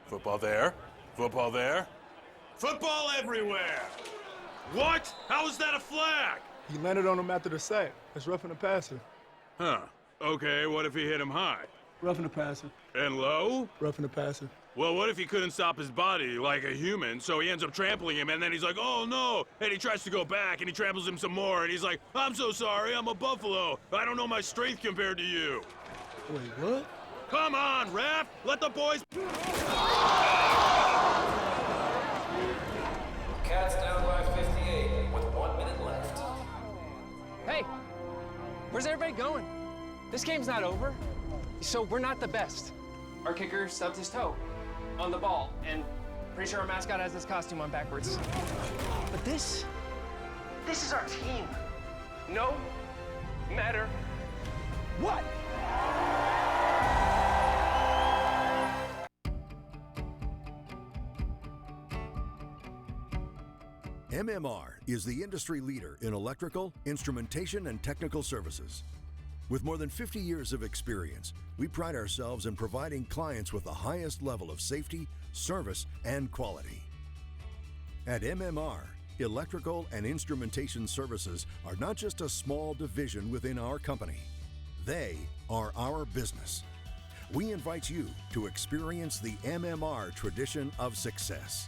Football there. Football there. Football everywhere! What? How is that a flag? He landed on him after the sack. That's roughing the passer. Huh. Okay, what if he hit him high? Roughing the passer. And low? Roughing the passer. Well, what if he couldn't stop his body like a human, so he ends up trampling him, and then he's like, oh no, and he tries to go back, and he tramples him some more, and he's like, I'm so sorry, I'm a buffalo. I don't know my strength compared to you. Wait, what? Come on, ref! Let the boys... Cats down by 58 with 1 minute left. Hey, where's everybody going? This game's not over. So we're not the best. Our kicker stubbed his toe on the ball, and pretty sure our mascot has his costume on backwards. But this is our team. No matter what. MMR is the industry leader in electrical, instrumentation, and technical services. With more than 50 years of experience, we pride ourselves in providing clients with the highest level of safety, service, and quality. At MMR, electrical and instrumentation services are not just a small division within our company. They are our business. We invite you to experience the MMR tradition of success.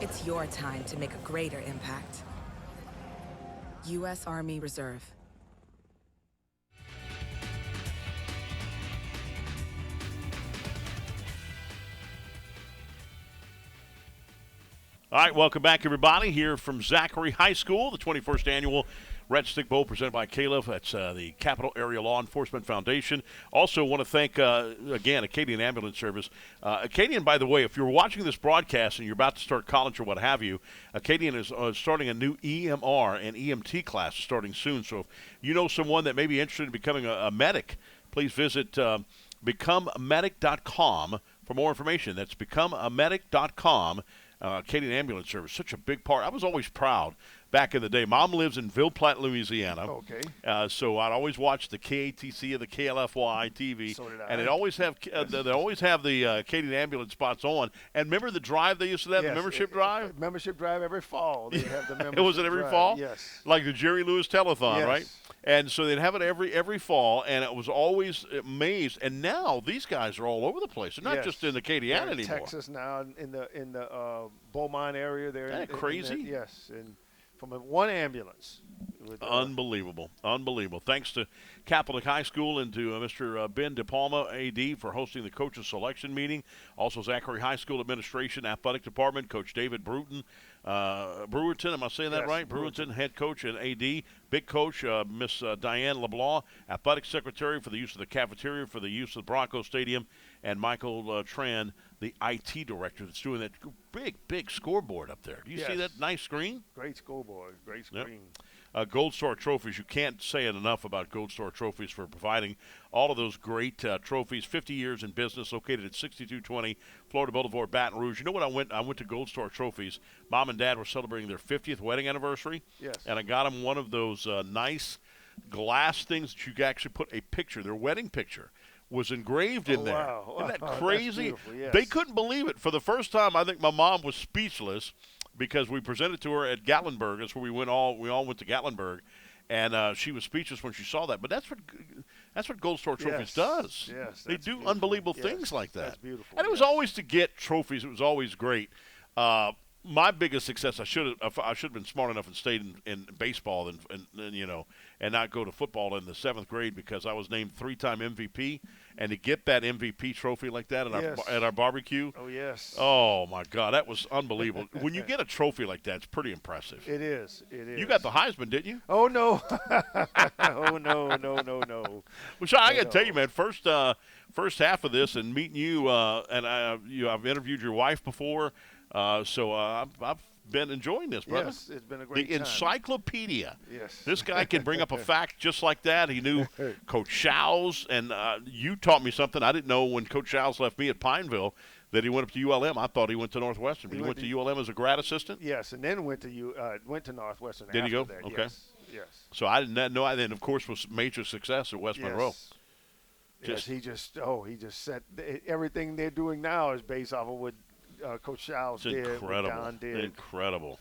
It's your time to make a greater impact. U.S. Army Reserve. All right, welcome back, everybody, here from Zachary High School, the 21st Annual Red Stick Bowl presented by CALEF. That's the Capital Area Law Enforcement Foundation. Also want to thank, again, Acadian Ambulance Service. Acadian, by the way, if you're watching this broadcast and you're about to start college or what have you, Acadian is starting a new EMR and EMT class starting soon. So if you know someone that may be interested in becoming a medic, please visit becomemedic.com for more information. That's becomeamedic.com. Canadian Ambulance Service, such a big part. I was always proud back in the day. Mom lives in Ville Platte, Louisiana. Okay. So I'd always watch the KATC and the KLFY TV. So did I. And they always have the Canadian Ambulance spots on. And remember the drive they used to have, the membership drive? Membership drive every fall. They have the membership Was it every drive. fall? Yes. Like the Jerry Lewis Telethon, Yes. right? And so they'd have it every fall, and it was always amazed. And now these guys are all over the place. They're not Yes. just in Acadiana They're in anymore. Texas now, in the Beaumont area. They're Isn't that in crazy? yes, and from one ambulance. With, Unbelievable. Thanks to Catholic High School and to Mr. Ben DePalma, AD, for hosting the coaches selection meeting. Also Zachary High School Administration Athletic Department, Coach David Brewerton, am I saying that Yes, right? Brewerton, head coach and AD. Big coach, Miss Diane LeBlanc, athletic secretary for the use of the cafeteria, for the use of the Bronco Stadium, and Michael Tran, the IT director that's doing that big scoreboard up there. Do you see Yes. that nice screen? Great scoreboard, great Yep. screen. Gold Star Trophies. You can't say it enough about Gold Star Trophies for providing all of those great trophies. 50 years in business, located at 6220 Florida Boulevard, Baton Rouge. You know what I went to Gold Star Trophies. Mom and Dad were celebrating their 50th wedding anniversary. Yes. And I got them one of those nice glass things that you could actually put a picture, their wedding picture was engraved in there. Wow. Isn't that That's crazy? beautiful, yes. They couldn't believe it. For the first time, I think my mom was speechless because we presented to her at Gatlinburg. That's where we all went to Gatlinburg. And she was speechless when she saw that. But that's what Gold Star Trophies Yes. does. Yes, They that's do beautiful. unbelievable Yes, things like that. that's beautiful, And it was yes. always to get trophies. It was always great. My biggest success, I should have been smart enough and stayed in baseball and not go to football in the 7th grade because I was named 3-time MVP. And to get that MVP trophy like that Yes. at our barbecue. Oh, yes. Oh, my God. That was unbelievable. When you get a trophy like that, it's pretty impressive. It is. It is. You got the Heisman, didn't you? Oh, no. Oh, no. Well, Sean, I got to tell you, man, first half of this and meeting you, I've interviewed your wife before, so I've been enjoying this, brother. Yes, it's been a great The time. encyclopedia. Yes. This guy can bring up a fact just like that. He knew Coach Show's, and you taught me something I didn't know when Coach Show's left me at Pineville, that he went up to ULM. I thought he went to Northwestern, but he went to ULM as a grad assistant? Yes, and then went to Northwestern. Did he go? That. Okay. Yes. So I didn't know. And then, of course, was major success at West Monroe. Yes, he just set everything they're doing now is based off of what Coach Show's did. What Don did. Incredible.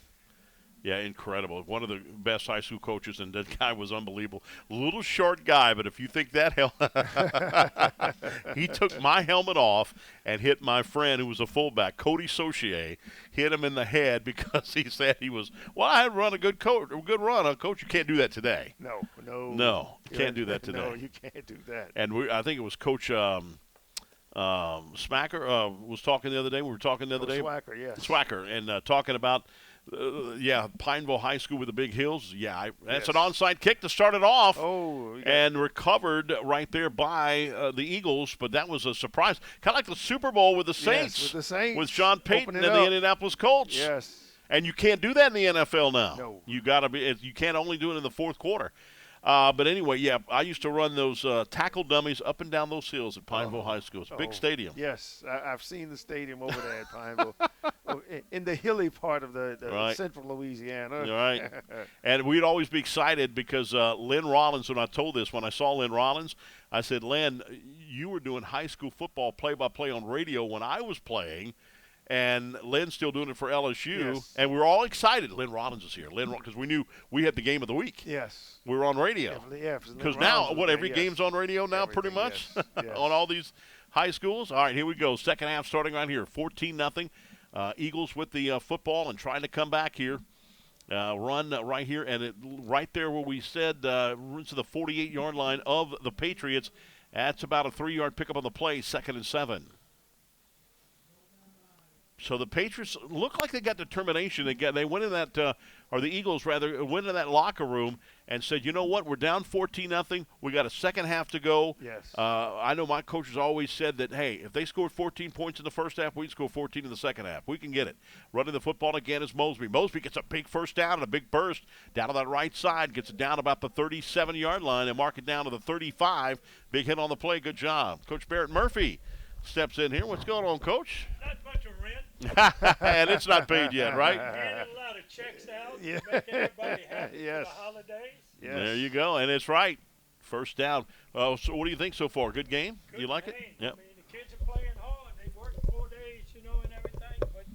Yeah, incredible. One of the best high school coaches, and that guy was unbelievable. Little short guy, but if you think that he took my helmet off and hit my friend who was a fullback, Cody Saucier, hit him in the head because he said I had run a good run. Coach, you can't do that today. No, you can't do that today. No, you can't do that. And I think it was Coach Smacker was talking the other day. We were talking the other day. Swacker, yes. Swacker, and talking about, Pineville High School with the big hills. Yeah, that's an Yes. onside kick to start it off. Oh, and recovered right there by the Eagles, but that was a surprise. Kind of like the Super Bowl with the Saints. Yes, with the Saints. With Sean Payton Open and it the up. Indianapolis Colts. Yes. And you can't do that in the NFL now. No. You can't only do it in the fourth quarter. But anyway, yeah, I used to run those tackle dummies up and down those hills at Pineville High School. It's a big stadium. Yes, I've seen the stadium over there at Pineville, in the hilly part of the Right. central Louisiana. Right. And we'd always be excited because Lynn Rollins, when I saw Lynn Rollins, I said, Lynn, you were doing high school football play-by-play on radio when I was playing, and Lynn's still doing it for LSU. Yes. And we were all excited. Lynn Rollins is here. Because we knew we had the game of the week. Yes. We were on radio. Yeah, Because now, every game's on radio now pretty much yes. on all these high schools? All right, here we go. Second half starting right here, 14-0. Eagles with the football and trying to come back here. Run right here, and right there where we said to the 48-yard line of the Patriots. That's about a 3-yard pickup on the play, 2nd and 7. So the Patriots look like they got determination. They went in that, or the Eagles rather, went in that locker room and said, you know what, we're down 14-0. We got a second half to go. Yes. I know my coaches always said that, hey, if they scored 14 points in the first half, we can score 14 in the second half. We can get it. Running the football again is Mosby. Mosby gets a big first down and a big burst down to that right side, gets it down about the 37-yard line and mark it down to the 35. Big hit on the play. Good job. Coach Barrett Murphy steps in here. What's going on, Coach? Not much of rent. And it's not paid yet, right? Handing a lot of checks out Yeah. to make everybody happy Yes. for the holidays. Yes. There you go, and it's right. First down. So what do you think so far? Good game? You like it? Yep. I mean, the kids are playing hard. They work 4 days, you know, and everything, but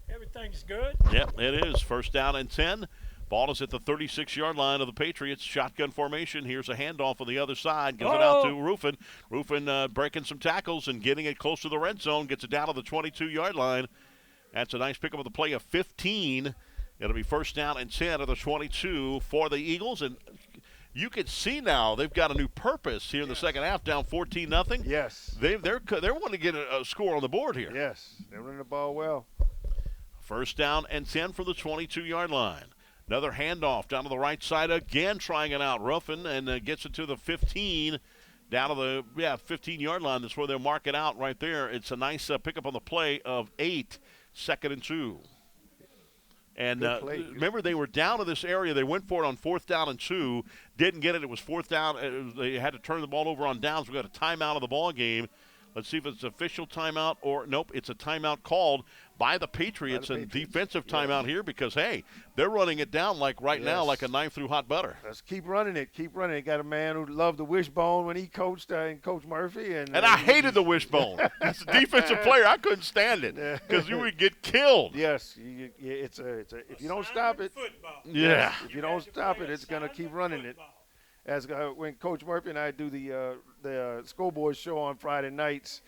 everything's good. Yep, it is. First down and 10. Ball is at the 36-yard line of the Patriots. Shotgun formation. Here's a handoff on the other side. Gives it out to Ruffin. Ruffin breaking some tackles and getting it close to the red zone. Gets it down to the 22-yard line. That's a nice pickup of the play of 15. It'll be first down and 10 at the 22 for the Eagles. And you can see now they've got a new purpose here in the second half, down 14-0. Yes. They're wanting to get a score on the board here. Yes. They're running the ball well. First down and 10 for the 22-yard line. Another handoff down to the right side again, trying it out. Ruffin and gets it to the 15, down to the 15-yard line. That's where they'll mark it out right there. It's a nice pickup on the play of 8, 2nd and 2. And remember, they were down to this area. They went for it on 4th down and 2. Didn't get it. It was 4th down. They had to turn the ball over on downs. We got a timeout of the ball game. Let's see if it's an official timeout or nope. It's a timeout called by the Patriots, and defensive timeout here because, hey, they're running it down like now like a knife through hot butter. Let's keep running it. Keep running it. Got a man who loved the wishbone when he coached Coach Murphy. And I hated the wishbone. As a defensive player, I couldn't stand it because you would get killed. Yes. It's if you don't stop it. Yeah. If you don't stop it, it's going to keep running it. As when Coach Murphy and I do the Schoolboys show on Friday nights,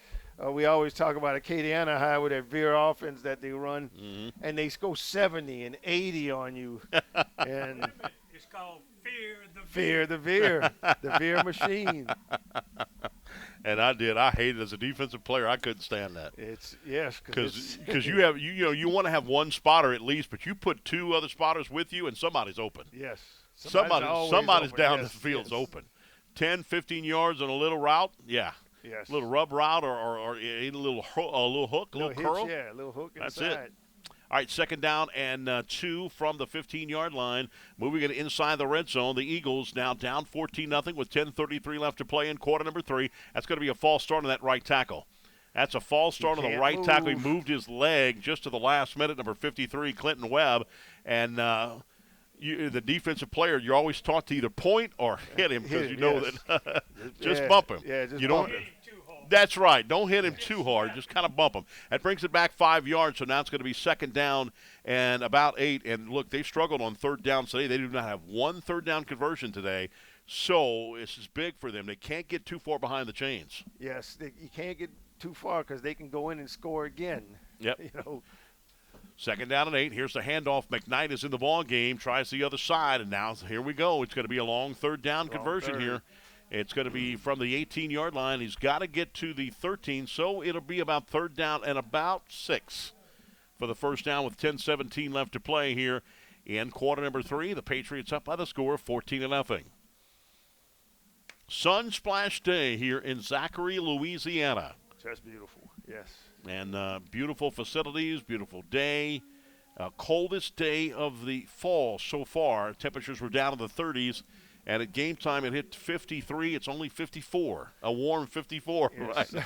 we always talk about Acadiana High with that veer offense that they run, and they go 70 and 80 on you. And it's called Fear the Veer, the Veer machine. And I hated it as a defensive player. I couldn't stand that. Because you want to have one spotter at least, but you put 2 other spotters with you, and somebody's open. Yes. Somebody's down the field's open. 10, 15 yards on a little route, Yes. A little rub route or a little hook, a little curl. Yeah, a little hook inside. That's it. All right, second down and 2 from the 15-yard line. Moving it inside the red zone. The Eagles now down 14-0 with 10:33 left to play in quarter number 3. That's going to be a false start on that right tackle. That's a false start on the right tackle. He moved his leg just to the last minute, number 53, Clinton Webb. And the defensive player, you're always taught to either point or hit him because that just bump him. Yeah, just bump him. That's right. Don't hit him too hard. Just kind of bump him. That brings it back 5 yards, so now it's going to be second down and about 8. And, look, they struggled on third down today. They do not have one third down conversion today, so this is big for them. They can't get too far behind the chains. Yes, you can't get too far because they can go in and score again. Yep. Second down and 8. Here's the handoff. McKnight is in the ball game, tries the other side, and now here we go. It's going to be a long third down conversion here. It's going to be from the 18-yard line. He's got to get to the 13, so it'll be about third down and about 6 for the first down with 10:17 left to play here in quarter number 3. The Patriots up by the score of 14-0. Sun splash day here in Zachary, Louisiana. Just beautiful, yes. And beautiful facilities, beautiful day. Coldest day of the fall so far. Temperatures were down in the 30s. And at game time, it hit 53. It's only 54. A warm 54 right now.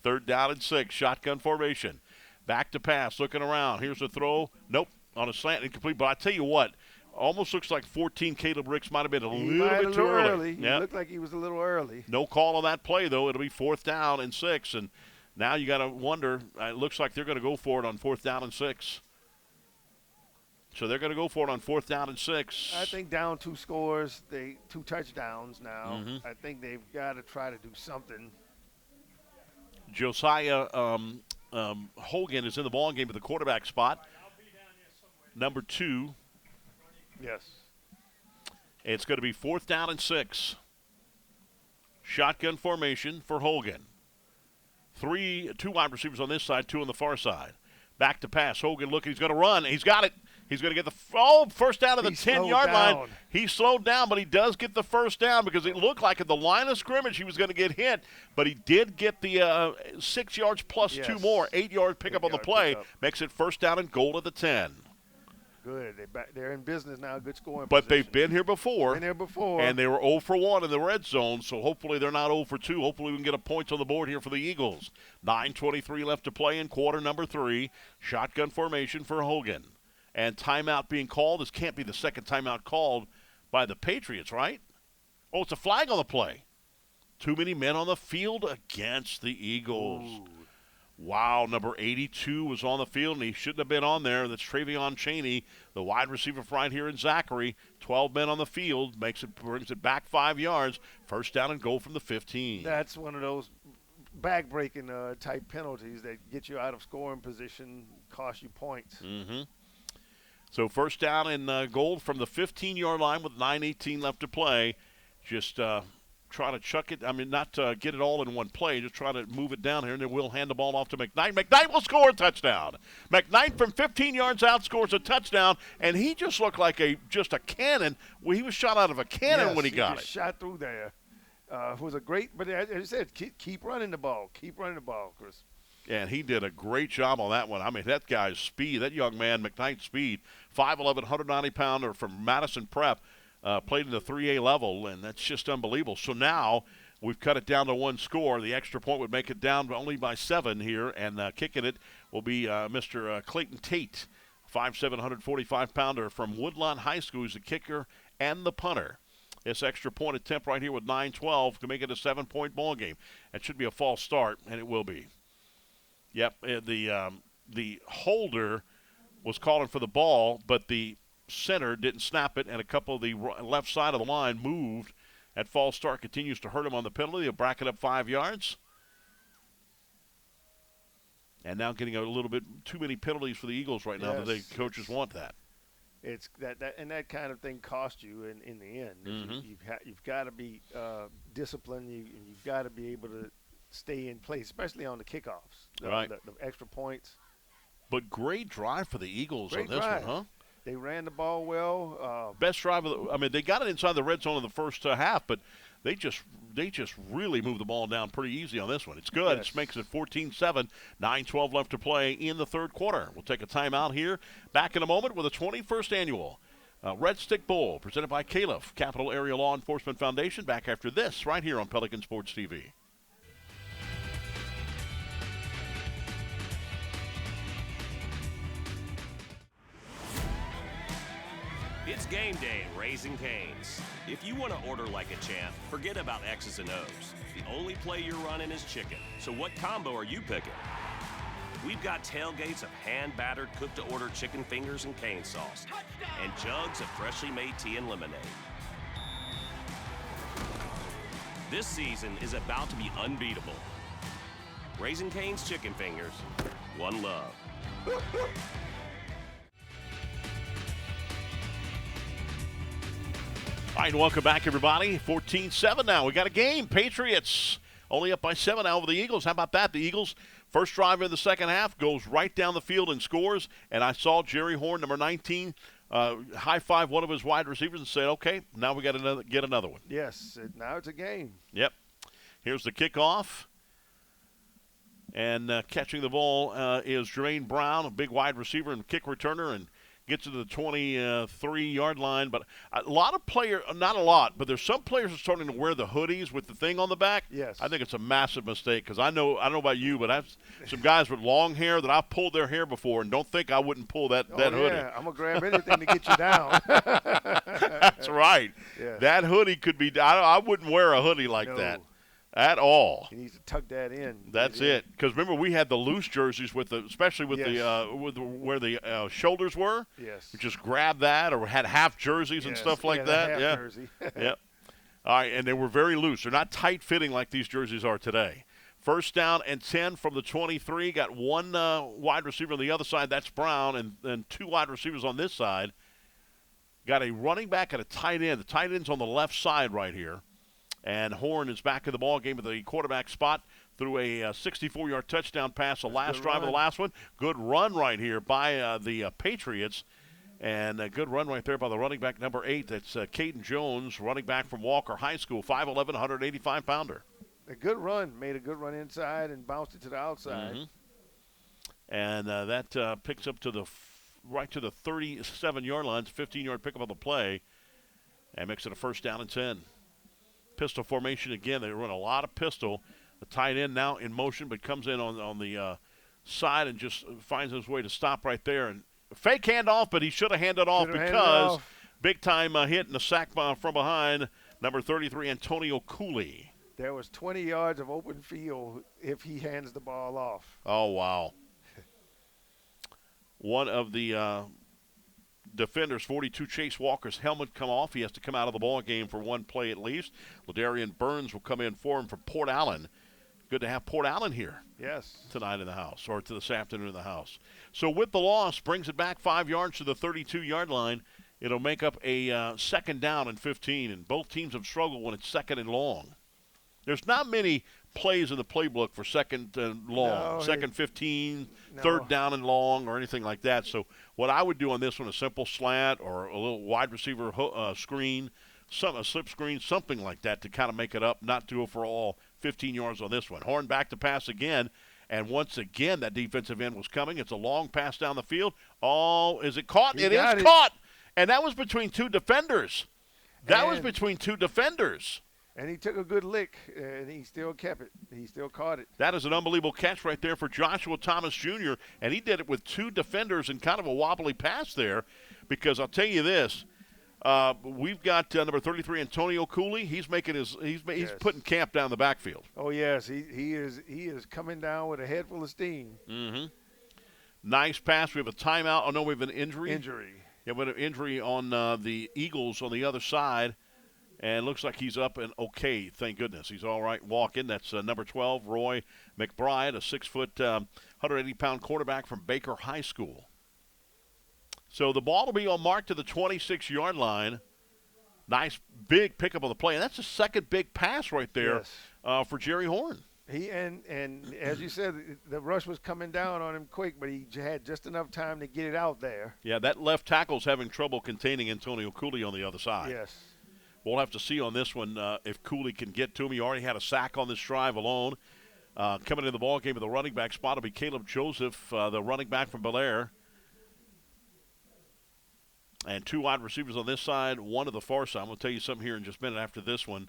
Third down and 6. Shotgun formation. Back to pass. Looking around. Here's a throw. Nope. On a slant. Incomplete. But I tell you what. Almost looks like 14 Caleb Ricks might have been a little bit too early. He looked like he was a little early. No call on that play, though. It'll be fourth down and 6. And now you got to wonder. It looks like they're going to go for it on fourth down and 6. So they're going to go for it on fourth down and 6. I think down 2 scores, 2 touchdowns now. I think they've got to try to do something. Josiah Hogan is in the ballgame at the quarterback spot. Number 2. Yes. It's going to be fourth down and 6. Shotgun formation for Hogan. 2 wide receivers on this side, 2 on the far side. Back to pass. Hogan looking. He's going to run. He's got it. He's going to get the first down of the 10-yard line. He slowed down, but he does get the first down because it looked like at the line of scrimmage he was going to get hit, but he did get the 6 yards plus 2 more, 8-yard pickup on the play. Makes it first down and goal to the 10. Good. They're in business now. Good scoring. But position. they've been here before. Been here before. And they were 0 for 1 in the red zone, so hopefully they're not 0 for 2. Hopefully we can get a point on the board here for the Eagles. 9:23 left to play in quarter number 3. Shotgun formation for Hogan. And timeout being called. This can't be the second timeout called by the Patriots, right? Oh, it's a flag on the play. Too many men on the field against the Eagles. Ooh. Wow, number 82 was on the field, and he shouldn't have been on there. That's Travion Chaney, the wide receiver for right here in Zachary. 12 men on the field, brings it back 5 yards. First down and goal from the 15. That's one of those back-breaking type penalties that get you out of scoring position, cost you points. Mm-hmm. So first down and goal from the 15-yard line with 9:18 left to play. Just try to chuck it. I mean, not get it all in one play. Just try to move it down here, and then we'll hand the ball off to McKnight. McKnight will score a touchdown. McKnight from 15 yards out scores a touchdown, and he just looked like just a cannon. Well, he was shot out of a cannon when he got it. Shot through there. Was a great, but as I said, keep running the ball. Keep running the ball, Chris. And he did a great job on that one. I mean, that guy's speed, that young man, McKnight's speed, 5'11", 190-pounder from Madison Prep, played in the 3A level, and that's just unbelievable. So now we've cut it down to one score. The extra point would make it down only by 7 here, and kicking it will be Mr. Clayton Tate, 5'7", 145-pounder from Woodlawn High School. He's the kicker and the punter. This extra point attempt right here with 9:12 to make it a 7-point ball game. That should be a false start, and it will be. Yep, the holder was calling for the ball, but the center didn't snap it, and a couple of the left side of the line moved. That false start continues to hurt him on the penalty. They'll bracket up 5 yards. And now getting a little bit too many penalties for the Eagles right now. That the coaches want that. It's that kind of thing costs you in the end. Mm-hmm. You've got to be disciplined. You've got to be able to stay in place, especially on the kickoffs. Right. The extra points. But great drive for the Eagles Great on this drive. one, huh? They ran the ball well. Best drive of the, I mean, they got it inside the red zone in the first half, but they just really moved the ball down pretty easy on this one. It's good. Yes. It makes it 14-7, 9:12 left to play in the third quarter. We'll take a timeout here. Back in a moment with the 21st annual Redstick Bowl presented by CALEF, Capital Area Law Enforcement Foundation. Back after this right here on Pelican Sports TV. It's game day at Raising Cane's. If you want to order like a champ, forget about X's and O's. The only play you're running is chicken. So what combo are you picking? We've got tailgates of hand-battered, cooked-to-order chicken fingers and cane sauce, and jugs of freshly made tea and lemonade. This season is about to be unbeatable. Raising Cane's chicken fingers, one love. All right, welcome back, everybody. 14-7 now. We got a game. Patriots only up by 7 now over the Eagles. How about that? The Eagles, first drive in the second half, goes right down the field and scores. And I saw Jerry Horn, number 19, high-five one of his wide receivers and said, okay, now we got to get another one. Yes, now it's a game. Yep. Here's the kickoff. And catching the ball is Jermaine Brown, a big wide receiver and kick returner, and gets to the 23-yard line. But a lot of players, not a lot, but there's some players who are starting to wear the hoodies with the thing on the back. Yes. I think it's a massive mistake because I don't know about you, but I have some guys with long hair that I've pulled their hair before and don't think I wouldn't pull that hoodie. Yeah, I'm going to grab anything to get you down. That's right. Yeah. That hoodie could be – I wouldn't wear a hoodie like that. At all. He needs to tuck that in. That's it. Because remember, we had the loose jerseys especially with where the shoulders were. Yes. You just grab that, or had half jerseys and stuff like that. Half Yeah. jersey. Yep. All right, and they were very loose. They're not tight fitting like these jerseys are today. First down and 10 from the 23. Got one wide receiver on the other side. That's Brown, and then 2 wide receivers on this side. Got a running back and a tight end. The tight end's on the left side right here. And Horn is back in the ball game at the quarterback spot through a 64-yard touchdown pass, the last drive of the last one. Good run right here by the Patriots. And a good run right there by the running back, number 8. That's Caden Jones, running back from Walker High School, 5'11", 185-pounder. A good run. Made a good run inside and bounced it to the outside. Mm-hmm. And that picks up to the right to the 37-yard line, 15-yard pickup on the play, and makes it a first down and 10. Pistol formation again. They run a lot of pistol. The tight end now in motion, but comes in on the side and just finds his way to stop right there. And fake handoff, but he should have handed off because big-time hit and a sack from behind, number 33, Antonio Cooley. There was 20 yards of open field if he hands the ball off. Oh, wow. One of the defenders, 42, Chase Walker's helmet come off. He has to come out of the ball game for one play at least. Ladarian Burns will come in for him from Port Allen. Good to have Port Allen here. Yes. Tonight in the house, or to this afternoon in the house. So with the loss, brings it back 5 yards to the 32-yard line. It'll make up a second down and 15, and both teams have struggled when it's second and long. There's not many plays in the playbook for second and long, second 15, third down and long, or anything like that. So what I would do on this one, a simple slant or a little wide receiver screen, a slip screen, something like that to kind of make it up, not do it for all 15 yards on this one. Horn back to pass again, and once again that defensive end was coming. It's a long pass down the field. Oh, is it caught? It is caught, and that was between two defenders. And he took a good lick, and he still kept it. He still caught it. That is an unbelievable catch right there for Joshua Thomas Jr., and he did it with two defenders and kind of a wobbly pass there, because I'll tell you this, we've got number 33, Antonio Cooley. He's making he's putting camp down the backfield. Oh yes, he is coming down with a head full of steam. Mm-hmm. Nice pass. We have a timeout. Oh no, we have an injury. Yeah, we have an injury on the Eagles on the other side. And looks like he's up and okay, thank goodness. He's all right walking. That's number 12, Roy McBride, a 6-foot, 180-pound quarterback from Baker High School. So the ball will be on mark to the 26-yard line. Nice big pickup on the play. And that's the second big pass right there for Jerry Horn. And as you said, the rush was coming down on him quick, but he had just enough time to get it out there. Yeah, that left tackle's having trouble containing Antonio Cooley on the other side. Yes. We'll have to see on this one if Cooley can get to him. He already had a sack on this drive alone. Coming in the ball game with the running back spot will be Caleb Joseph, the running back from Bel-Air. And two wide receivers on this side, one to the far side. I'm going to tell you something here in just a minute after this one,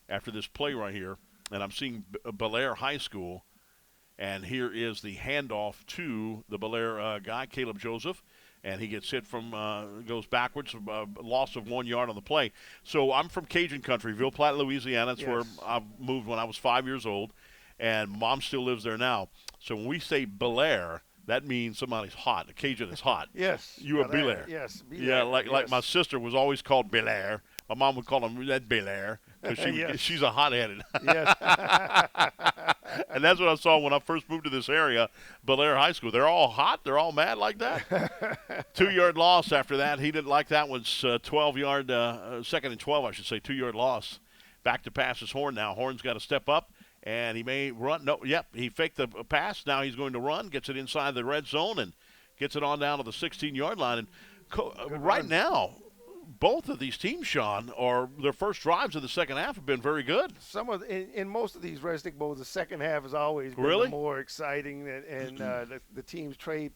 after this play right here. And I'm seeing Bel-Air High School. And here is the handoff to the Bel-Air guy, Caleb Joseph. And he gets hit from, goes backwards, loss of 1 yard on the play. So I'm from Cajun country, Ville Platte, Louisiana. That's where I moved when I was 5 years old. And Mom still lives there now. So when we say Bel-Air, that means somebody's hot. The Cajun is hot. Yes. You are Bel-Air. Yes. Yeah, like my sister was always called Bel-Air. My mom would call him that Bel-Air because she's a hot-headed. Yes. And that's what I saw when I first moved to this area, Bel-Air High School. They're all hot. They're all mad like that. 2 yard loss after that. He didn't like that one. 12-yard, second and 12, I should say, 2 yard loss. Back to pass is Horn now. Horn's got to step up, and he may run. No, he faked the pass. Now he's going to run, gets it inside the red zone, and gets it on down to the 16-yard line. And right now, both of these teams, Sean, or their first drives of the second half have been very good. In most of these Redstick Bowls, the second half has always been the more exciting, and the teams trade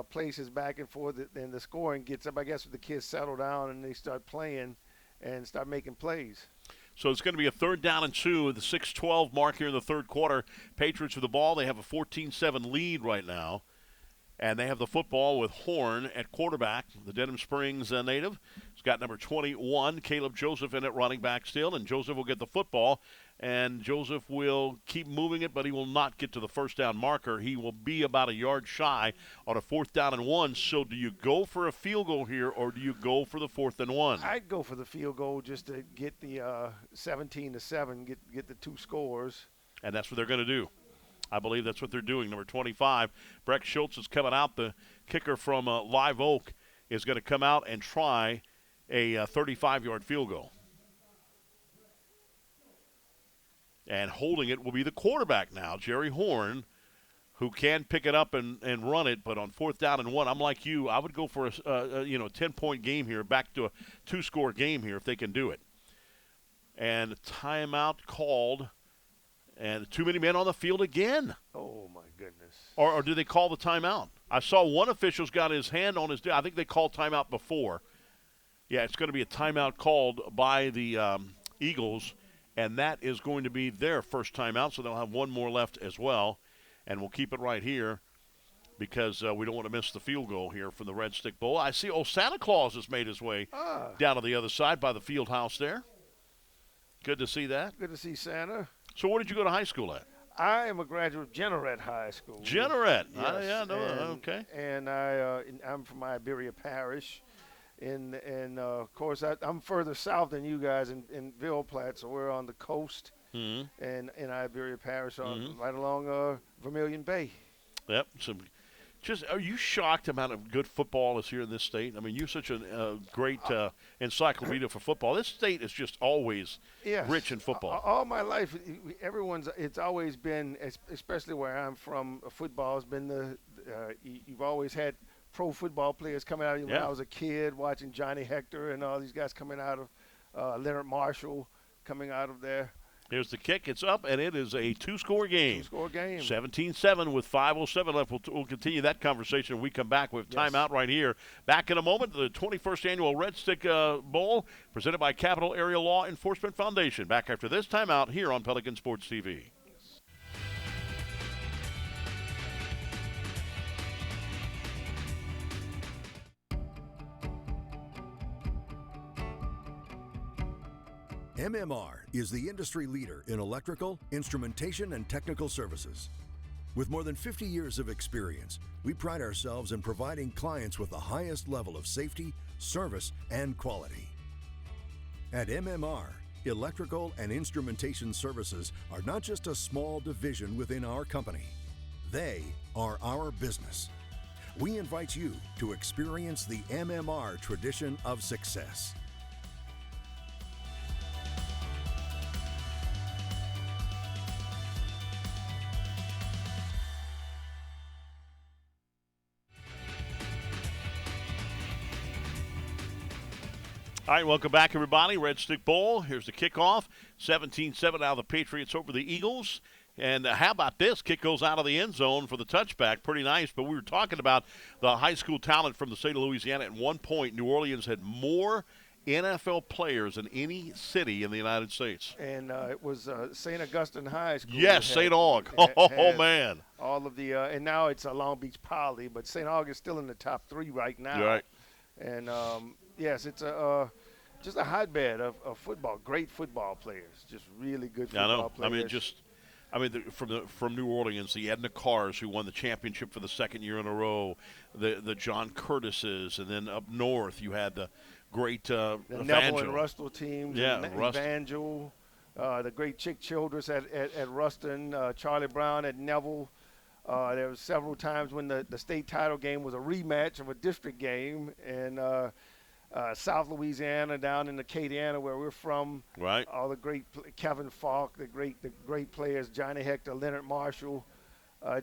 places back and forth, and the scoring gets up. I guess the kids settle down and they start playing and start making plays. So it's going to be a 3rd down and 2 at the 6:12 mark here in the third quarter. Patriots with the ball. They have a 14-7 lead right now. And they have the football with Horn at quarterback, the Denham Springs native. He's got number 21, Caleb Joseph, in at running back still. And Joseph will get the football. And Joseph will keep moving it, but he will not get to the first down marker. He will be about a yard shy on a 4th down and 1. So do you go for a field goal here, or do you go for the 4th and 1? I'd go for the field goal just to get the 17-7, get the 2 scores. And that's what they're going to do. I believe that's what they're doing. Number 25, Breck Schultz is coming out. The kicker from Live Oak is going to come out and try a 35-yard field goal. And holding it will be the quarterback now, Jerry Horn, who can pick it up and run it. But on 4th down and 1, I'm like you. I would go for a 10-point game here, back to a 2-score game here if they can do it. And timeout called. And too many men on the field again. Oh, my goodness. Or do they call the timeout? I saw one official's got his hand on his – I think they called timeout before. Yeah, it's going to be a timeout called by the Eagles, and that is going to be their first timeout, so they'll have one more left as well. And we'll keep it right here because we don't want to miss the field goal here from the Redstick Bowl. I see Santa Claus has made his way down to the other side by the field house there. Good to see that. Good to see Santa. So where did you go to high school at? I am a graduate of Jeanneret High School. Jeanneret. Yes. Yeah, no, okay. And I'm from Iberia Parish. And of course, I'm further south than you guys in Ville Platte, so we're on the coast. And in Iberia Parish, right along Vermilion Bay. Yep. Are you shocked amount of good football is here in this state? I mean, you're such a great encyclopedia for football. This state is just always rich in football. All my life, it's always been, especially where I'm from, football has been you've always had pro football players coming out. When I was a kid, watching Johnny Hector and all these guys coming out of Leonard Marshall coming out of there. Here's the kick. It's up, and it is a two-score game. 17-7 with 5:07 left. We'll continue that conversation when we come back with timeout right here. Back in a moment, the 21st Annual Redstick Bowl presented by Capital Area Law Enforcement Foundation. Back after this timeout here on Pelican Sports TV. MMR is the industry leader in electrical, instrumentation, and technical services. With more than 50 years of experience, we pride ourselves in providing clients with the highest level of safety, service, and quality. At MMR, electrical and instrumentation services are not just a small division within our company. They are our business. We invite you to experience the MMR tradition of success. All right, welcome back, everybody. Redstick Bowl. Here's the kickoff. 17-7 out of the Patriots over the Eagles. And how about this? Kick goes out of the end zone for the touchback. Pretty nice. But we were talking about the high school talent from the state of Louisiana. At one point, New Orleans had more NFL players than any city in the United States. And it was St. Augustine High School. Yes, St. Aug. Oh, man. All of the and now it's Long Beach Poly, but St. Aug is still in the top 3 right now. Right. And yes, it's just a hotbed of football. Great football players, just really good football players. From New Orleans, the Edna Carrs, who won the championship for the second year in a row, the John Curtises, and then up north you had the great the Neville and Rustle teams. Evangel, the great Chick Childress at Ruston, Charlie Brown at Neville. There were several times when the state title game was a rematch of a district game, and South Louisiana down in Acadiana where we're from. Right. All the great Kevin Falk, the great players, Johnny Hector, Leonard Marshall,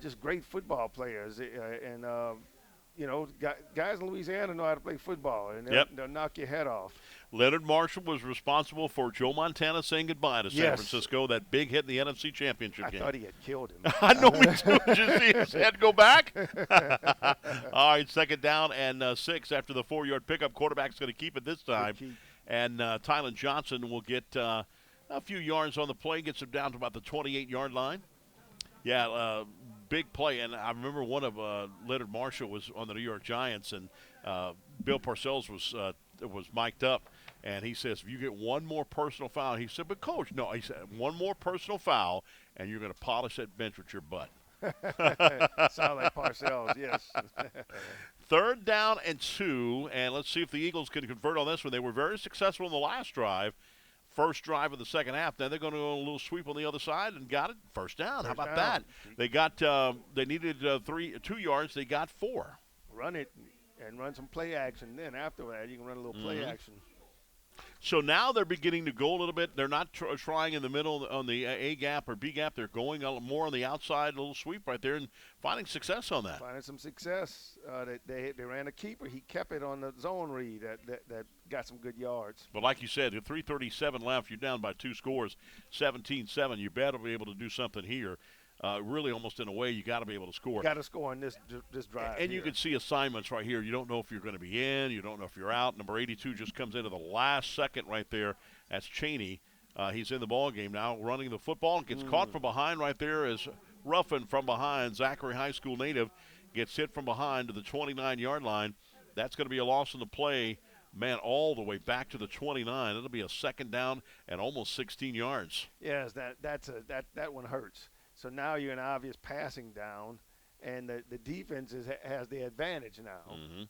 just great football players. Guys in Louisiana know how to play football, and they'll knock your head off. Leonard Marshall was responsible for Joe Montana saying goodbye to San Francisco, that big hit in the NFC Championship game. I thought he had killed him. I know, me too. Did you see his head go back? All right, second down and 6 after the 4-yard pickup. Quarterback's going to keep it this time. And Tylen Johnson will get a few yards on the play, gets him down to about the 28-yard line. Yeah, big play. And I remember one of Leonard Marshall was on the New York Giants, and Bill Parcells was mic'd up. And he says, if you get one more personal foul, he said, but Coach, no, he said, one more personal foul, and you're going to polish that bench with your butt. Sound like Parcells, yes. Third down and 2, and let's see if the Eagles can convert on this one. They were very successful in the last drive. First drive of the second half. Then they're going to go a little sweep on the other side and got it. First down. How about that? They got they needed 2 yards. They got 4. Run it and run some play action. Then after that, you can run a little play action. So now they're beginning to go a little bit. They're not trying in the middle on the A gap or B gap. They're going more on the outside, a little sweep right there, and finding success on that. Finding some success. They ran a keeper. He kept it on the zone read that got some good yards. But like you said, with 3:37 left, you're down by 2 scores, 17-7. You better be able to do something here. really almost in a way you got to be able to score. Got to score on this drive. And here. you can see assignments right here. You don't know if you're going to be in. You don't know if you're out. Number 82 just comes into the last second right there. That's Cheney. He's in the ball game now, running the football and gets caught from behind right there as Ruffin from behind. Zachary High School native gets hit from behind to the 29-yard line. That's going to be a loss in the play, man, all the way back to the 29. It'll be a second down and almost 16 yards. Yes, that one hurts. So now you're an obvious passing down, and the defense has the advantage now. Mm-hmm.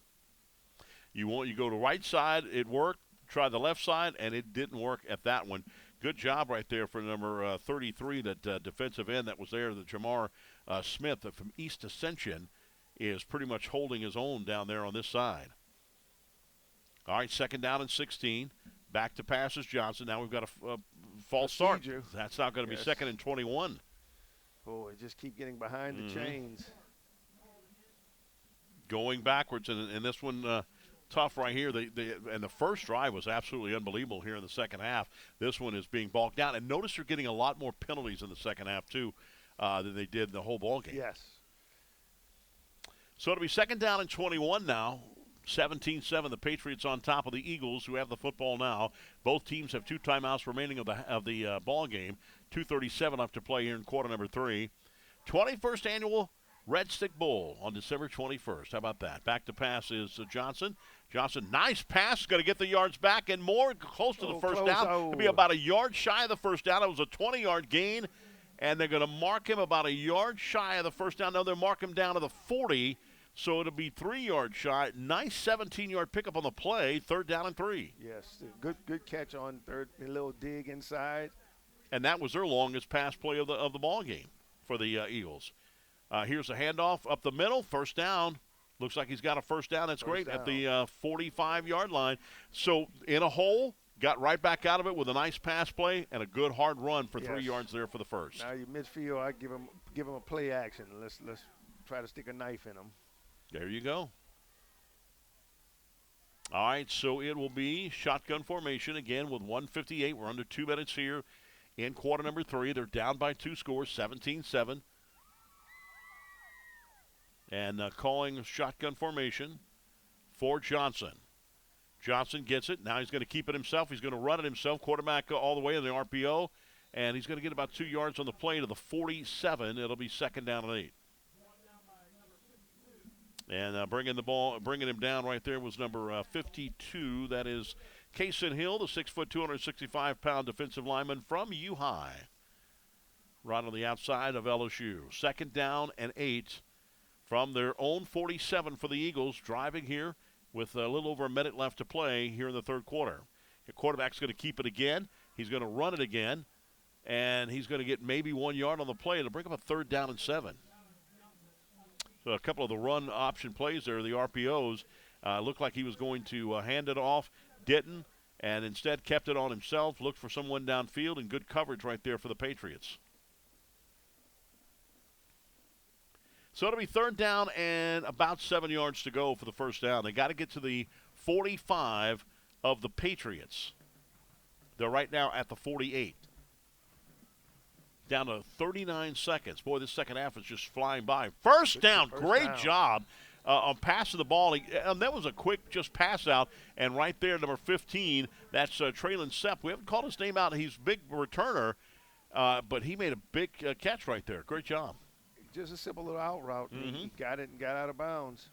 You go to right side, it worked. Try the left side, and it didn't work at that one. Good job right there for number 33, that defensive end that was there, the Jamar Smith from East Ascension is pretty much holding his own down there on this side. All right, second down and 16. Back to passes Johnson. Now we've got a false start. That's not going to be second and 21. Boy, just keep getting behind the chains. Going backwards, and this one tough right here. And the first drive was absolutely unbelievable here in the second half. This one is being balked down. And notice they're getting a lot more penalties in the second half, too, than they did in the whole ball game. Yes. So it'll be second down and 21 now. 17-7, the Patriots on top of the Eagles, who have the football now. Both teams have 2 timeouts remaining of the ball game. 2:37 left to play here in quarter number 3. 21st annual Redstick Bowl on December 21st. How about that? Back to pass is Johnson. Johnson, nice pass, going to get the yards back and more, close to the first down. It'll be about a yard shy of the first down. It was a 20-yard gain, and they're going to mark him about a yard shy of the first down. Now they'll mark him down to the 40, so it'll be 3 yards shy. Nice 17-yard pickup on the play, third down and 3. Yes, good catch on third, a little dig inside. And that was their longest pass play of the ball game for the Eagles. Here's a handoff up the middle, first down. Looks like he's got a first down. That's great at the 45-yard line. So in a hole, got right back out of it with a nice pass play and a good hard run for 3 yards there for the first. Now you midfield, I give him a play action. Let's try to stick a knife in him. There you go. All right, so it will be shotgun formation again with 1:58. We're under 2 minutes here in quarter number 3. They're down by 2 scores, 17-7. And calling shotgun formation for Johnson. Johnson gets it. Now he's going to keep it himself. He's going to run it himself. Quarterback all the way in the RPO. And he's going to get about 2 yards on the play to the 47. It'll be second down and 8. And bringing him down right there was number 52. That is Kaysen Hill, the 6', 265-pound defensive lineman from U-High. Right on the outside of LSU. Second down and 8. From their own 47 for the Eagles, driving here with a little over a minute left to play here in the third quarter. The quarterback's going to keep it again. He's going to run it again, and he's going to get maybe 1 yard on the play to bring up a third down and 7. So a couple of the run option plays there, the RPOs, looked like he was going to hand it off, didn't, and instead kept it on himself, looked for someone downfield, and good coverage right there for the Patriots. So it'll be third down and about 7 yards to go for the first down. They got to get to the 45 of the Patriots. They're right now at the 48. Down to 39 seconds. Boy, this second half is just flying by. First down. Great job on passing the ball. That was a quick just pass out. And right there, number 15, that's Traylon Sepp. We haven't called his name out. He's a big returner, but he made a big catch right there. Great job. Just a simple little out route. Mm-hmm. He got it and got out of bounds.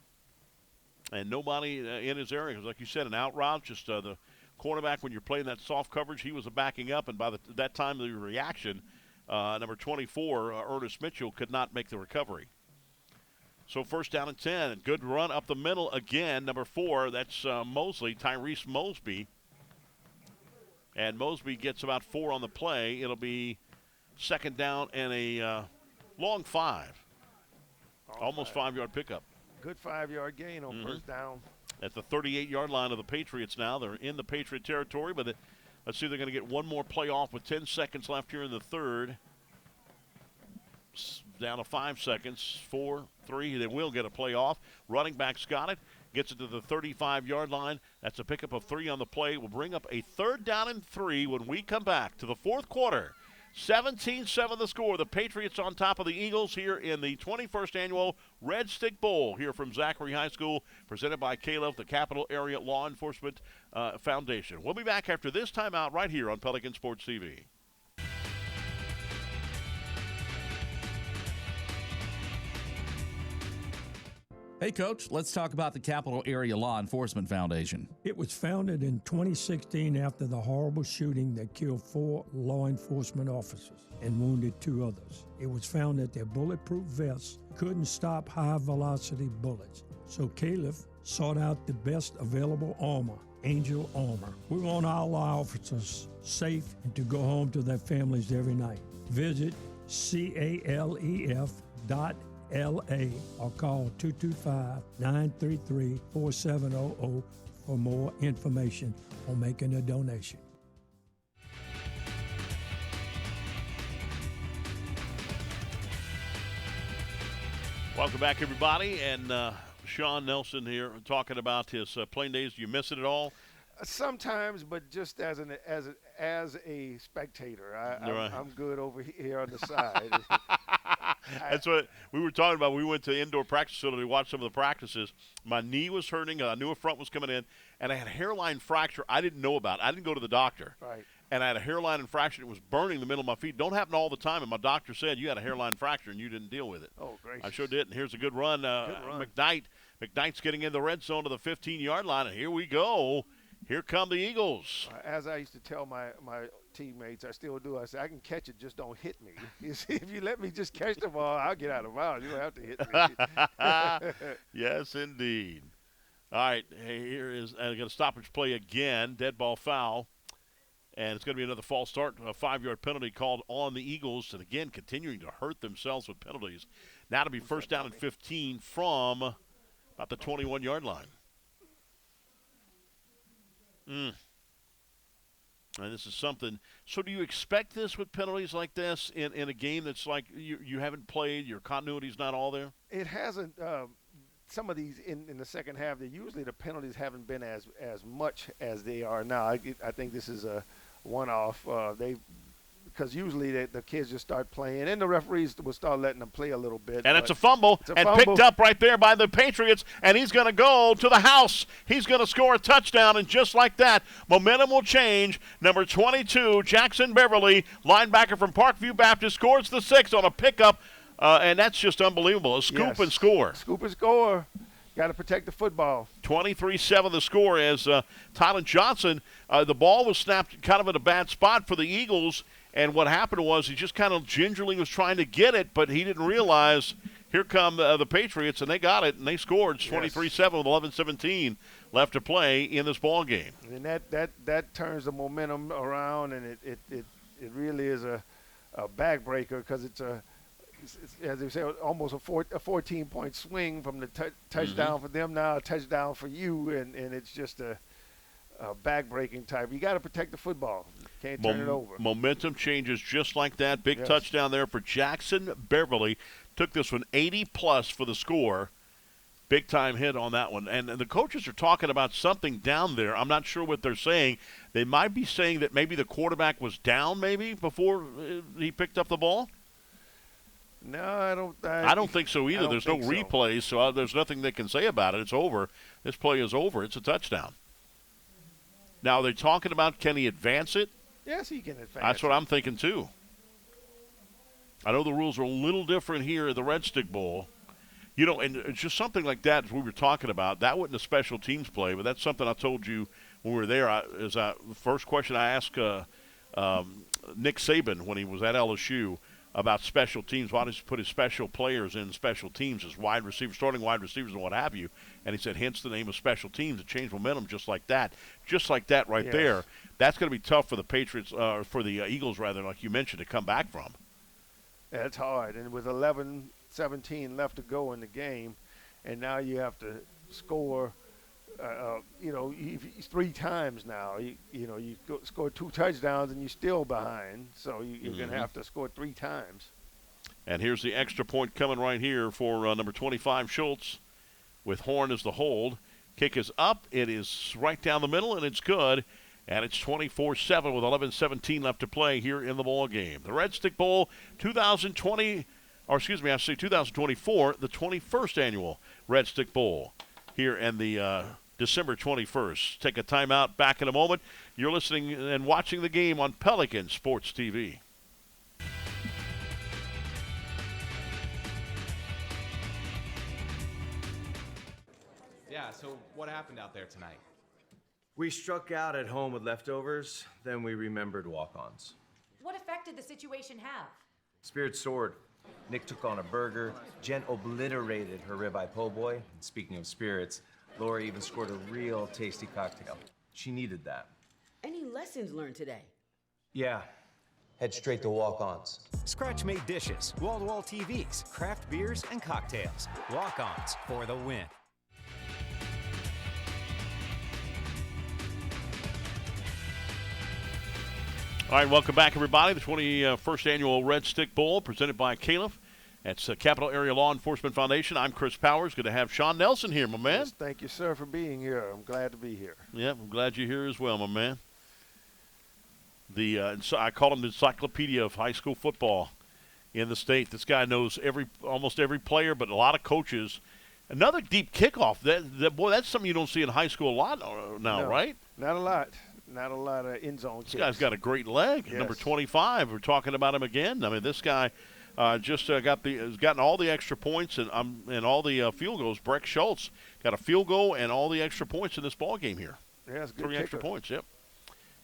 And nobody in his area. Like you said, an out route, just the cornerback, when you're playing that soft coverage, he was backing up. And by that time, the reaction, number 24, Ernest Mitchell, could not make the recovery. So first down and 10. Good run up the middle again. Number 4, that's Mosley, Tyrese Mosby. And Mosby gets about 4 on the play. It'll be second down and a long 5. Almost 5-yard pickup. Good 5-yard gain on first down. At the 38-yard line of the Patriots now. They're in the Patriot territory, but let's see if they're going to get one more play off with 10 seconds left here in the third. Down to 5 seconds. 4, 3. They will get a play off. Running back's got it. Gets it to the 35-yard line. That's a pickup of 3 on the play. We'll bring up a third down and 3 when we come back to the fourth quarter. 17-7 the score. The Patriots on top of the Eagles here in the 21st annual Redstick Bowl here from Zachary High School, presented by CALEF, the Capital Area Law Enforcement Foundation. We'll be back after this timeout right here on Pelican Sports TV. Hey, Coach, let's talk about the Capital Area Law Enforcement Foundation. It was founded in 2016 after the horrible shooting that killed 4 law enforcement officers and wounded 2 others. It was found that their bulletproof vests couldn't stop high-velocity bullets. So CALEF sought out the best available armor, Angel Armor. We want our law officers safe and to go home to their families every night. Visit CALEF.LA or call 225-933-4700 for more information on making a donation. Welcome back, everybody, and Sean Nelson here talking about his playing days. Do you miss it at all? Sometimes, but just as a spectator, I'm good over here on the side. That's what we were talking about. We went to indoor practice facility to watch some of the practices. My knee was hurting. I knew a front was coming in, and I had a hairline fracture I didn't know about. I didn't go to the doctor. Right. And I had a hairline fracture. It was burning the middle of my feet. Don't happen all the time. And my doctor said you had a hairline fracture and you didn't deal with it. Oh, great. I sure did. And here's a good run. McKnight's getting in the red zone to the 15-yard line. And here we go. Here come the Eagles. As I used to tell my teammates, I still do. I say, I can catch it, just don't hit me. You see, if you let me just catch the ball, I'll get out of bounds. You don't have to hit me. Yes, indeed. All right, here is going to stoppage play again. Dead ball foul. And it's going to be another false start, a 5-yard penalty called on the Eagles. And, again, continuing to hurt themselves with penalties. Now to be first down and 15 from about the 21-yard line. And this is something. So do you expect this with penalties like this in a game that's like you haven't played, your continuity's not all there? It hasn't. Some of these in the second half, usually the penalties haven't been as much as they are now. I think this is a one-off. Because usually the kids just start playing, and the referees will start letting them play a little bit. And it's a fumble, picked up right there by the Patriots, and he's going to go to the house. He's going to score a touchdown, and just like that, momentum will change. Number 22, Jackson Beverly, linebacker from Parkview Baptist, scores the 6 on a pickup, and that's just unbelievable. A scoop and score. Scoop and score. Got to protect the football. 23-7 the score as Tyler Johnson, the ball was snapped kind of in a bad spot for the Eagles. And what happened was he just kind of gingerly was trying to get it, but he didn't realize here come the Patriots, and they got it, and they scored 23-7 with 11-17 left to play in this ball game. And that turns the momentum around, and it really is a backbreaker because it's as they say, almost a 14-point swing from the touchdown for them now, a touchdown for you, and it's just a back-breaking type. You got to protect the football. Can't turn it over. Momentum changes just like that. Big touchdown there for Jackson Beverly. Took this one 80-plus for the score. Big-time hit on that one. And the coaches are talking about something down there. I'm not sure what they're saying. They might be saying that maybe the quarterback was down maybe before he picked up the ball. No, I don't think so either. There's no replays, so there's nothing they can say about it. It's over. This play is over. It's a touchdown. Now, are they talking about can he advance it? Yes, he can advance. That's what I'm thinking, too. I know the rules are a little different here at the Redstick Bowl. You know, and it's just something like that as we were talking about. That wasn't a special teams play, but that's something I told you when we were there. The first question I asked Nick Saban when he was at LSU about special teams. Why does he put his special players in special teams as wide receivers, starting wide receivers and what have you? And he said, hence the name of special teams, to change momentum just like that. Just like that right there. That's going to be tough for the Patriots, for the Eagles, rather, like you mentioned, to come back from. Yeah, it's hard. And with 11-17 left to go in the game, and now you have to score, 3 times now. You score 2 touchdowns and you're still behind. So you're going to have to score 3 times. And here's the extra point coming right here for number 25, Schultz, with Horn as the hold. Kick is up. It is right down the middle, and it's good. And it's 24-7 with 11:17 left to play here in the ball game. The Redstick Bowl 2024, the 21st annual Redstick Bowl here in the December 21st. Take a timeout, back in a moment. You're listening and watching the game on Pelican Sports TV. Yeah, so what happened out there tonight? We struck out at home with leftovers, then we remembered walk-ons. What effect did the situation have? Spirit soared. Nick took on a burger. Jen obliterated her ribeye po' boy. And speaking of spirits, Laura even scored a real tasty cocktail. She needed that. Any lessons learned today? Yeah. Head straight to walk-ons. Scratch-made dishes, wall-to-wall TVs, craft beers, and cocktails. Walk-ons for the win. All right, welcome back, everybody. The 21st annual Redstick Bowl presented by CALEF. That's Capital Area Law Enforcement Foundation. I'm Chris Powers. Good to have Sean Nelson here, my man. Yes, thank you, sir, for being here. I'm glad to be here. Yeah, I'm glad you're here as well, my man. I call him the encyclopedia of high school football in the state. This guy knows almost every player, but a lot of coaches. Another deep kickoff. Boy, that's something you don't see in high school a lot now, No, right? Not a lot. Not a lot of end zone kicks. This guy's got a great leg. Yes. Number 25. We're talking about him again. I mean, this guy has gotten all the extra points and all the field goals. Breck Schultz got a field goal and all the extra points in this ball game here. Yeah, that's a good 3 extra kicker. points. Yep.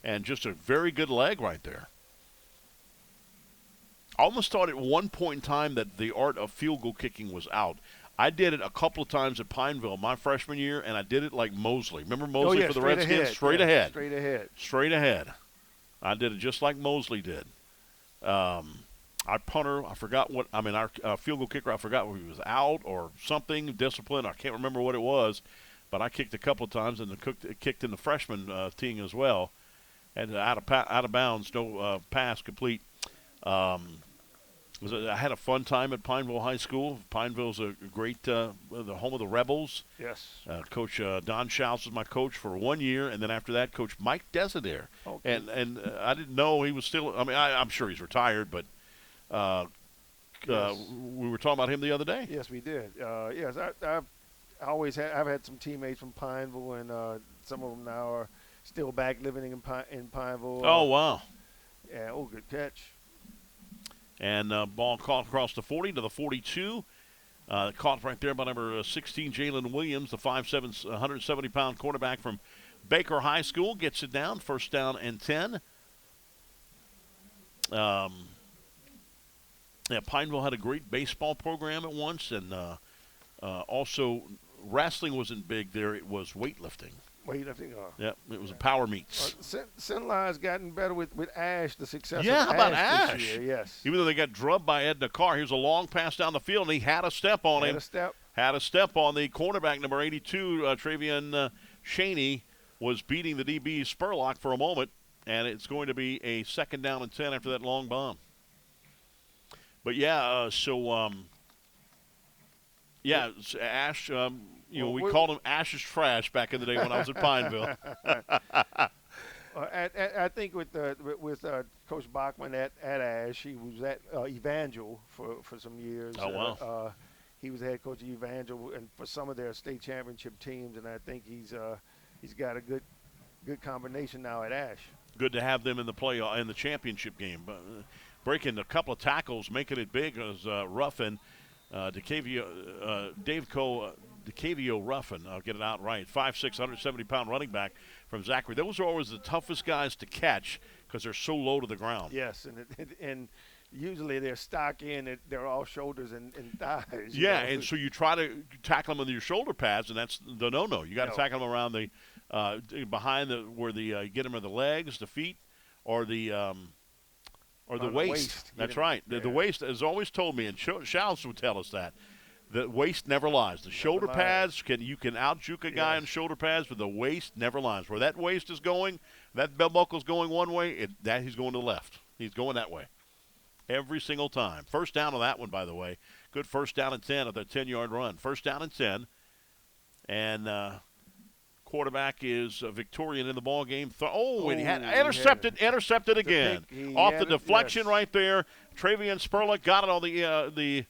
And just a very good leg right there. I almost thought at one point in time that the art of field goal kicking was out. I did it a couple of times at Pineville my freshman year, and I did it like Mosley. Remember Mosley for the Redskins? Straight ahead. Straight ahead. I did it just like Mosley did. Our punter, I forgot our field goal kicker, I forgot whether he was out or something, discipline. I can't remember what it was, but I kicked a couple of times and kicked in the freshman team as well. And out of bounds, no pass complete. I had a fun time at Pineville High School. Pineville's a great, the home of the Rebels. Yes. Coach Don Schaus was my coach for 1 year, and then after that, Coach Mike Desidere. Okay. And I didn't know he was still. I mean, I'm sure he's retired, but Yes. we were talking about him the other day. Yes, we did. Yes, I've had some teammates from Pineville, and some of them now are still back living in Pineville. Oh, wow. Yeah, good catch. And ball caught across the 40 to the 42. Caught right there by number 16, Jalen Williams, the 5'7", 170-pound quarterback from Baker High School. Gets it down, first down and 10. Pineville had a great baseball program at once, and also wrestling wasn't big there. It was weightlifting. Yep, it was a power meets. Sinline's gotten better with Ash, the success Yeah, of how about Ash Ash? this year, yes. Even though they got drubbed by Edna Carr, here's a long pass down the field, and he had a step on him. Had a step on the cornerback, number 82, Travian Shaney, was beating the DB Spurlock for a moment, and it's going to be a second down and 10 after that long bomb. But, Ash, we called him Ash's Trash back in the day when I was at Pineville. I think with Coach Bachman at Ash, he was at Evangel for some years. Oh, wow. He was the head coach of Evangel and for some of their state championship teams, and I think he's got a good combination now at Ash. Good to have them in the championship game. Breaking a couple of tackles, making it big was Ruffin. DeCavio Ruffin, I'll get it out right, 5'6", 170-pound running back from Zachary. Those are always the toughest guys to catch because they're so low to the ground. Yes, and usually they're stocky and they're all shoulders and thighs. Yeah, and so you try to tackle them with your shoulder pads, and that's the no-no. You got to tackle them around the behind where you get them in the legs, the feet, or the waist. That's right. The waist has always told me, and Schaus would tell us that. The waist never lies. The shoulder pads, you can out-juke a guy on shoulder pads, but the waist never lies. Where that waist is going, that belt buckle's going one way, he's going to the left. He's going that way every single time. First down on that one, by the way. Good first down and 10 of the 10-yard run. First down and 10. And quarterback is Victorian in the ball game. And he had intercepted again. Off the deflection right there. Travian Spurlock got it on the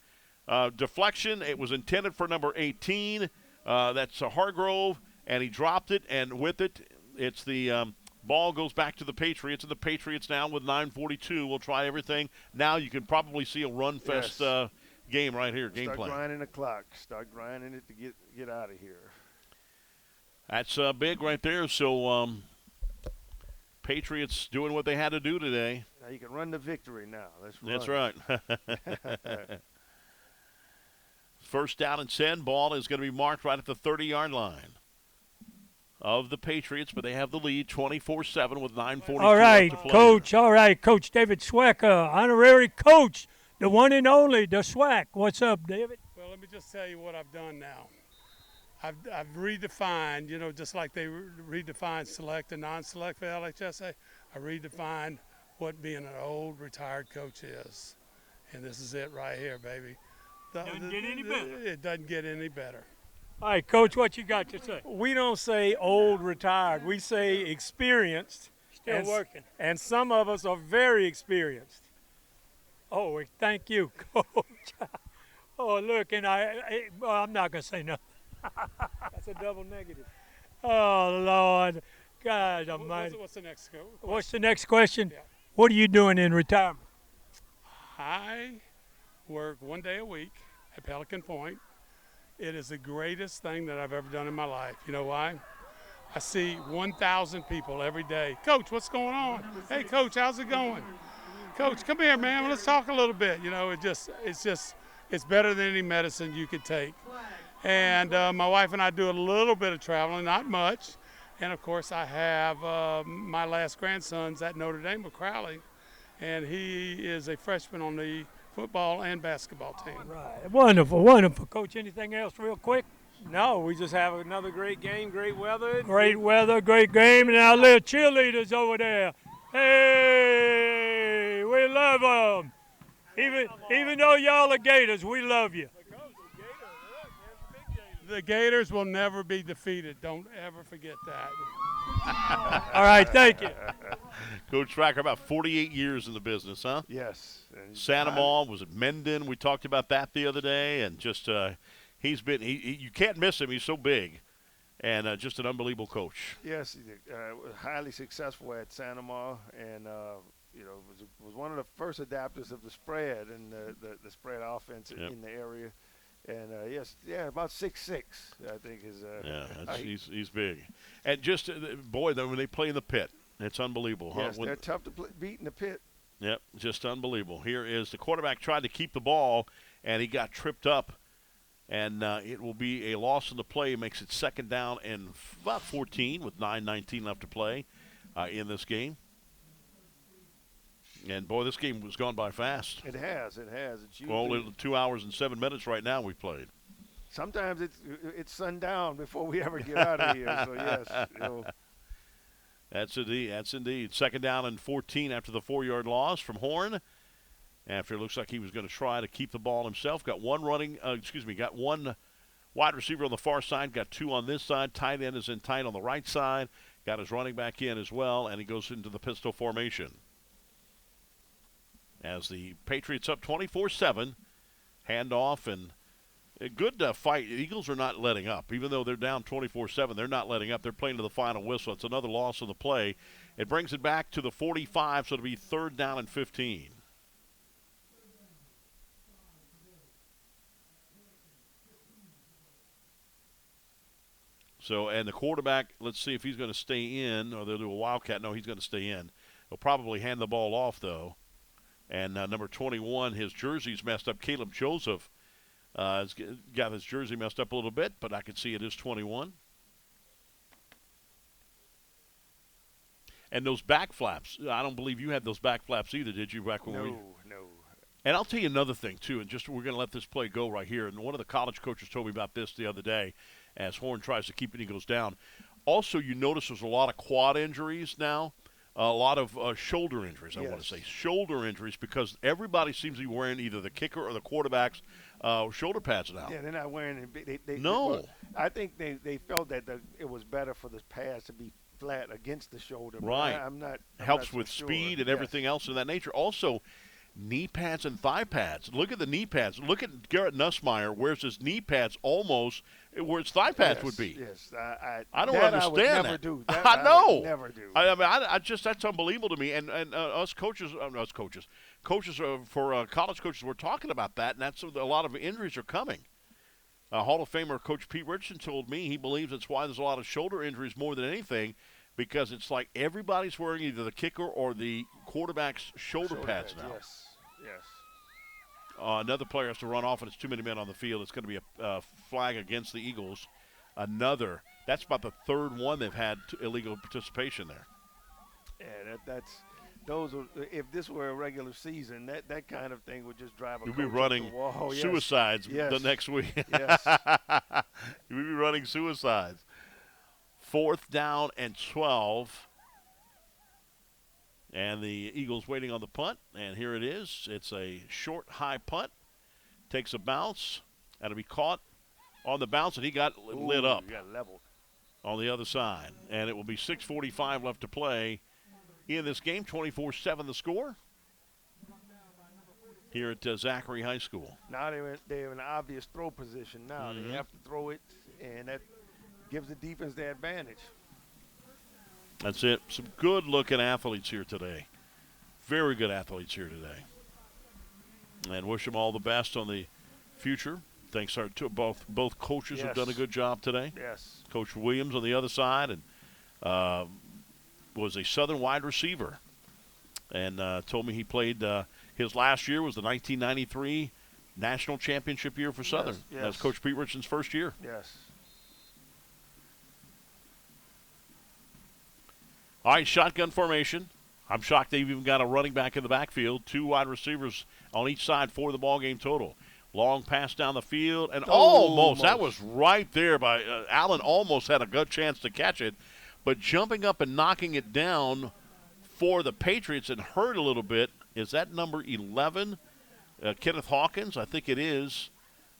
deflection. It was intended for number 18. That's Hargrove, and he dropped it, and with it, it's the ball goes back to the Patriots, and the Patriots now with 9:42 will try everything. Now you can probably see a run-fest game right here, game plan. Start grinding the clock. Start grinding it to get out of here. That's big right there. So Patriots doing what they had to do today. Now you can run the victory now. That's right. First down and 10. Ball is going to be marked right at the 30-yard line of the Patriots, but they have the lead 24-7 with 9:42 All right, left to play. Coach. All right, Coach David Swack, honorary coach, the one and only, the Swack. What's up, David? Well, let me just tell you what I've done now. I've redefined, just like they redefined select and non-select for LHSA, I redefined what being an old retired coach is. And this is it right here, baby. Doesn't get any better. It doesn't get any better. All right, Coach, what you got to say? We don't say old retired. We say experienced. Still working. And some of us are very experienced. Oh, thank you, Coach. Oh, look, and I'm not going to say nothing. That's a double negative. Oh, Lord. God almighty. What's the next question? What's the next question? Yeah. What are you doing in retirement? I work 1 day a week at Pelican Point. It is the greatest thing that I've ever done in my life. You know why? I see 1,000 people every day. Coach, what's going on? Hey, Coach, how's it going? Coach, come here, man. Let's talk a little bit. It's better than any medicine you could take. And my wife and I do a little bit of traveling, not much. And, of course, I have my last grandson's at Notre Dame with Crowley, and he is a freshman on the football and basketball team. Right. Wonderful, wonderful. Coach, anything else real quick? No, we just have another great game, great weather. Great weather, great game, and our little cheerleaders over there. Hey, we love them. Even though y'all are Gators, we love you. The Gators will never be defeated. Don't ever forget that. All right, thank you. Coach Tracker, about 48 years in the business, huh? Yes. Santa Maria, was it Menden? We talked about that the other day, and just he's been you can't miss him. He's so big, and just an unbelievable coach. Yes, highly successful at Santa Maria, and was one of the first adapters of the spread and the spread offense in the area. And about 6'6", I think is. He's big, and just boy, when they play in the pit, it's unbelievable. Yes, huh? They're tough to beat in the pit. Yep, just unbelievable. Here is the quarterback tried to keep the ball, and he got tripped up, and it will be a loss in the play. It makes it second down and about 14 with 9:19 left to play in this game. And, boy, this game was gone by fast. It has. It's usually 2 hours and 7 minutes right now we've played. Sometimes it's sundown before we ever get out of here. So, yes. That's indeed. Second down and 14 after the 4-yard loss from Horn. After it looks like he was going to try to keep the ball himself. Got one wide receiver on the far side. Got two on this side. Tight end is in tight on the right side. Got his running back in as well, and he goes into the pistol formation. As the Patriots up 24-7, handoff, and a good fight. The Eagles are not letting up. Even though they're down 24-7, they're not letting up. They're playing to the final whistle. It's another loss of the play. It brings it back to the 45, so it'll be third down and 15. So, and the quarterback, let's see if he's going to stay in, or they'll do a wildcat. No, he's going to stay in. He'll probably hand the ball off, though. And number 21, his jersey's messed up. Caleb Joseph has got his jersey messed up a little bit, but I can see it is 21. And those back flaps, I don't believe you had those back flaps either, did you, back when No. And I'll tell you another thing, too, and just we're going to let this play go right here. And one of the college coaches told me about this the other day as Horn tries to keep it, he goes down. Also, you notice there's a lot of quad injuries now. A lot of shoulder injuries, I want to say. Shoulder injuries because everybody seems to be wearing either the kicker or the quarterback's shoulder pads now. Yeah, they're not wearing it. No. Well, I think they felt that it was better for the pads to be flat against the shoulder. Right. I'm not. Helps not so with sure. speed and Yes. everything else of that nature. Also, knee pads and thigh pads. Look at the knee pads. Look at Garrett Nussmeier wears his knee pads almost where his thigh pads Yes, would be. Yes, I don't that understand I would never that. Do. That I know. I would never do. I mean, I just that's unbelievable to me. And us coaches, for college coaches, we're talking about that, and that's a lot of injuries are coming. Hall of Famer Coach Pete Richardson told me he believes that's why there's a lot of shoulder injuries more than anything, because it's like everybody's wearing either the kicker or the quarterback's shoulder pads now. Yes, yes. Another player has to run off, and it's too many men on the field. It's going to be a flag against the Eagles. That's about the third one they've had illegal participation there. Yeah, if this were a regular season, that kind of thing would just drive a We'd coach be running up the wall. Yes. suicides Yes. the next week. Yes. We'd be running suicides. 4th down and 12. And the Eagles waiting on the punt, and here it is. It's a short, high punt. Takes a bounce. That'll be caught on the bounce, and he got lit up. Got leveled. On the other side. And it will be 6:45 left to play in this game. 24-7 the score here at Zachary High School. Now they're in an obvious throw position now. Mhm. They have to throw it, and that gives the defense the advantage. That's it. Some good-looking athletes here today. Very good athletes here today. And wish them all the best on the future. Thanks to both coaches have done a good job today. Yes. Coach Williams on the other side and was a Southern wide receiver. And told me he played his last year was the 1993 National Championship year for Southern. Yes. That's Coach Pete Richardson's first year. Yes. All right, shotgun formation. I'm shocked they've even got a running back in the backfield. 2 wide receivers on each side for the ball game total. Long pass down the field, and almost. That was right there by Allen. Almost had a good chance to catch it, but jumping up and knocking it down for the Patriots and hurt a little bit. Is that number 11, Kenneth Hawkins? I think it is.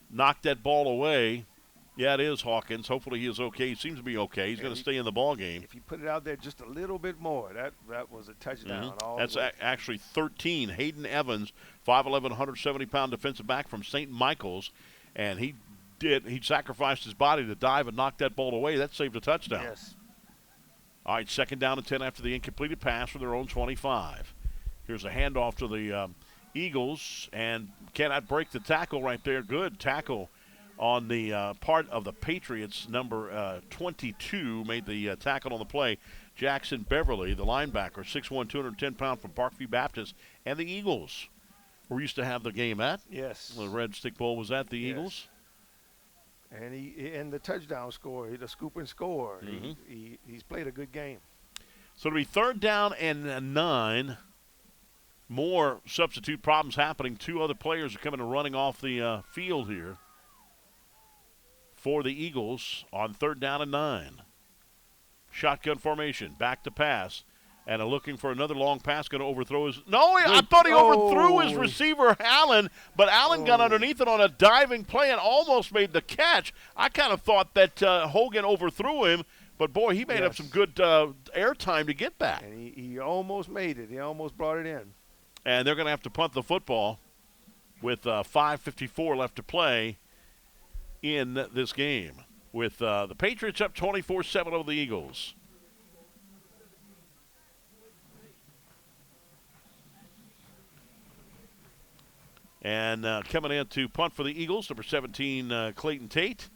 Knocked that ball away. Yeah, it is Hawkins. Hopefully he is okay. He seems to be okay. He's going to stay in the ball game. If you put it out there just a little bit more, that was a touchdown. Mm-hmm. That's actually 13. Hayden Evans, 5'11", 170-pound defensive back from St. Michael's, and he sacrificed his body to dive and knock that ball away. That saved a touchdown. Yes. All right, 2nd down and 10 after the incompleted pass from their own 25. Here's a handoff to the Eagles, and cannot break the tackle right there. Good tackle on the part of the Patriots. Number 22 made the tackle on the play. Jackson Beverly, the linebacker, 6'1", 210-pound from Parkview Baptist. And the Eagles were used to have the game at. Yes. The Redstick Bowl was at the Eagles. And he the touchdown score, the scoop and score. Mm-hmm. He's played a good game. So it'll be 3rd down and 9. More substitute problems happening. 2 other players are coming and running off the field here for the Eagles on 3rd down and 9. Shotgun formation, back to pass, and looking for another long pass, going to overthrow his. No, I thought he overthrew his receiver, Allen, but Allen got underneath it on a diving play and almost made the catch. I kind of thought that Hogan overthrew him, but boy, he made up some good air time to get back. And he almost made it. He almost brought it in. And they're going to have to punt the football with 5:54 left to play in this game, with the Patriots up 24-7 over the Eagles. And coming in to punt for the Eagles, number 17, Clayton Tate.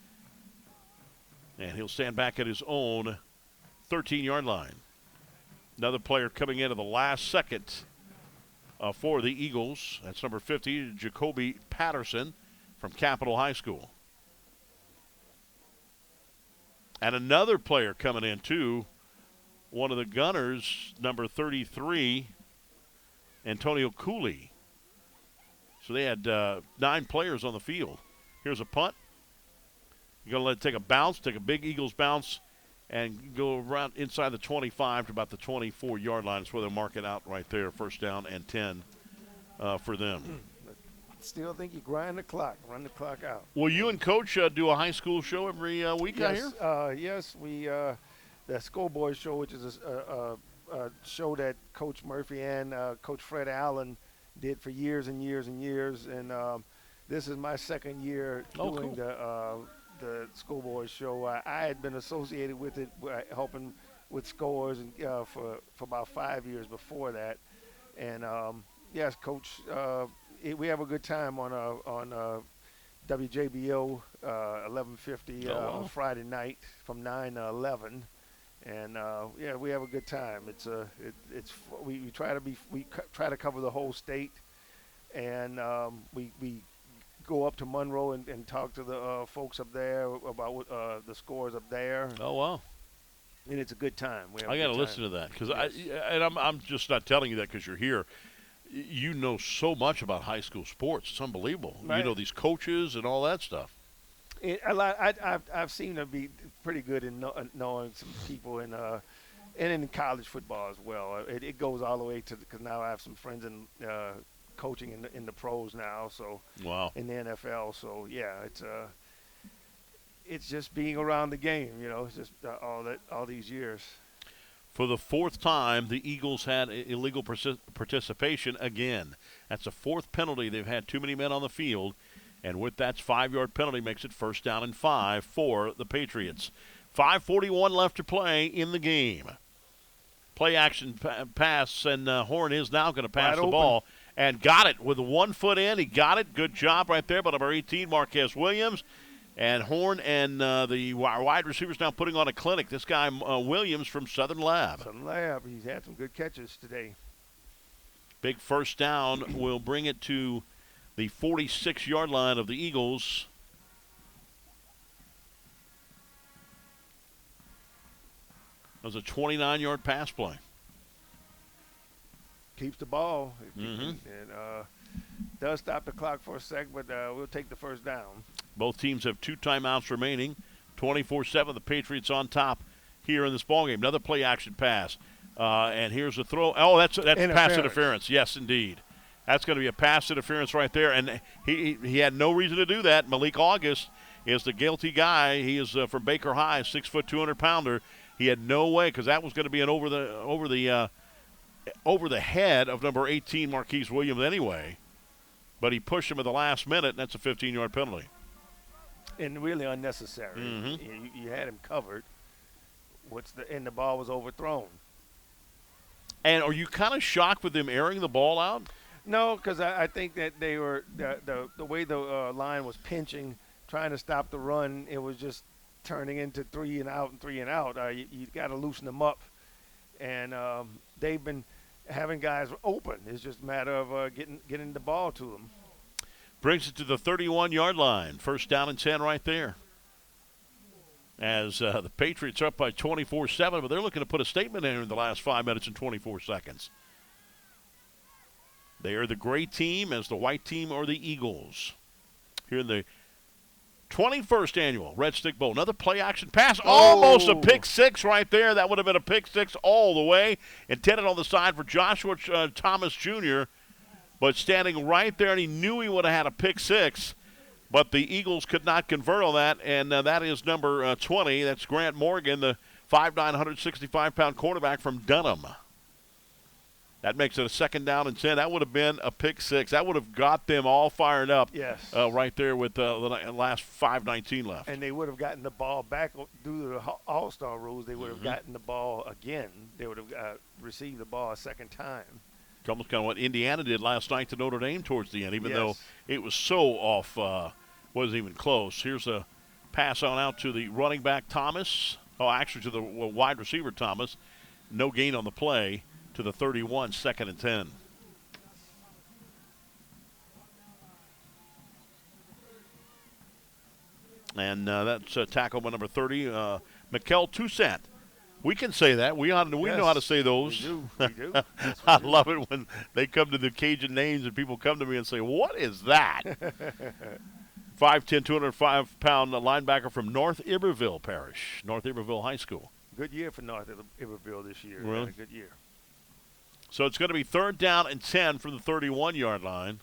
And he'll stand back at his own 13-yard line. Another player coming in at the last second for the Eagles. That's number 50, Jacoby Patterson from Capitol High School. And another player coming in, too, one of the Gunners, number 33, Antonio Cooley. So they had 9 players on the field. Here's a punt. You're going to let it take a bounce, take a big Eagles bounce, and go around inside the 25 to about the 24-yard line. That's where they'll mark it out right there, 1st down and 10 for them. still think you grind the clock, run the clock out. Well, you and Coach do a high school show every week out here? Yes, we the Schoolboys show, which is a show that Coach Murphy and Coach Fred Allen did for years and years and years, and this is my second year doing the Schoolboys show. I had been associated with it, helping with scores, and for about 5 years before that. And yes, Coach, we have a good time on WJBO 1150 on Friday night from 9 to 11. And yeah, we have a good time. We try to cover the whole state, and we go up to Monroe and talk to the folks up there about the scores up there. Oh wow! And it's a good time. I got to listen to that because I'm just not telling you that because you're here. You know so much about high school sports. It's unbelievable. Right. You know these coaches and all that stuff. I've seen to be pretty good in knowing some people and in college football as well. It goes all the way to because now I have some friends in coaching in the pros now. So wow. In the NFL. So yeah, it's just being around the game. You know, it's just all these years. For the fourth time, the Eagles had illegal participation again. That's the fourth penalty. They've had too many men on the field. And with that 5-yard penalty makes it 1st down and 5 for the Patriots. 5:41 left to play in the game. Play action pass, and Horn is now going to pass the ball. And got it with 1 foot in. He got it. Good job right there by number 18, Marquez Williams. And Horn and the wide receivers now putting on a clinic. This guy, Williams from Southern Lab. Southern Lab. He's had some good catches today. Big 1st down will bring it to the 46-yard line of the Eagles. That was a 29-yard pass play. Keeps the ball. Mm-hmm. And does stop the clock for a sec, but we'll take the 1st down. Both teams have 2 timeouts remaining. 24-7, the Patriots on top here in this ballgame. Another play-action pass. And here's a throw. Oh, that's pass interference. Yes, indeed. That's going to be a pass interference right there. And he had no reason to do that. Malik August is the guilty guy. He is from Baker High, 6 foot, 200-pounder. He had no way because that was going to be an over the head of number 18, Marquise Williams anyway. But he pushed him at the last minute, and that's a 15-yard penalty. And really unnecessary. Mm-hmm. You had him covered. And the ball was overthrown. And are you kind of shocked with them airing the ball out? No, because I think that they were the way the line was pinching, trying to stop the run. It was just turning into 3 and out and 3 and out. You got to loosen them up, and they've been having guys open. It's just a matter of getting the ball to them. Brings it to the 31-yard line. 1st down and 10 right there. As the Patriots are up by 24-7, but they're looking to put a statement in the last 5 minutes and 24 seconds. They are the gray team as the white team are the Eagles. Here in the 21st annual Redstick Bowl. Another play-action pass. Almost a pick six right there. That would have been a pick six all the way. Intended on the side for Joshua Thomas Jr., but standing right there, and he knew he would have had a pick six, but the Eagles could not convert on that, and that is number 20. That's Grant Morgan, the 5'9", 165-pound quarterback from Dunham. That makes it a 2nd down and 10. That would have been a pick six. That would have got them all fired up. Yes. Right there with the last 5:19 left. And they would have gotten the ball back due to the All-Star rules. They would have gotten the ball again. They would have received the ball a 2nd time. It's almost kind of what Indiana did last night to Notre Dame towards the end, even though it was so off, wasn't even close. Here's a pass on out to the running back, Thomas. Oh, actually to the wide receiver, Thomas. No gain on the play to the 31, 2nd and 10. And that's tackle by number 30, Mikel Toussaint. We can say that. We know how to say those. We do. I love it when they come to the Cajun names and people come to me and say, what is that? 5'10", 205-pound linebacker from North Iberville Parish, North Iberville High School. Good year for North Iberville this year. Really? Had a good year. So it's going to be 3rd down and 10 from the 31-yard line.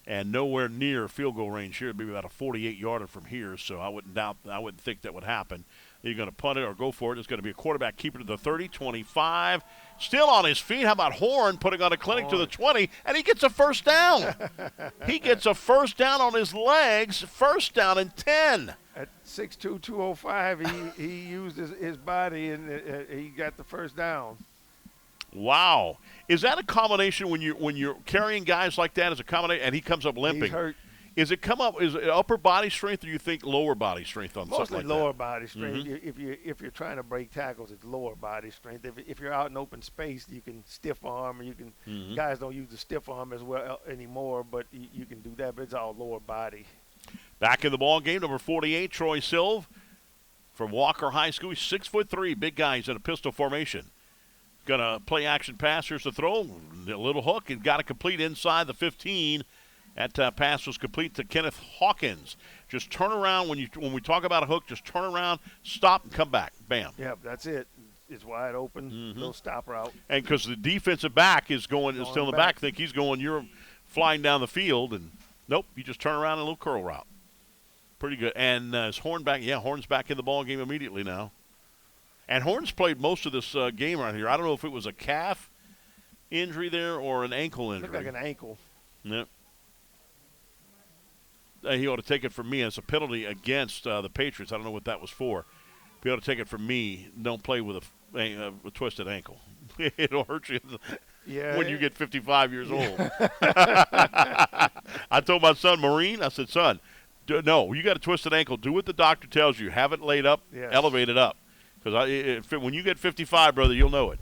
and nowhere near field goal range here. It'd be about a 48-yarder from here, so I wouldn't think that would happen. You're going to punt it or go for it. It's going to be a quarterback keeper to the 30, 25. Still on his feet. How about Horn putting on a clinic to the 20, and he gets a first down. He gets a first down on his legs, first down and 10. At 6'2", 205, he used his body, and he got the first down. Wow. Is that a combination when you're carrying guys like that as a combination, and he comes up limping? He's hurt. Is it upper body strength, or you think lower body strength on something like that? Mostly lower body strength. If you're trying to break tackles, it's lower body strength. If you're out in open space, you can stiff arm, or you can. Guys don't use the stiff arm as well anymore, but you can do that. But it's all lower body. Back in the ball game, number 48, Troy Silv from Walker High School. He's 6'3", big guy. He's in a pistol formation. Gonna play action pass. Here's the throw, a little hook, and got it complete inside the 15. That pass was complete to Kenneth Hawkins. Just turn around when we talk about a hook. Just turn around, stop, and come back. Bam. Yep, that's it. It's wide open. Little stop route. And because the defensive back is still in the back, think he's going. You're flying down the field, and nope, you just turn around and a little curl route. Pretty good. And is Horn back? Yeah, Horn's back in the ball game immediately now. And Horn's played most of this game right here. I don't know if it was a calf injury there or an ankle injury. Looked like an ankle. Yep. He ought to take it from me as a penalty against the Patriots. I don't know what that was for. If he ought to take it from me, don't play with a twisted ankle. It'll hurt you when you get 55 years old. I told my son, Marine, I said, son, no, you got a twisted ankle. Do what the doctor tells you. Have it laid up, elevate it up. Because when you get 55, brother, you'll know it.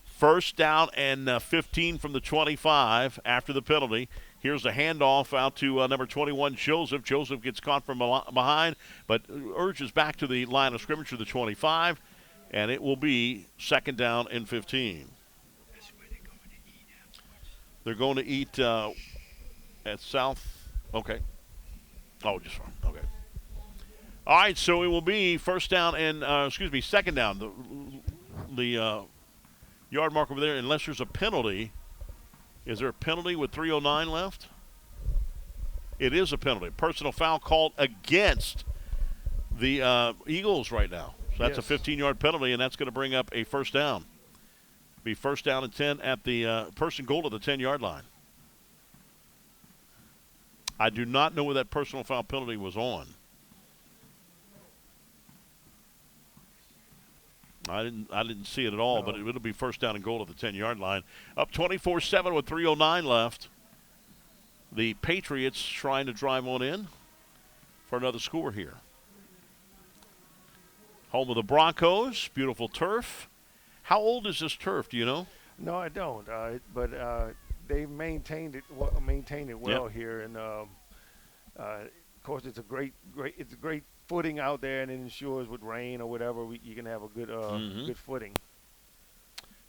First down and 15 from the 25 after the penalty. Here's the handoff out to number 21, Joseph. Joseph gets caught from behind, but urges back to the line of scrimmage to the 25, and it will be second down and 15. They're going to eat at South. Okay. Oh, just fine. Okay. All right, so it will be second down. The yard mark over there, unless there's a penalty. Is there a penalty with 3:09 left? It is a penalty. Personal foul called against the Eagles right now. So that's a 15-yard penalty, and that's going to bring up a first down. Be first down and 10 at the person goal to the 10-yard line. I do not know where that personal foul penalty was on. I didn't see it at all, but it'll be first down and goal at the 10-yard line. Up 24-7 with 3:09 left. The Patriots trying to drive on in for another score here. Home of the Broncos, beautiful turf. How old is this turf? Do you know? No, I don't. But they maintained it well here, and of course it's a great footing out there, and it ensures with rain or whatever you can have a good good footing.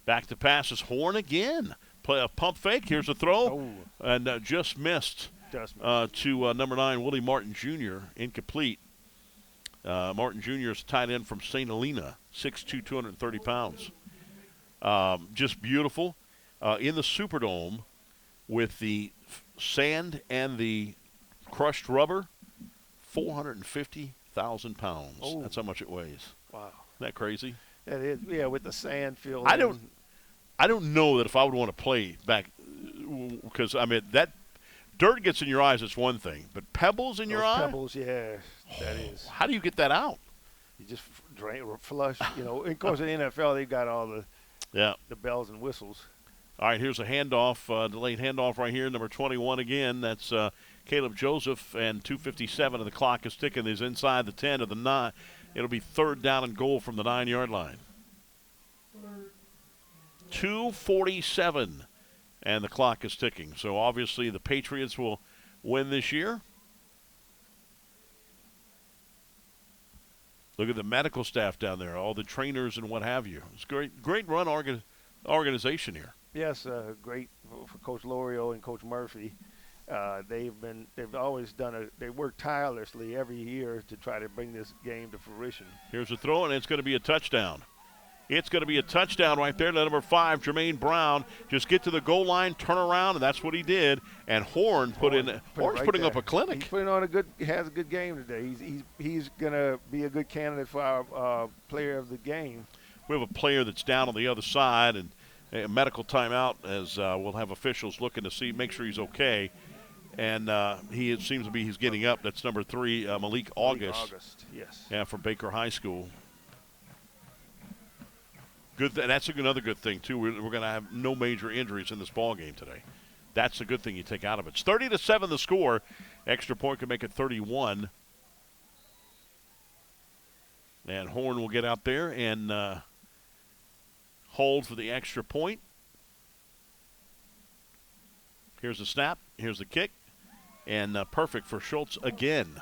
Back to passes, Horn again. Play a pump fake. Here's a throw, and just missed to number 9, Willie Martin Jr. Incomplete. Martin Jr. is tight end from St. Helena, 6'2", 230 pounds. Just beautiful. In the Superdome with the sand and the crushed rubber, 450,000 pounds. Oh. That's how much it weighs. Wow. Isn't that crazy? That is, yeah, with the sand field. I don't know that if I would want to play back, because, I mean, that dirt gets in your eyes, it's one thing, but pebbles in your eye? Pebbles, yeah, that is. How do you get that out? You just drain or flush, you know. Of course, in the NFL, they've got all the bells and whistles. All right, here's a handoff, delayed handoff right here, number 21 again. That's Caleb Joseph, and 2:57 of the clock is ticking. He's inside the 10 of the 9. It'll be third down and goal from the 9-yard line. 2:47, and the clock is ticking. So obviously the Patriots will win this year. Look at the medical staff down there, all the trainers and what have you. It's great run organization here. Yes, great for Coach Lorio and Coach Murphy. They've always they work tirelessly every year to try to bring this game to fruition. Here's a throw, and it's going to be a touchdown. It's going to be a touchdown right there. Number 5, Jermaine Brown, just get to the goal line, turn around, and that's what he did. And Horn's putting up a clinic. He's putting on has a good game today. He's going to be a good candidate for our player of the game. We have a player that's down on the other side, and a medical timeout as we'll have officials looking to make sure he's okay. And seems to be he's getting up. That's number 3, Malik August. Yes. Yeah, from Baker High School. Good. That's another good thing too. We're going to have no major injuries in this ball game today. That's the good thing you take out of it. It's 30-7 the score. Extra point could make it 31. And Horn will get out there and hold for the extra point. Here's the snap. Here's the kick. And perfect for Schultz again.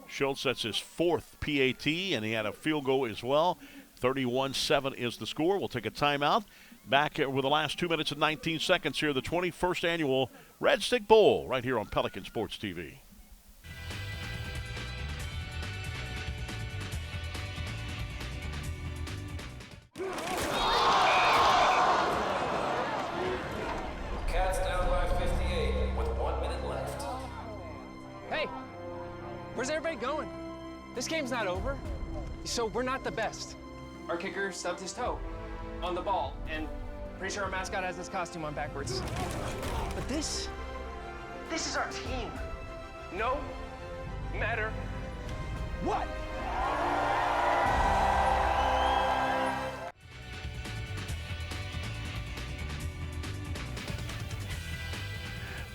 Schultz, that's his 4th PAT, and he had a field goal as well. 31-7 is the score. We'll take a timeout. Back with the last 2 minutes and 19 seconds here, the 21st annual Redstick Bowl, right here on Pelican Sports TV. Cats down by 58 with 1 minute left. Hey, where's everybody going? This game's not over. So we're not the best. Our kicker stubbed his toe on the ball, and pretty sure our mascot has his costume on backwards. But this is our team. No matter what.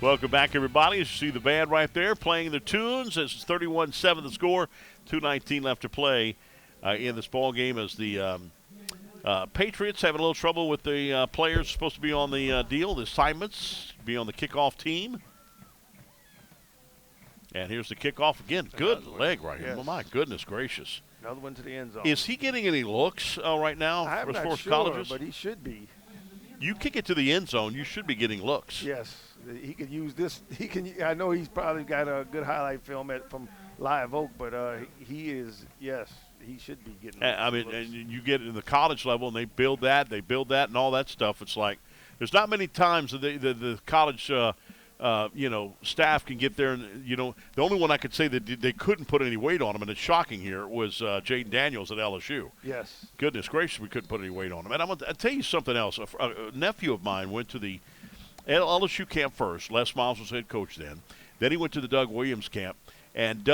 Welcome back, everybody. As you see the band right there playing their tunes. This is 31-7 the score. 2:19 left to play in this ball game as the Patriots having a little trouble with the players supposed to be on the deal, the assignments, be on the kickoff team. And here's the kickoff again. Good leg right here. Yes. Oh, my goodness gracious. Another one to the end zone. Is he getting any looks right now I'm as far not as sure, colleges? but he should be. You kick it to the end zone, you should be getting looks. Yes, he could use this. I know he's probably got a good highlight film from Live Oak, but he should be getting. I mean, and you get it in the college level, and they build that, and all that stuff. It's like there's not many times that the college, staff can get there, and the only one I could say that they couldn't put any weight on him, and it's shocking here, was Jaden Daniels at LSU. Yes. Goodness gracious, we couldn't put any weight on him. And I'll tell you something else. A nephew of mine went to the LSU camp first. Les Miles was head coach then. Then he went to the Doug Williams camp. And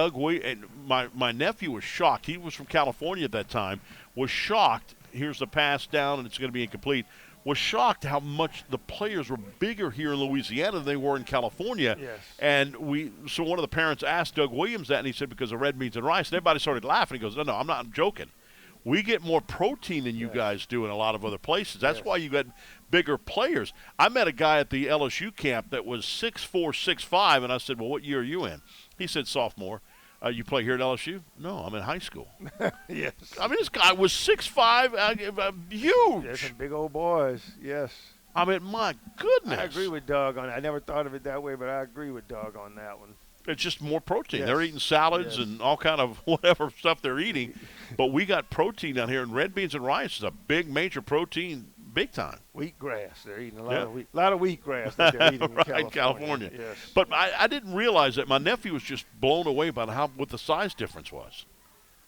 my nephew was shocked. He was from California at that time. Was shocked. Here's the pass down, and it's going to be incomplete. Was shocked how much the players were bigger here in Louisiana than they were in California. Yes. And so one of the parents asked Doug Williams that, and he said because of red beans and rice. And everybody started laughing. He goes, no, I'm joking. We get more protein than you guys do in a lot of other places. That's why you got bigger players. I met a guy at the LSU camp that was 6'4", 6'5", and I said, well, what year are you in? He said, sophomore. You play here at LSU? No, I'm in high school. Yes. I mean, this guy was 6'5", huge. There's some big old boys, yes. I mean, my goodness. I agree with Doug on that. I never thought of it that way, but I agree with Doug on that one. It's just more protein. Yes. They're eating salads and all kind of whatever stuff they're eating. But we got protein down here, and red beans and rice is a big, major protein, big time. Wheatgrass. They're eating a lot of wheatgrass that they're eating in California. Yes. Yes. But I didn't realize that. My nephew was just blown away by what the size difference was.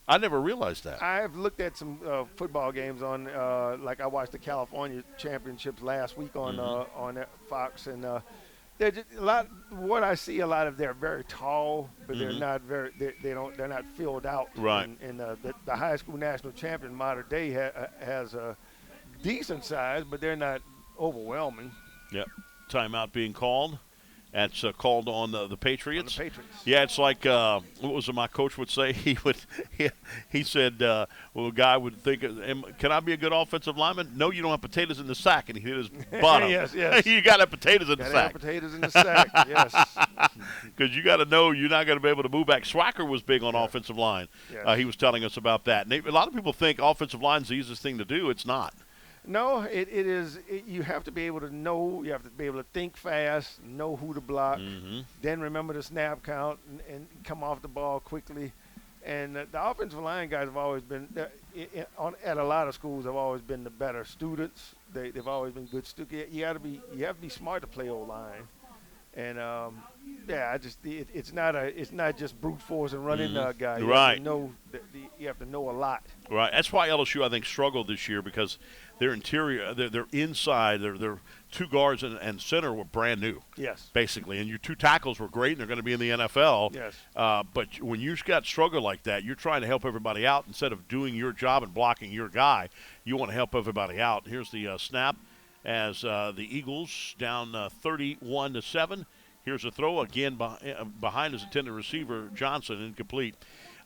I never realized that. I've looked at some football games on, like I watched the California championships last week on Fox, and they're just a lot. What I see, a lot of they're very tall, but they're not very. They're not filled out. Right. And the high school national champion modern day has a decent size, but they're not overwhelming. Yep. Timeout being called. That's called on the Patriots. On the Patriots. Yeah, it's like what was it my coach would say? He said, well, a guy would think, can I be a good offensive lineman? No, you don't have potatoes in the sack, and he hit his bottom. Yes. You got to have potatoes in the sack. Have potatoes in the sack. Yes. Because you got to know you're not going to be able to move back. Swacker was big on offensive line. Yes. He was telling us about that. And a lot of people think offensive line is the easiest thing to do. It's not. No, it is. You have to be able to know. You have to be able to think fast, know who to block, then remember the snap count and come off the ball quickly. And the offensive line guys have always been at a lot of schools have always been the better students. They've always been good students. You have to be smart to play O-line. And it's not just brute force and run into a guy. Right. You have to know a lot. Right. That's why LSU, I think, struggled this year because their interior, their inside, their two guards and center were brand new. Yes. Basically, and your two tackles were great, and they're going to be in the NFL. Yes. But when you've got struggle like that, you're trying to help everybody out instead of doing your job and blocking your guy. You want to help everybody out. Here's the snap as the Eagles down 31-7. Here's a throw again behind his intended receiver Johnson, incomplete.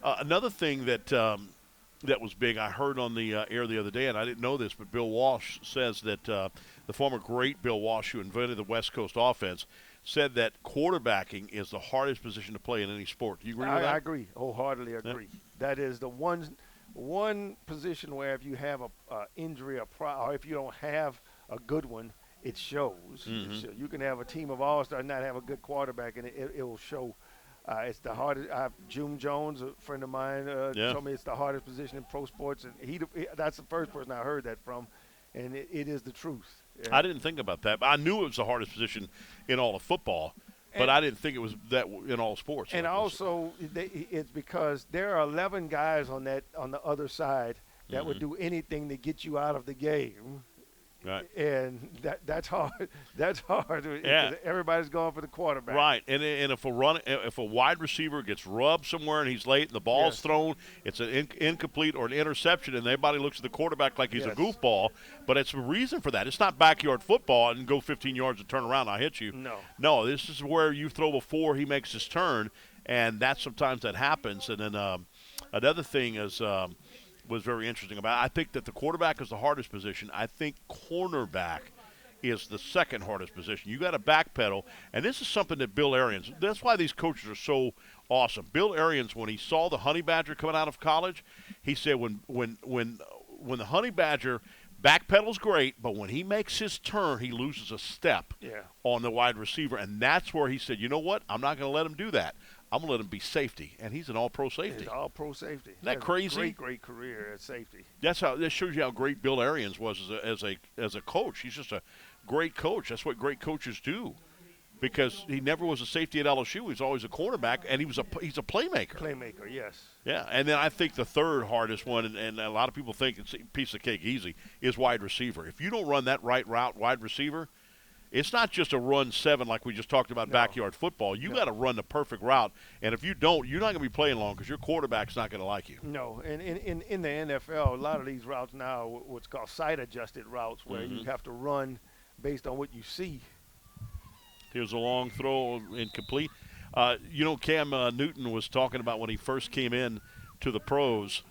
Another thing that was big, I heard on the air the other day, and I didn't know this, but Bill Walsh says that the former great Bill Walsh, who invented the West Coast offense, said that quarterbacking is the hardest position to play in any sport. Do you agree with that? I agree, wholeheartedly agree. Yeah. That is the one position where if you have a injury or if you don't have a good one, it shows. Mm-hmm. You can have a team of all-stars and not have a good quarterback, and it will show. It's the hardest. June Jones, a friend of mine, told me it's the hardest position in pro sports, and that's the first person I heard that from, and it is the truth. Yeah. I didn't think about that. I knew it was the hardest position in all of football, but I didn't think it was that in all sports. And also, it's because there are 11 guys on the other side that would do anything to get you out of the game. Right. And that's hard. That's hard. Yeah. Everybody's going for the quarterback. Right. And if a wide receiver gets rubbed somewhere and he's late and the ball's thrown, it's an incomplete or an interception, and everybody looks at the quarterback like he's a goofball. But it's a reason for that. It's not backyard football and go 15 yards and turn around and I hit you. No, this is where you throw before he makes his turn, and sometimes that happens. And then another thing is was very interesting about it. I think that the quarterback is the hardest position. I think cornerback is the second hardest position. You got to backpedal, and this is something that Bill Arians. That's why these coaches are so awesome. Bill Arians, when he saw the Honey Badger coming out of college, he said when the Honey Badger backpedal's great, but when he makes his turn, he loses a step on the wide receiver, and that's where he said, you know what? I'm not going to let him do that. I'm going to let him be safety, and he's an all-pro safety. He's all-pro safety. Isn't that crazy? Great career at safety. That shows you how great Bill Arians was as a coach. He's just a great coach. That's what great coaches do, because he never was a safety at LSU. He was always a cornerback, and he's a playmaker. Playmaker, yes. Yeah, and then I think the third hardest one, and a lot of people think it's a piece of cake easy, is wide receiver. If you don't run that right route, wide receiver, it's not just a run 7 like we just talked about backyard football. You got to run the perfect route, and if you don't, you're not going to be playing long because your quarterback's not going to like you. No, and in the NFL, a lot of these routes now are what's called sight-adjusted routes, where you have to run based on what you see. Here's a long throw, incomplete. Cam Newton was talking about when he first came in to the pros.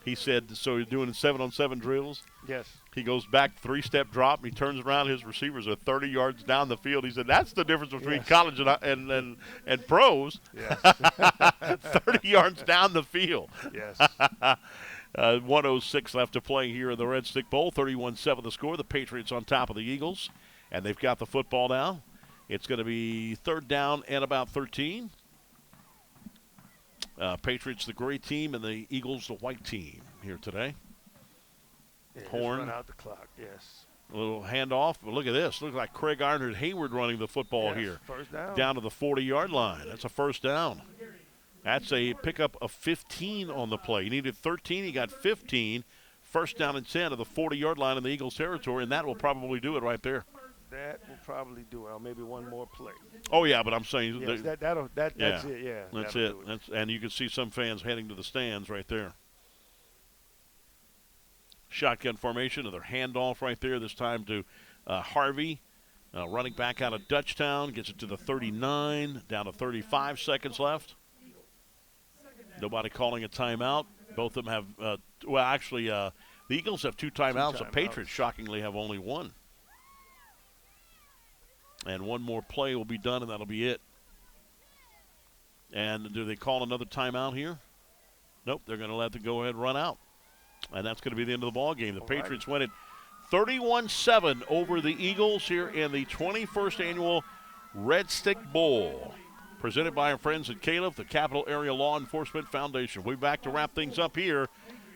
He said, so you're doing 7-on-7 drills? Yes. He goes back, 3-step drop, and he turns around. His receivers are 30 yards down the field. He said, that's the difference between college and pros. Yes. 30 yards down the field. Yes. 1:06 left to play here in the Redstick Bowl. 31-7 the score. The Patriots on top of the Eagles, and they've got the football now. It's going to be third down and about 13. Patriots, the gray team, and the Eagles, the white team here today. Horn. Run out the clock, yes. A little handoff. But look at this. Looks like Craig Ironwood Hayward running the football here. First down. Down to the 40-yard line. That's a first down. That's a pickup of 15 on the play. He needed 13. He got 15. First down and 10 to the 40-yard line in the Eagles territory, and that will probably do it right there. That will probably do it. Or maybe one more play. Oh, yeah, but I'm saying yes, that's it, yeah. That's it. And you can see some fans heading to the stands right there. Shotgun formation, another handoff right there, this time to Harvey. Running back out of Dutchtown, gets it to the 39, down to 35 seconds left. Nobody calling a timeout. Both of them have, the Eagles have 2 timeouts. The Patriots, shockingly, have only 1. And one more play will be done, and that'll be it. And do they call another timeout here? Nope, they're going to let the go-ahead run out. And that's going to be the end of the ball game. The Patriots win it 31-7 over the Eagles here in the 21st annual Redstick Bowl. presented by our friends at CALEF, the Capital Area Law Enforcement Foundation. We'll be back to wrap things up here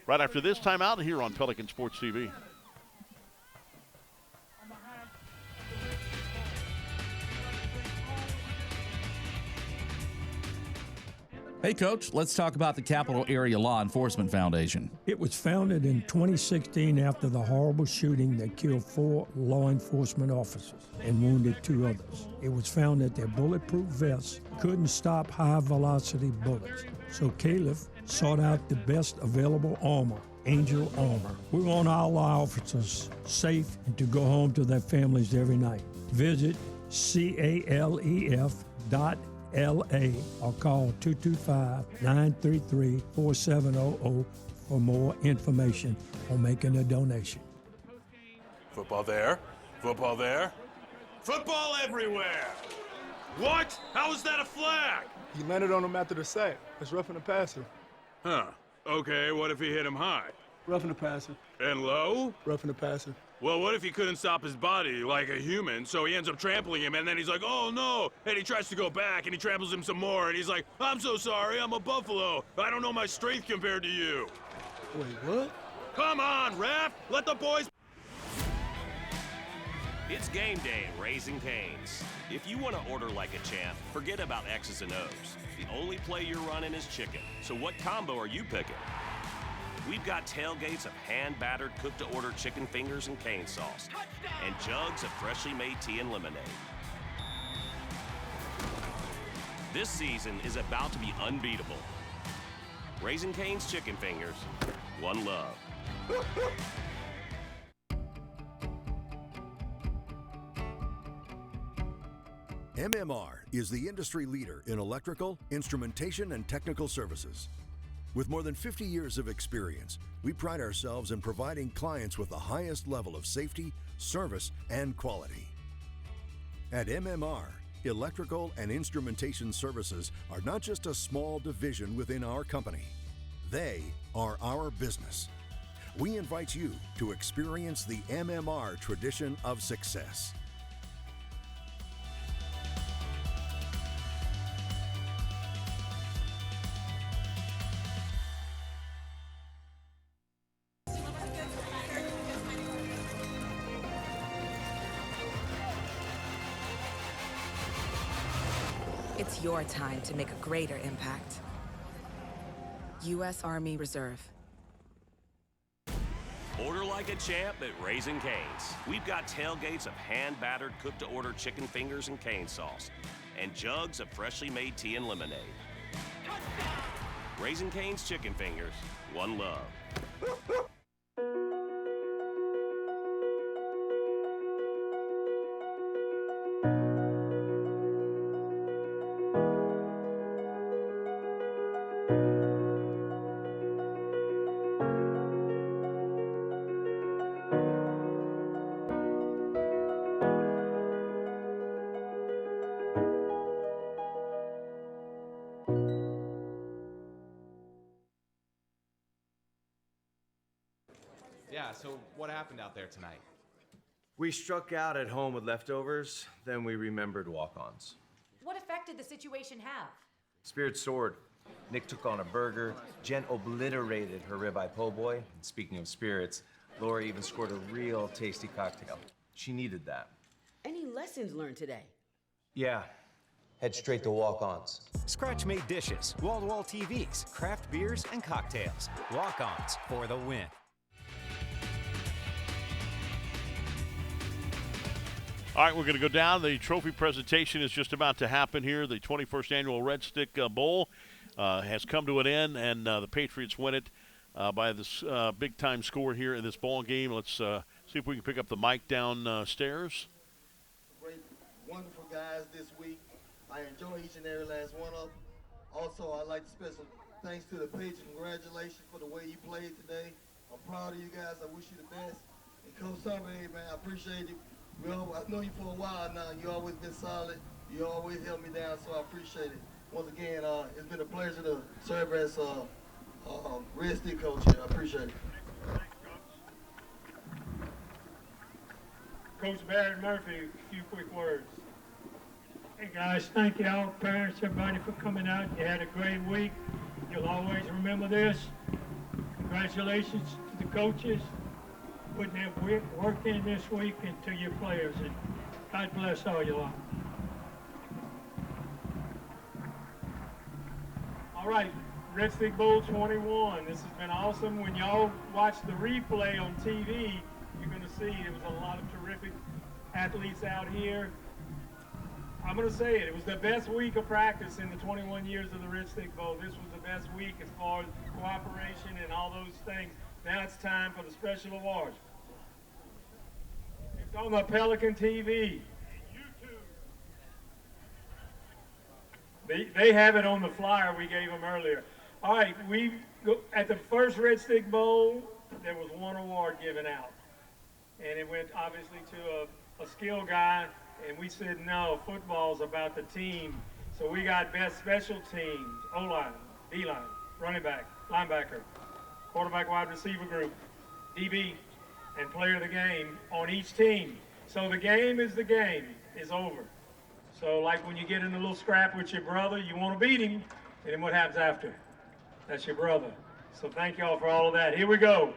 right after this timeout here on Pelican Sports TV. Hey, Coach, let's talk about the Capital Area Law Enforcement Foundation. It was founded in 2016 after the horrible shooting that killed 4 law enforcement officers and wounded 2 others. It was found that their bulletproof vests couldn't stop high-velocity bullets, so CALEF sought out the best available armor, Angel Armor. We want all our officers safe and to go home to their families every night. Visit CALEF.LA or call 225-933-4700 for more information or making a donation. Football there. Football there. Football everywhere! What? How is that a flag? He landed on him after the sack. It's roughing the passer. Huh. Okay, what if he hit him high? Roughing the passer. And low? Roughing the passer. Well, what if he couldn't stop his body like a human, so he ends up trampling him, and then he's like, oh no, and he tries to go back, and he tramples him some more, and he's like, I'm so sorry, I'm a buffalo. I don't know my strength compared to you. Wait, what? Come on, ref! Let the boys... It's game day at Raising Cane's. If you want to order like a champ, forget about X's and O's. The only play you're running is chicken. So what combo are you picking? We've got tailgates of hand-battered, cooked-to-order chicken fingers and cane sauce, and jugs of freshly made tea and lemonade. This season is about to be unbeatable. Raising Cane's Chicken Fingers, one love. MMR is the industry leader in electrical, instrumentation, and technical services. With more than 50 years of experience, we pride ourselves in providing clients with the highest level of safety, service, and quality. At MMR, electrical and instrumentation services are not just a small division within our company. They are our business. We invite you to experience the MMR tradition of success. It's your time to make a greater impact. U.S. Army Reserve. Order like a champ at Raising Cane's. We've got tailgates of hand-battered, cooked-to-order chicken fingers and cane sauce, and jugs of freshly made tea and lemonade. Raising Cane's Chicken Fingers, one love. Yeah, so what happened out there tonight? We struck out at home with leftovers, then we remembered walk-ons. What effect did the situation have? Spirit soared. Nick took on a burger. Jen obliterated her ribeye po' boy. And speaking of spirits, Laura even scored a real tasty cocktail. She needed that. Any lessons learned today? Yeah. Head straight to walk-ons. Scratch-made dishes, wall-to-wall TVs, craft beers, and cocktails. Walk-ons for the win. All right, we're going to go down. The trophy presentation is just about to happen here. The 21st annual Redstick Bowl has come to an end, and the Patriots win it by this big-time score here in this ball game. Let's see if we can pick up the mic downstairs. Great, wonderful guys this week. I enjoy each and every last one of them. Also, I'd like to special thanks to the Patriots. Congratulations for the way you played today. I'm proud of you guys. I wish you the best. And Coach Summer, hey, man, I appreciate you. I've known you for a while now. You always been solid. You always held me down, so I appreciate it. Once again, it's been a pleasure to serve as Redstick coach here. I appreciate it. Coach Barrett Murphy, a few quick words. Hey guys, thank you all, parents, everybody for coming out. You had a great week. You'll always remember this. Congratulations to the coaches putting that work in this week and to your players. And God bless all you lot. All right, Redstick Bowl 21. This has been awesome. When y'all watch the replay on TV, you're going to see it was a lot of terrific athletes out here. I'm going to say it. It was the best week of practice in the 21 years of the Redstick Bowl. This was the best week as far as cooperation and all those things. Now it's time for the special awards. It's on the Pelican TV. They have it on the flyer we gave them earlier. All right, at the first Redstick Bowl, there was one award given out. And it went obviously to a skill guy. And we said, no, football's about the team. So we got best special teams, O-line, D-line, running back, linebacker, quarterback, wide receiver group, DB, and player of the game on each team. So the game is over. So like when you get in a little scrap with your brother, you want to beat him, and then what happens after? That's your brother. So thank y'all for all of that. Here we go.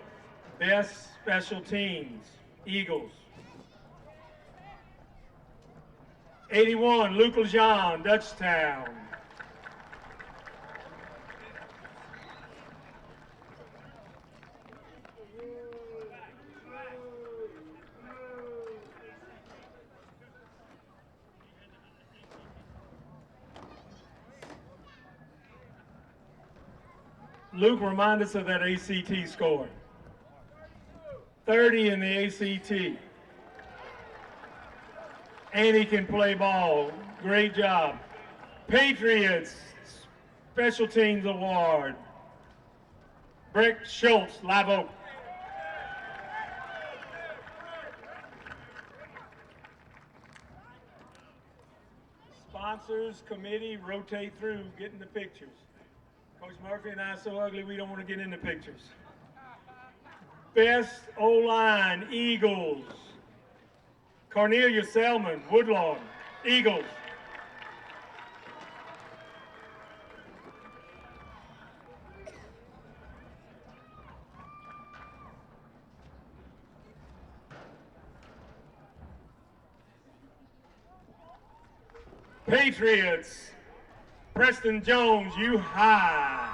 Best special teams, Eagles. 81, Luke Lejean, Dutchtown. Luke, remind us of that ACT score. 30 in the ACT. And he can play ball. Great job. Patriots Special Teams Award. Brick Schultz, Live Oak. Sponsors, committee, rotate through, get in the pictures. Coach Murphy and I are so ugly we don't want to get in the pictures. Best O-line, Eagles. Cornelia Selman, Woodlawn, Eagles. Patriots, Preston Jones, you high.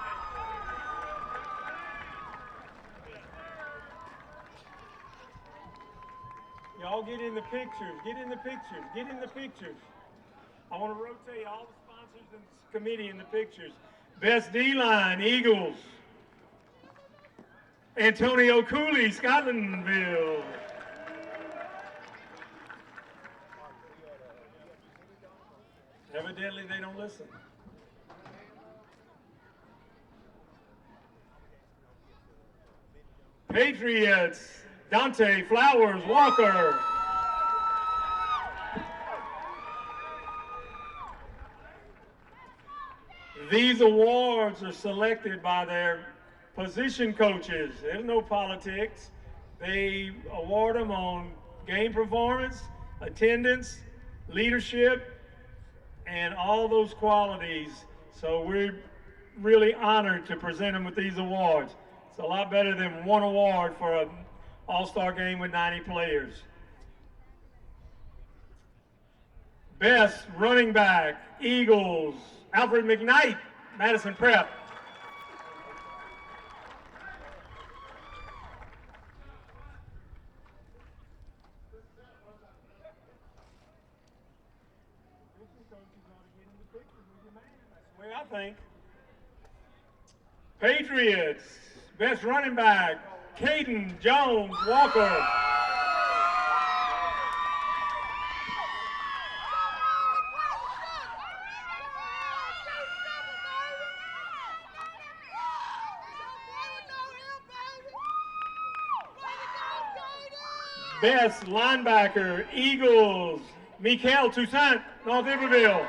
Y'all get in the pictures, get in the pictures, get in the pictures. I want to rotate all the sponsors and the committee in the pictures. Best D-line, Eagles. Antonio Cooley, Scotlandville. Evidently they don't listen. Patriots, Dante Flowers Walker. These awards are selected by their position coaches. There's no politics. They award them on game performance, attendance, leadership, and all those qualities. So we're really honored to present them with these awards. It's a lot better than one award for an all-star game with 90 players. Best running back, Eagles, Alfred McKnight, Madison Prep. That's the way I think. Patriots, best running back, Caden Jones Walker. Best linebacker, Eagles, Mikael Toussaint, North Iberville.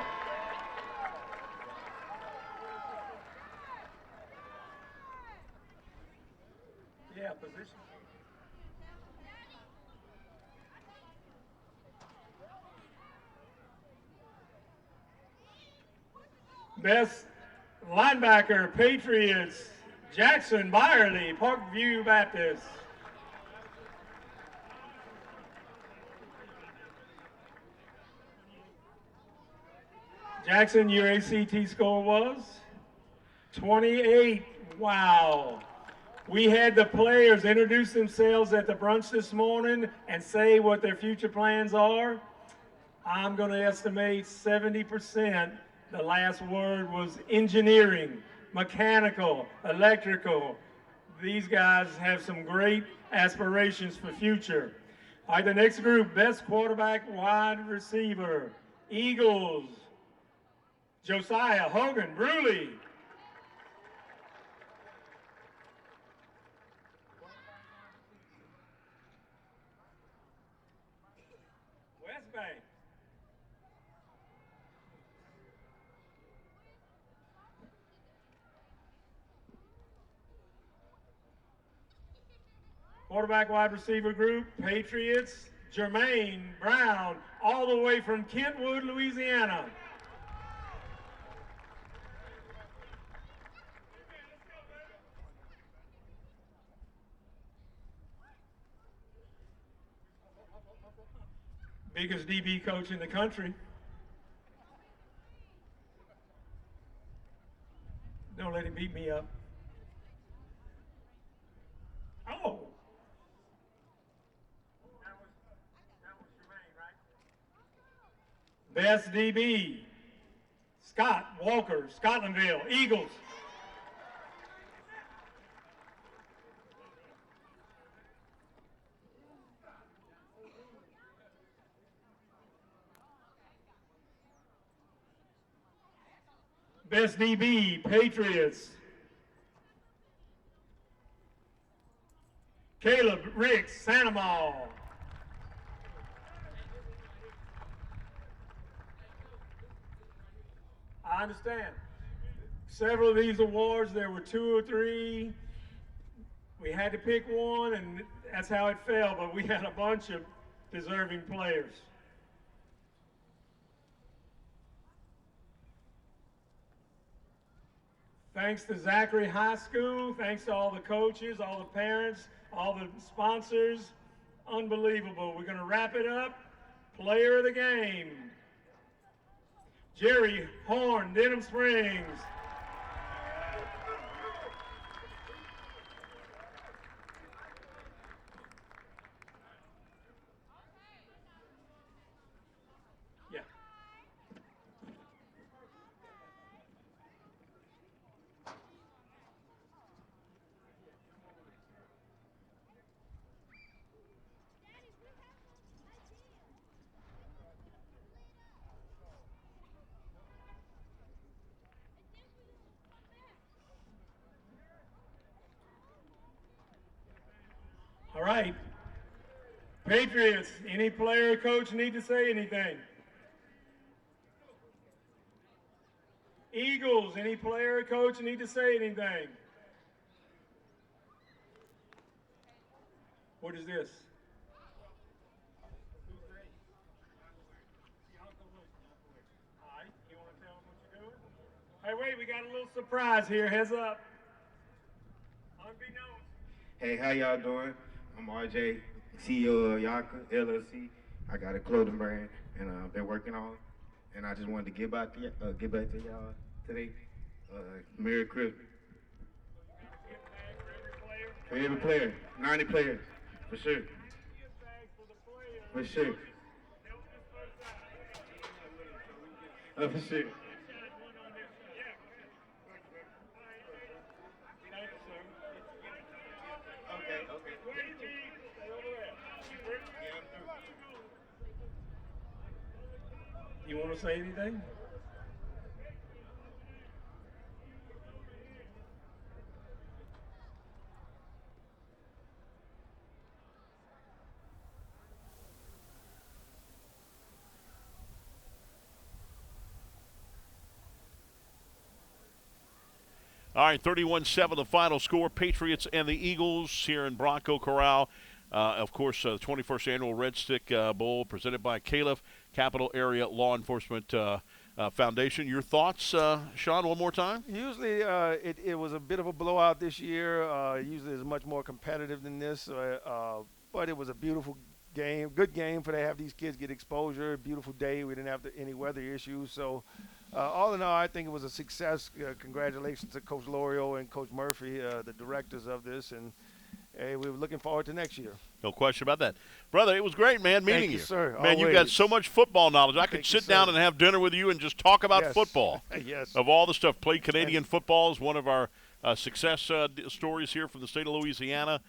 Yeah, position. Best linebacker, Patriots, Jackson Byerly, Parkview Baptist. Jackson, your ACT score was 28. Wow. We had the players introduce themselves at the brunch this morning and say what their future plans are. I'm going to estimate 70%. The last word was engineering, mechanical, electrical. These guys have some great aspirations for future. All right, the next group, best quarterback wide receiver, Eagles, Josiah Hogan Bruley. West Bank. Quarterback wide receiver group, Patriots, Jermaine Brown, all the way from Kentwood, Louisiana. Biggest DB coach in the country. Don't let him beat me up. Oh. Best DB, Scott Walker, Scotlandville, Eagles. Best DB, Patriots, Caleb Ricks, Sandoval. I understand. Several of these awards, there were 2 or 3. We had to pick one, and that's how it fell, but we had a bunch of deserving players. Thanks to Zachary High School, thanks to all the coaches, all the parents, all the sponsors. Unbelievable. We're going to wrap it up. Player of the game, Jerry Horn, Denham Springs. Yeah. All right. Patriots, any player or coach need to say anything? Eagles, any player or coach need to say anything? What is this? All right, you want to tell them what you're doing? Hey, wait, we got a little surprise here. Heads up. Unbeknownst. Hey, how y'all doing? I'm RJ, CEO of Yaka LLC. I got a clothing brand, and I've been working on it. And I just wanted to get back to y'all today. Merry Christmas. For every player, 90 players, for sure. For sure. For sure. You want to say anything? All right, 31-7 the final score. Patriots and the Eagles here in Bronco Corral. Of course, the 21st Annual Redstick Bowl presented by CALEF, Capital Area Law Enforcement Foundation. Your thoughts, Sean, one more time? Usually it was a bit of a blowout this year. Usually it's much more competitive than this, but it was a beautiful game, good game for to have these kids get exposure. Beautiful day. We didn't have any weather issues. So all in all, I think it was a success. Congratulations to Coach Lorio and Coach Murphy, the directors of this, and hey, we're looking forward to next year. No question about that. Brother, it was great, man, meeting you, sir. Man, you got so much football knowledge. I could sit down and have dinner with you and just talk about football. Yes. Of all the stuff. Played Canadian football is one of our success stories here from the state of Louisiana.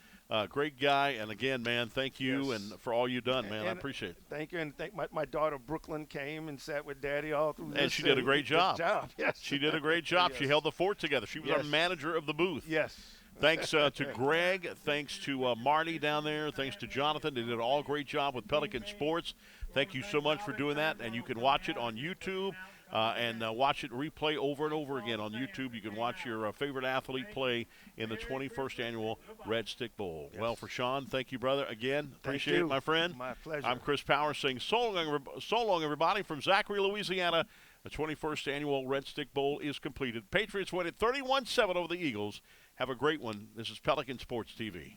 Great guy. And, again, man, thank you and for all you've done, man. I appreciate it. Thank you. And my daughter Brooklyn came and sat with Daddy all through this. And she did a great job. Good job. Yes. She did a great job. She held the fort together. She was our manager of the booth. Yes. Thanks to Greg. Thanks to Marty down there. Thanks to Jonathan. They did an all great job with Pelican Sports. Thank you so much for doing that. And you can watch it on YouTube and watch it replay over and over again on YouTube. You can watch your favorite athlete play in the 21st Annual Redstick Bowl. Yes. Well, for Sean, thank you, brother. Again, appreciate it, my friend. My pleasure. I'm Chris Powers saying so long, everybody, from Zachary, Louisiana. The 21st Annual Redstick Bowl is completed. Patriots win it 31-7 over the Eagles. Have a great one. This is Pelican Sports TV.